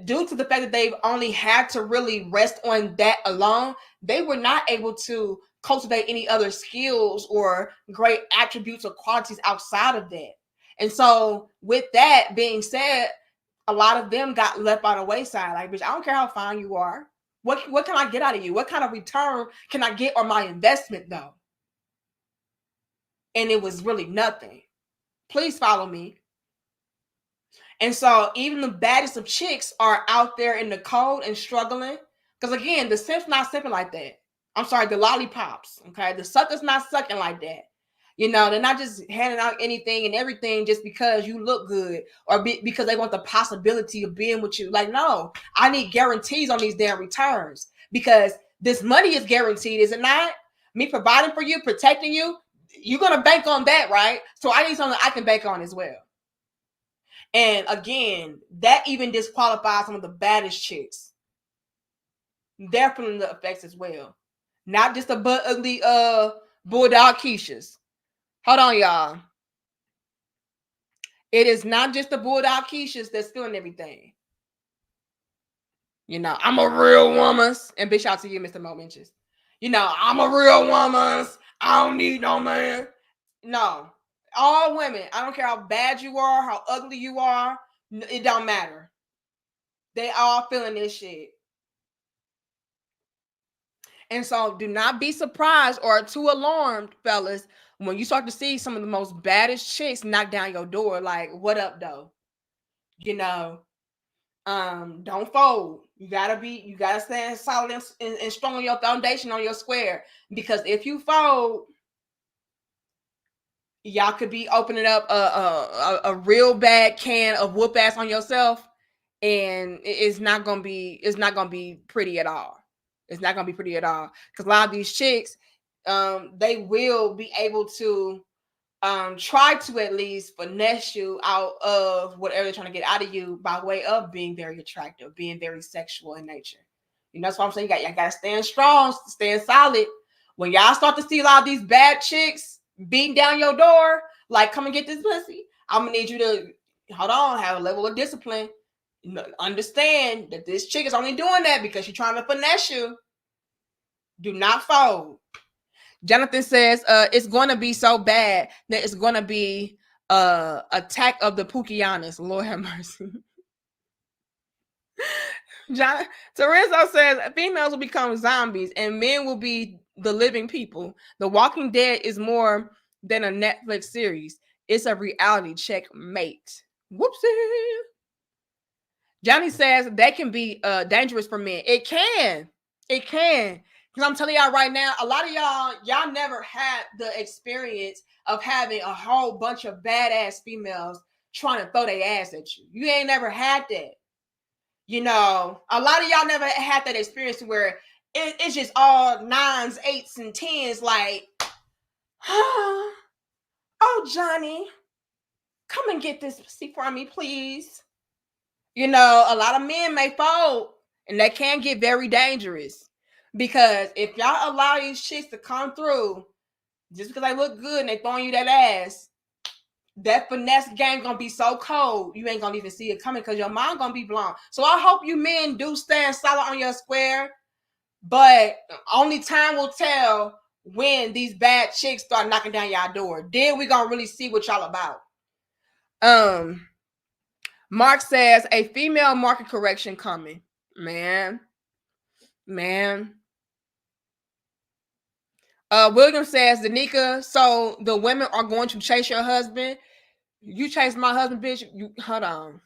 B: due to the fact that they've only had to really rest on that alone, they were not able to cultivate any other skills or great attributes or qualities outside of that. And so with that being said, a lot of them got left by the wayside. Like, bitch, I don't care how fine you are. What can I get out of you? What kind of return can I get on my investment, though? And it was really nothing. Please follow me. And so even the baddest of chicks are out there in the cold and struggling. Because again, the simp's not simping like that. I'm sorry, the lollipops, okay? The sucker's not sucking like that. They're not just handing out anything and everything just because you look good or because they want the possibility of being with you. Like, no, I need guarantees on these damn returns because this money is guaranteed, is it not? Me providing for you, protecting you, you're going to bank on that, right? So I need something I can bank on as well. And again, that even disqualifies some of the baddest chicks. They're feeling the effects as well. Not just the butt ugly bulldog Keishas. Hold on, y'all. It is not just the bulldog Keishas that's feeling everything. I'm a real woman. And big shout out to you, Mr. Mo Menches. I'm a real woman. I don't need no man. No. All women, I don't care how bad you are, how ugly you are, it don't matter. They all feeling this shit. And so do not be surprised or too alarmed, fellas, when you start to see some of the most baddest chicks knock down your door. Like, what up, though? Don't fold. You gotta stand solid and strong on your foundation, on your square. Because if you fold, y'all could be opening up a real bad can of whoop ass on yourself, and it's not gonna be pretty at all. It's not gonna be pretty at all. Because a lot of these chicks, they will be able to try to at least finesse you out of whatever they're trying to get out of you by way of being very attractive, being very sexual in nature. That's what I'm saying. You gotta stand strong, stand solid. When y'all start to see a lot of these bad chicks beating down your door, like, come and get this pussy, I'm gonna need you to hold on, have a level of discipline. Understand that this chick is only doing that because she's trying to finesse you. Do not fold. Jonathan says it's going to be so bad that it's going to be attack of the Pukianas. Lord have mercy. Tereso says females will become zombies and men will be the living people. The Walking Dead is more than a Netflix series. It's a reality check, mate. Whoopsie. Johnny says that can be dangerous for men. It can. Because I'm telling y'all right now, a lot of y'all never had the experience of having a whole bunch of badass females trying to throw their ass at you. You ain't never had that. A lot of y'all never had that experience where it's just all 9s, 8s, and 10s like, oh, Johnny, come and get this pussy from me, please. A lot of men may fold, and that can get very dangerous. Because if y'all allow these chicks to come through just because they look good and they throwing you that ass, that finesse game gonna be so cold, you ain't gonna even see it coming because your mind gonna be blown. So I hope you men do stand solid on your square, but only time will tell when these bad chicks start knocking down y'all door. Then we gonna really see what y'all about. Mark says a female market correction coming. Man. William says, Danica, so the women are going to chase your husband. You chase my husband, bitch. You hold on.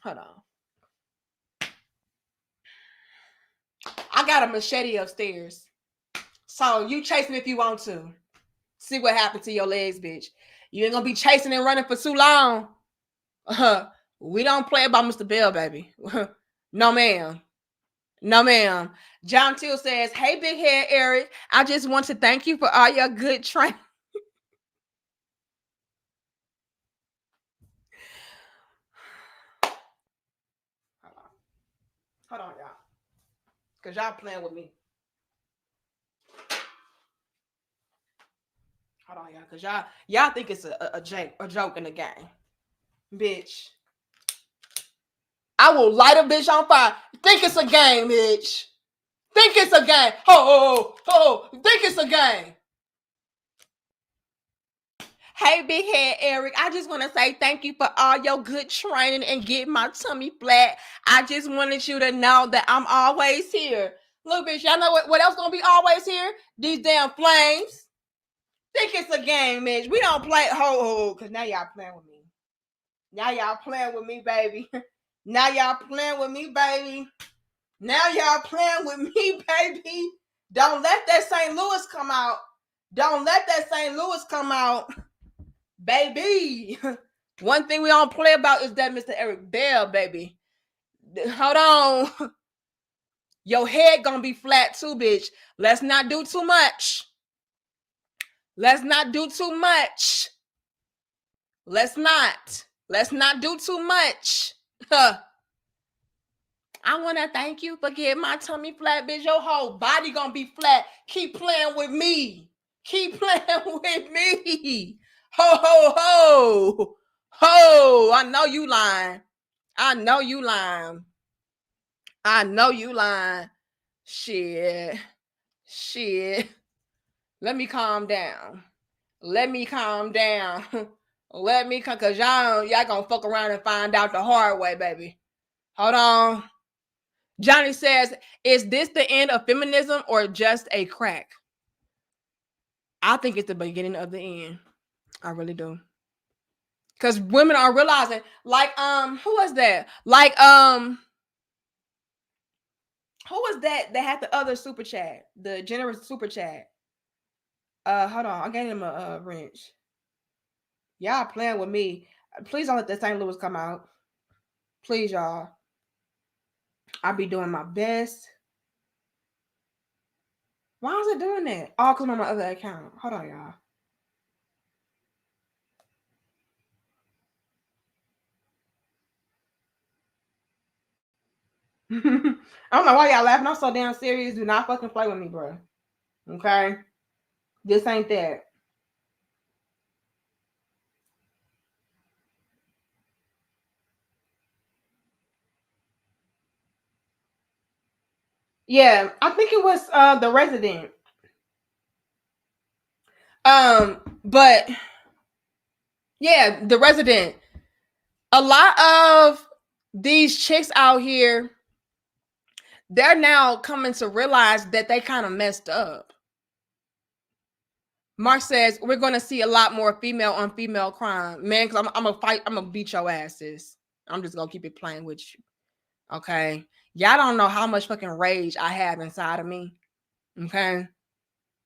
B: I got a machete upstairs. So you chase me if you want to. See what happened to your legs, bitch. You ain't gonna be chasing and running for too long. We don't play about Mr. Bell, baby. No, ma'am. John Till says, hey, big head Eric, I just want to thank you for all your good training. Hold on, y'all. Because y'all playing with me. Hold on, y'all. Because y'all think it's a joke in the game. Bitch. I will light a bitch on fire. Think it's a game, bitch. Think it's a game. Think it's a game. Hey, big head Eric, I just want to say thank you for all your good training and getting my tummy flat. I just wanted you to know that I'm always here. Look, bitch, y'all know what else gonna be always here? These damn flames. Think it's a game, bitch. We don't play because now y'all playing with me. Now y'all playing with me, baby. Now y'all playing with me, baby. Now y'all playing with me, baby. Don't let that St. Louis come out. Don't let that St. Louis come out. Baby. One thing we don't play about is that Mr. Eric Bell, baby. Hold on. Your head gonna be flat too, bitch. Let's not do too much. Let's not do too much. Let's not do too much. I want to thank you for getting my tummy flat, bitch. Your whole body gonna be flat. Keep playing with me. Keep playing with me. Ho, ho, ho. Ho. I know you lying. I know you lying. Shit. Let me calm down. Cause y'all gonna fuck around and find out the hard way, baby. Hold on. Johnny says, is this the end of feminism or just a crack? I think it's the beginning of the end. I really do. Because women are realizing, like, who was that? Like, who was that had the other super chat? The generous super chat. Hold on. I gave him a wrench. Y'all playing with me. Please don't let the St. Louis come out. Please, y'all. I'll be doing my best. Why is it doing that? Oh, because I'm on my other account. Hold on, y'all. I don't know why y'all laughing. I'm so damn serious. Do not fucking play with me, bro. Okay? This ain't that. Yeah, I think it was The Resident. But yeah, The Resident. A lot of these chicks out here, they're now coming to realize that they kind of messed up. Mark says we're going to see a lot more female on female crime, man. Because I'm gonna fight. I'm gonna beat your asses. I'm just gonna keep it playing with you. Okay, y'all don't know how much fucking rage I have inside of me. Okay,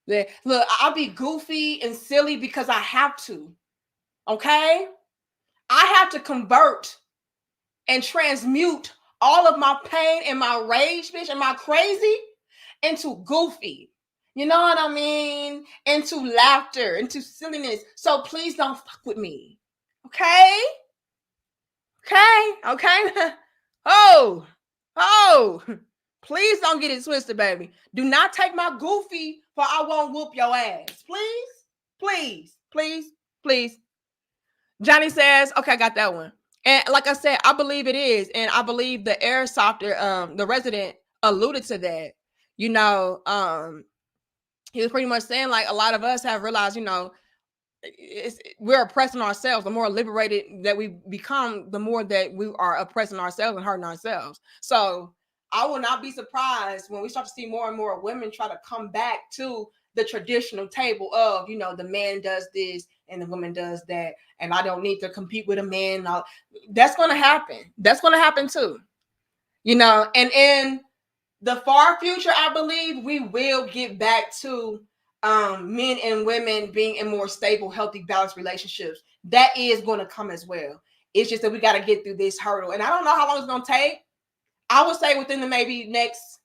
B: look, I'll be goofy and silly because I have to. Okay, I have to convert and transmute all of my pain and my rage, bitch, and my crazy into goofy. You know what I mean? Into laughter, into silliness. So please don't fuck with me. Okay? Oh. Please don't get it twisted, baby. Do not take my goofy for I won't whoop your ass. Please. Johnny says, okay, I got that one. And like I said, I believe it is. And I believe the airsoft, the resident alluded to that. You know, he was pretty much saying like a lot of us have realized, you know, we're oppressing ourselves. The more liberated that we become, the more that we are oppressing ourselves and hurting ourselves. So I will not be surprised when we start to see more and more women try to come back to the traditional table of, you know, the man does this and the woman does that, and I don't need to compete with a man. That's going to happen. That's going to happen too. You know, and in the far future, I believe we will get back to men and women being in more stable, healthy, balanced relationships. That is going to come as well. It's just that we got to get through this hurdle. And I don't know how long it's going to take. I would say within the maybe next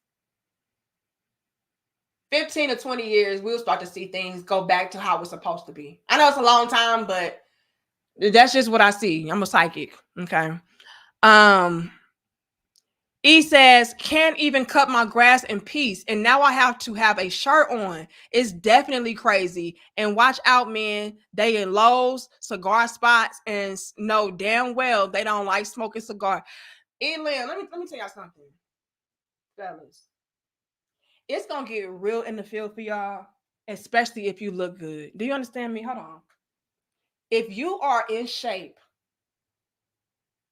B: 15 to 20 years, we'll start to see things go back to how it's supposed to be. I know it's a long time, but that's just what I see. I'm a psychic. Okay. E says, can't even cut my grass in peace. And now I have to have a shirt on. It's definitely crazy. And watch out, man. They in Lowe's, cigar spots, and know damn well they don't like smoking cigar. E Lynn, let me tell y'all something. Fellas, it's gonna get real in the field for y'all, especially if you look good. Do you understand me? Hold on. If you are in shape,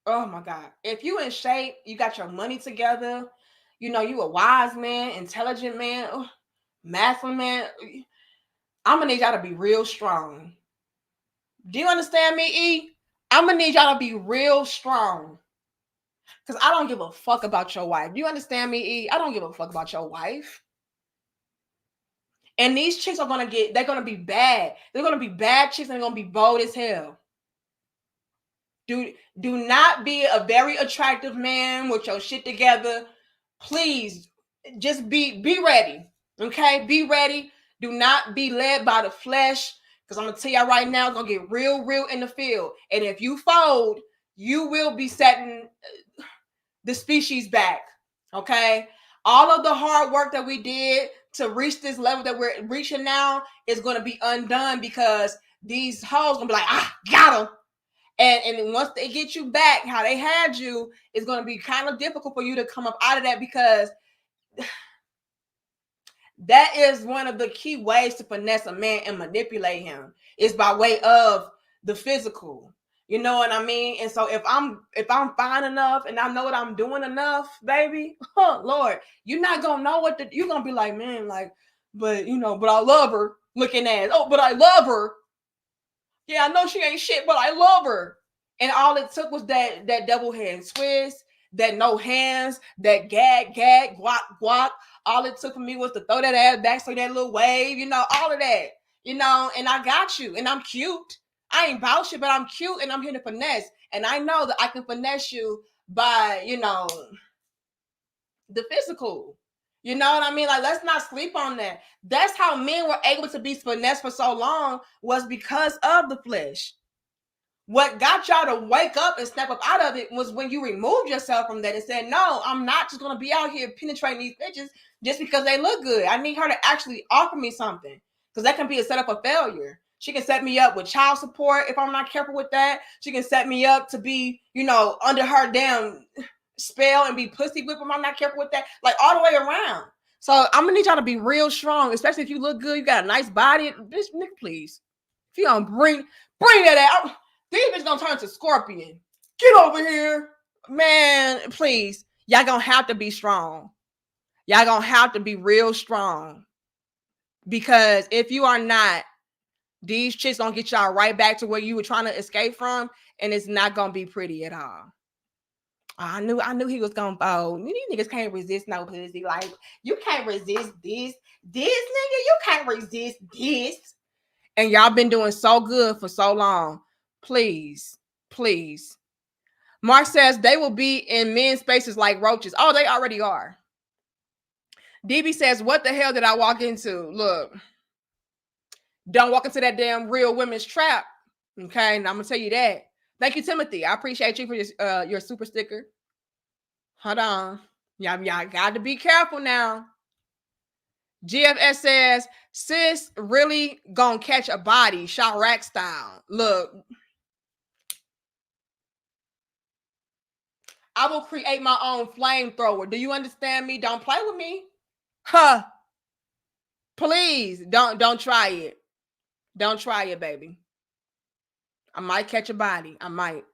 B: oh my God. If you in shape, you got your money together, you know, you a wise man, intelligent man, masculine man, I'm gonna need y'all to be real strong. Do you understand me, E? I'm gonna need y'all to be real strong. Because I don't give a fuck about your wife. Do you understand me, E? I don't give a fuck about your wife. And these chicks are gonna they're gonna be bad. They're gonna be bad chicks and they're gonna be bold as hell. Do not be a very attractive man with your shit together. Please, just be ready. Okay, be ready. Do not be led by the flesh. Because I'm gonna tell y'all right now, it's gonna get real in the field. And if you fold, you will be setting the species back. Okay. All of the hard work that we did to reach this level that we're reaching now is going to be undone because these hoes gonna be like, got them. And once they get you back, how they had you, it's going to be kind of difficult for you to come up out of that because that is one of the key ways to finesse a man and manipulate him is by way of the physical. You know what I mean? And so if I'm fine enough and I know what I'm doing enough, baby, Lord, you're not gonna know you're gonna be like, man, like, but you know, but I love her. Looking at, oh, but I love her. Yeah, I know she ain't shit, but I love her. And all it took was that double hand twist, that no hands, that gag, guac. All it took for me was to throw that ass back, so that little wave, you know, all of that, you know, and I got you, and I'm cute. I ain't about shit, but I'm cute, and I'm here to finesse. And I know that I can finesse you by, you know, the physical. You know what I mean? Like, let's not sleep on that. That's how men were able to be finessed for so long was because of the flesh. What got y'all to wake up and step up out of it was when you removed yourself from that and said, no, I'm not just going to be out here penetrating these bitches just because they look good. I need her to actually offer me something because that can be a setup for failure. She can set me up with child support if I'm not careful with that. She can set me up to be, you know, under her damn spell and be pussy whip if I'm not careful with that. Like all the way around. So I'm going to need y'all to be real strong, especially if you look good, you got a nice body. Bitch, nigga, please. If you don't bring that out. These bitches gonna turn to Scorpion. Get over here. Man, please. Y'all gonna have to be strong. Y'all gonna have to be real strong. Because if you are not, these chicks gonna get y'all right back to where you were trying to escape from, and it's not gonna be pretty at all. I knew he was gonna fold. These niggas can't resist no pussy. Like, you can't resist this. This nigga, you can't resist this. And y'all been doing so good for so long. Please. Mark says they will be in men's spaces like roaches. Oh, they already are. DB says, what the hell did I walk into? Look, don't walk into that damn real women's trap. Okay, and I'm gonna tell you that. Thank you, Timothy. I appreciate you for your super sticker. Hold on. Y'all got to be careful now. GFS says, sis really gonna catch a body, Chirac style. Look, I will create my own flamethrower. Do you understand me? Don't play with me. Huh. Please don't try it. Don't try it, baby. I might catch a body. I might.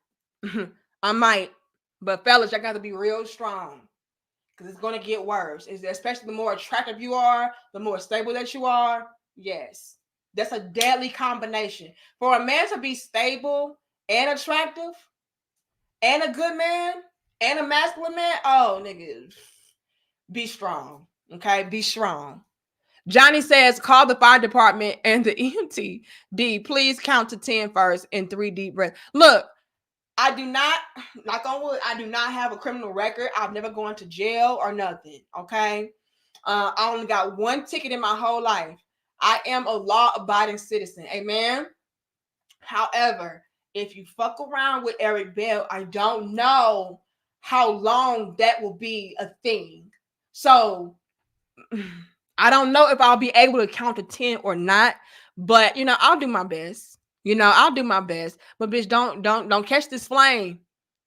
B: I might. But fellas, y'all got to be real strong. Because it's going to get worse. Especially the more attractive you are, the more stable that you are. Yes. That's a deadly combination. For a man to be stable and attractive and a good man and a masculine man, oh, nigga, be strong. Okay? Be strong. Johnny says, call the fire department and the EMT. D, please count to 10 first in 3 deep breaths. Look, I do not, knock on wood, I do not have a criminal record. I've never gone to jail or nothing, okay? I only got 1 ticket in my whole life. I am a law-abiding citizen, amen? However, if you fuck around with Eric Bell, I don't know how long that will be a thing. So, I don't know if I'll be able to count to 10 or not, but I'll do my best. I'll do my best. But bitch, don't catch this flame.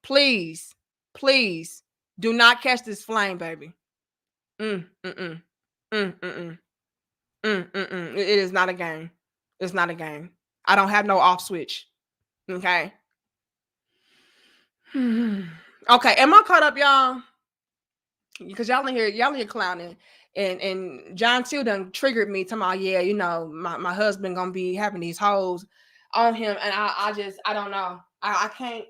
B: Please. Please do not catch this flame, baby. Mm-mm. Mm-mm. Mm-mm. It is not a game. It's not a game. I don't have no off switch. Okay. Okay. Am I caught up, y'all? Because y'all in here clowning. And John Till done triggered me to my my husband gonna be having these hoes on him, and I don't know. I can't.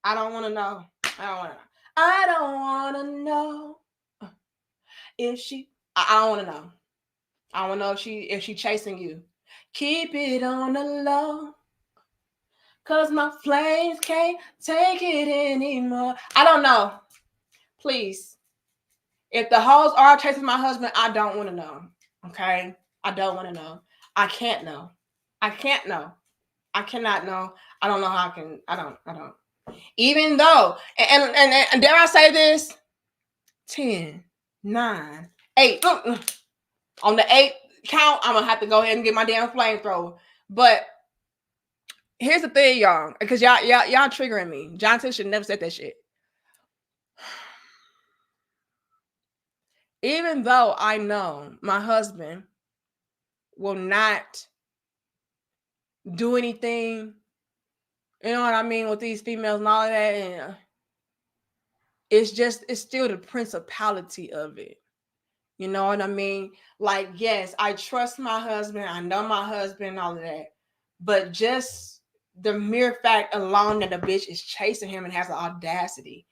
B: I don't want to know. I don't want to know if she. I don't want to know. I don't know if she chasing you. Keep it on the low, 'cause my flames can't take it anymore. I don't know. Please. If the hoes are chasing my husband, I don't want to know. Okay? I don't want to know. I can't know. I can't know. I cannot know. I don't know how I can. I don't. Even though, and dare I say this? 10, 9, 8. On the 8 count, I'm going to have to go ahead and get my damn flamethrower. But here's the thing, y'all. Because y'all triggering me. John Till should never said that shit. Even though I know my husband will not do anything, you know what I mean, with these females and all of that, and it's still the principality of it. You know what I mean? Like, yes, I trust my husband. I know my husband, all of that. But just the mere fact alone that a bitch is chasing him and has the audacity,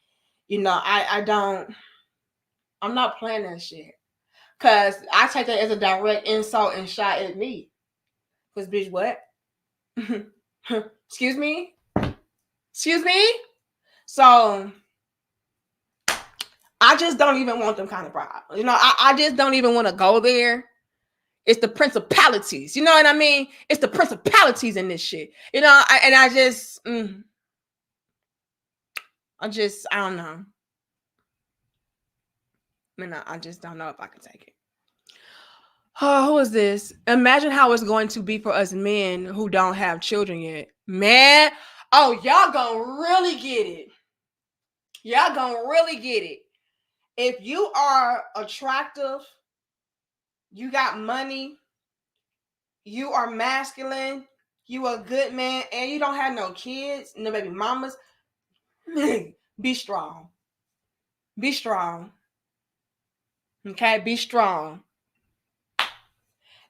B: I'm not playing that shit. Because I take that as a direct insult and shot at me. Because, bitch, what? Excuse me? So, I just don't even want them kind of problems. I just don't even want to go there. It's the principalities. You know what I mean? It's the principalities in this shit. I don't know. I just don't know if I can take it. Oh, who is this? Imagine how it's going to be for us men who don't have children yet. Man, oh, y'all gonna really get it. Y'all gonna really get it. If you are attractive, you got money, you are masculine, you a good man, and you don't have no kids, no baby mamas, be strong. Be strong. Okay, be strong.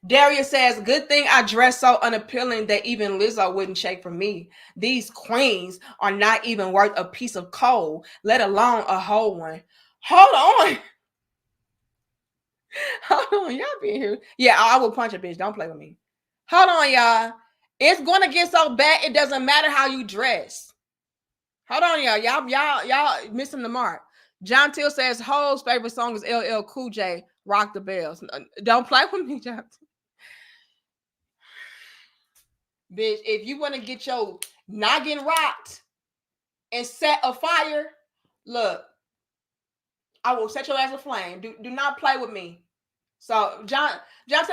B: Darius says, good thing I dress so unappealing that even Lizzo wouldn't shake for me. These queens are not even worth a piece of coal, let alone a whole one. Hold on. Hold on, y'all being here. Yeah, I will punch a bitch. Don't play with me. Hold on, y'all. It's going to get so bad, it doesn't matter how you dress. Hold on, y'all. Y'all missing the mark. John Till says, Ho's favorite song is LL Cool J, Rock the Bells. Don't play with me, John. Bitch, if you want to get your noggin rocked and set afire, look, I will set your ass aflame. Do not play with me. So, Johnson,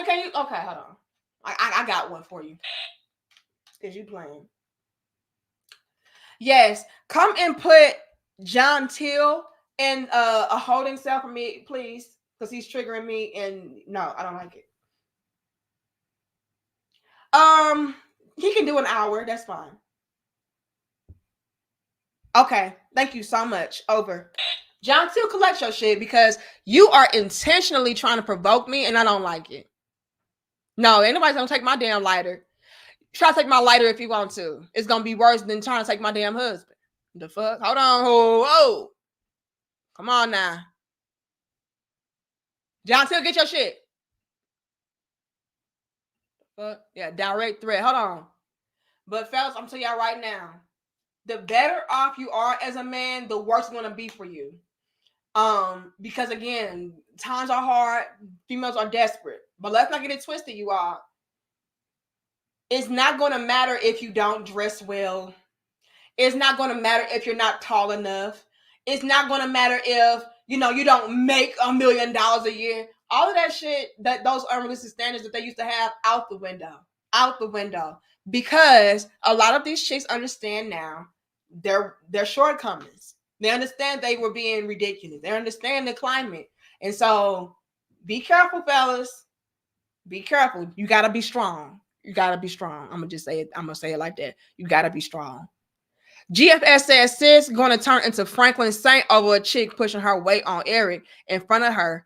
B: can you? Okay, hold on. I got one for you. Because you playing. Yes, come and put John Till and a holding cell for me, please, because he's triggering me, and no, I don't like it. He can do an hour. That's fine. Okay, thank you so much. Over. John Till, collect your shit because you are intentionally trying to provoke me, and I don't like it. No, anybody's gonna take my damn lighter. Try to take my lighter if you want to. It's gonna be worse than trying to take my damn husband. The fuck? Hold on. Whoa. Come on now. John Till, get your shit. Fuck. Yeah, direct threat. Hold on. But fellas, I'm telling y'all right now, the better off you are as a man, the worse it's gonna be for you. Because again, times are hard, females are desperate. But let's not get it twisted, you all. It's not gonna matter if you don't dress well. It's not gonna matter if you're not tall enough. It's not gonna matter if you don't make $1 million a year. All of that shit, that those unrealistic standards that they used to have, out the window. Out the window. Because a lot of these chicks understand now their shortcomings. They understand they were being ridiculous. They understand the climate. And so be careful, fellas. Be careful. You gotta be strong. You gotta be strong. I'm gonna say it like that. You gotta be strong. GFS says sis gonna turn into Franklin Saint over a chick pushing her weight on Eric in front of her.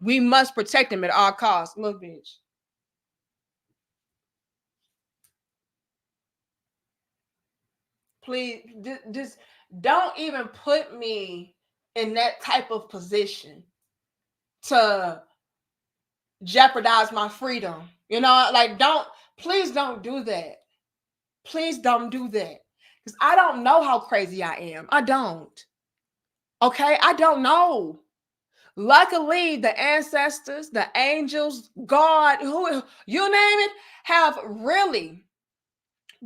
B: We must protect him at all costs. Look, bitch. Please, just don't even put me in that type of position to jeopardize my freedom. Please don't do that. Please don't do that. Because I don't know how crazy I am. I don't. Okay? I don't know. Luckily, the ancestors, the angels, God, who you name it, have really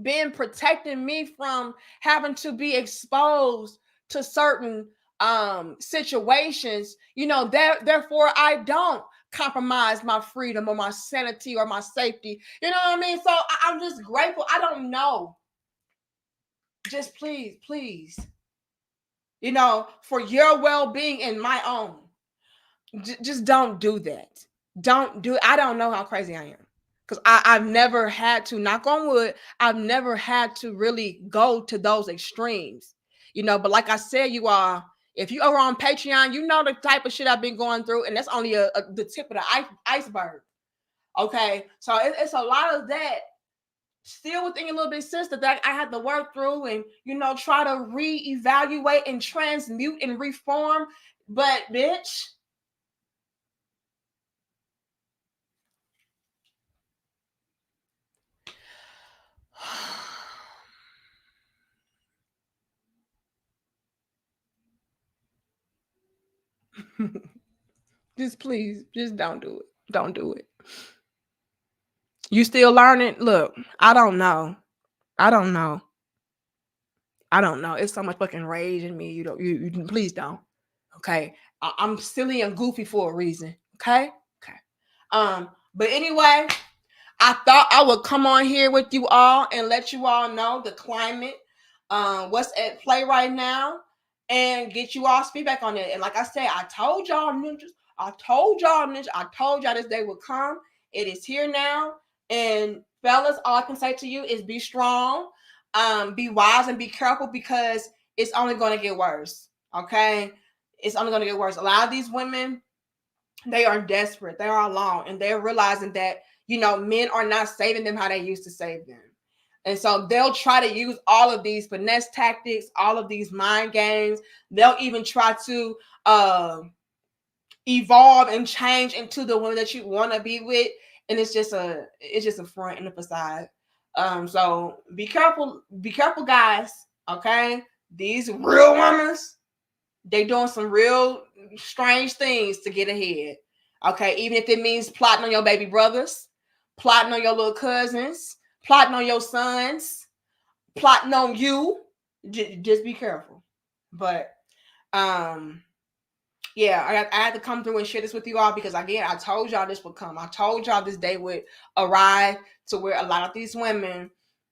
B: been protecting me from having to be exposed to certain situations. Therefore, I don't compromise my freedom or my sanity or my safety. You know what I mean? So I'm just grateful. I don't know. Just please, for your well-being and my own, just don't do that. I don't know how crazy I am. Because I've never had to, knock on wood, I've never had to really go to those extremes. But like I said, you all, if you are on Patreon, you know the type of shit I've been going through, and that's only the tip of the iceberg. Okay, so it's a lot of that still within your little bit sister that I had to work through and try to reevaluate and transmute and reform. But bitch, just please, just don't do it. Don't do it. You still learning? Look, I don't know. It's so much fucking rage in me. You please don't. Okay. I'm silly and goofy for a reason. Okay. But anyway, I thought I would come on here with you all and let you all know the climate, what's at play right now, and get you all feedback on it. And like I said, I told y'all ninjas, I told y'all this day would come. It is here now. And fellas, all I can say to you is be strong, be wise, and be careful, because it's only going to get worse. Okay? It's only going to get worse. A lot of these women, they are desperate. They are alone, and they're realizing that men are not saving them how they used to save them. And so they'll try to use all of these finesse tactics, all of these mind games. They'll even try to evolve and change into the woman that you want to be with. And it's just a front and a facade. So be careful, guys. Okay. These real women, they doing some real strange things to get ahead. Okay. Even if it means plotting on your baby brothers, plotting on your little cousins, plotting on your sons, plotting on you. Just be careful. But yeah, I had to come through and share this with you all, because again, I told y'all this would come. I told y'all this day would arrive to where a lot of these women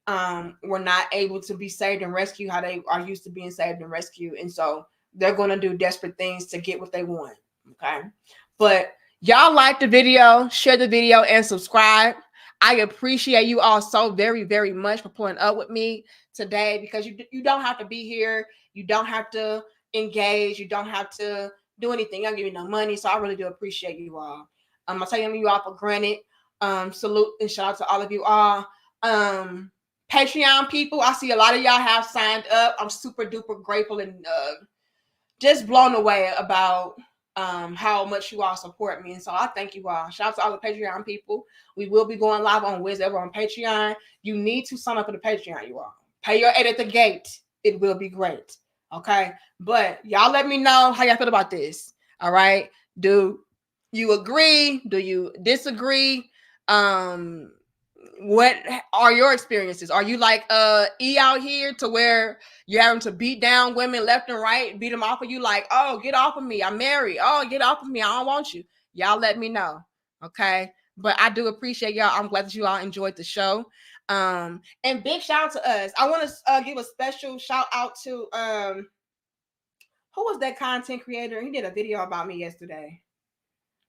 B: were not able to be saved and rescued how they are used to being saved and rescued. And so they're going to do desperate things to get what they want. Okay. But y'all like the video, share the video, and subscribe. I appreciate you all so very, very much for pulling up with me today, because you don't have to be here. You don't have to engage. You don't have to do anything. I'll give you no money. So I really do appreciate you all. I'm taking you all for granted. Salute and shout out to all of you all. Patreon people, I see a lot of y'all have signed up. I'm super duper grateful and just blown away about how much you all support me. And so I thank you all. Shout out to all the Patreon people. We will be going live on Wednesday over on Patreon. You need to sign up for the Patreon, you all. Pay your aid at the gate. It will be great. Okay. But y'all let me know how y'all feel about this. All right. Do you agree? Do you disagree? What are your experiences? Are you like E out here to where you're having to beat down women left and right, beat them off of you like, oh, get off of me, I'm married, oh, get off of me, I don't want you. Y'all let me know. Okay. But I do appreciate y'all. I'm glad that you all enjoyed the show. And big shout out to us. I want to give a special shout out to who was that content creator? He did a video about me yesterday.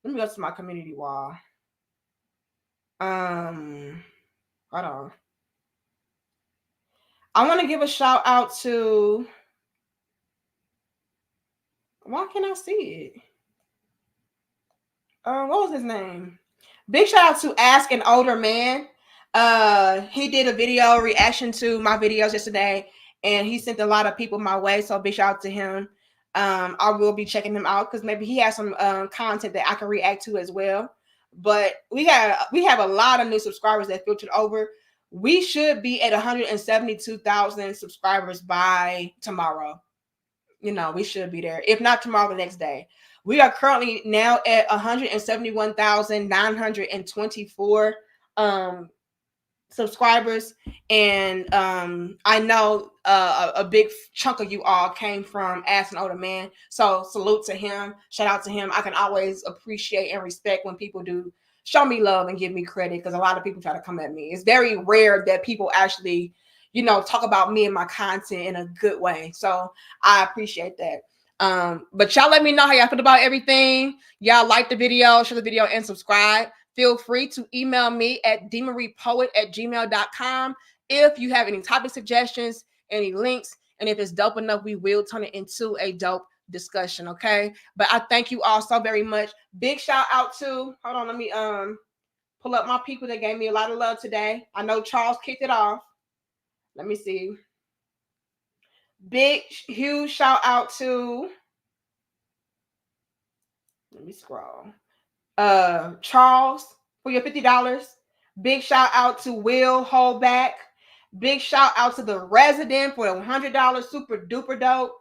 B: Let me go to my community wall. Hold on. I want to give a shout out to. Why can't I see it? What was his name? Big shout out to Ask an Older Man. He did a video reaction to my videos yesterday, and he sent a lot of people my way. So big shout out to him. I will be checking him out because maybe he has some content that I can react to as well. But we have a lot of new subscribers that filtered over. We should be at 172,000 subscribers by tomorrow. You know, we should be there. If not tomorrow, the next day. We are currently now at 171,924 subscribers. And I know a big chunk of you all came from Ask an Older Man. So salute to him. Shout out to him. I can always appreciate and respect when people do show me love and give me credit, because a lot of people try to come at me. It's very rare that people actually, you know, talk about me and my content in a good way. So I appreciate that. But y'all let me know how y'all feel about everything. Y'all like the video, share the video, and subscribe. Feel free to email me at demariepoet@gmail.com if you have any topic suggestions, any links, and if it's dope enough, we will turn it into a dope discussion. Okay. But I thank you all so very much. Big shout out to, hold on, let me pull up my people that gave me a lot of love today. I know Charles kicked it off. Let me see. Big, huge shout out to, let me scroll. Charles for your $50. Big shout out to Will Holdback. Big shout out to the resident for $100. Super duper dope.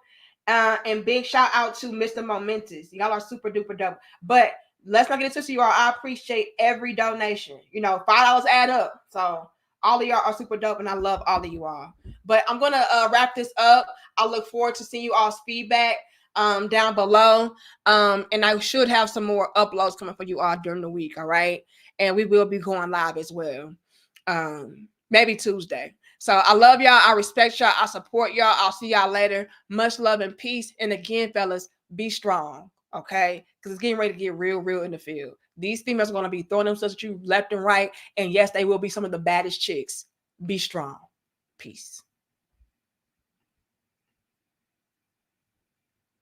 B: And big shout out to Mr. Momentous. Y'all are super duper dope. But let's not get into you all. I appreciate every donation. You know, $5 add up. So all of y'all are super dope, and I love all of you all. But I'm gonna wrap this up. I look forward to seeing you all's feedback down below. And I should have some more uploads coming for you all during the week. All right. And we will be going live as well. Maybe Tuesday. So I love y'all. I respect y'all. I support y'all. I'll see y'all later. Much love and peace. And again, fellas, be strong. Okay. Because it's getting ready to get real in the field. These females are going to be throwing themselves at you left and right. And yes, they will be some of the baddest chicks. Be strong. Peace.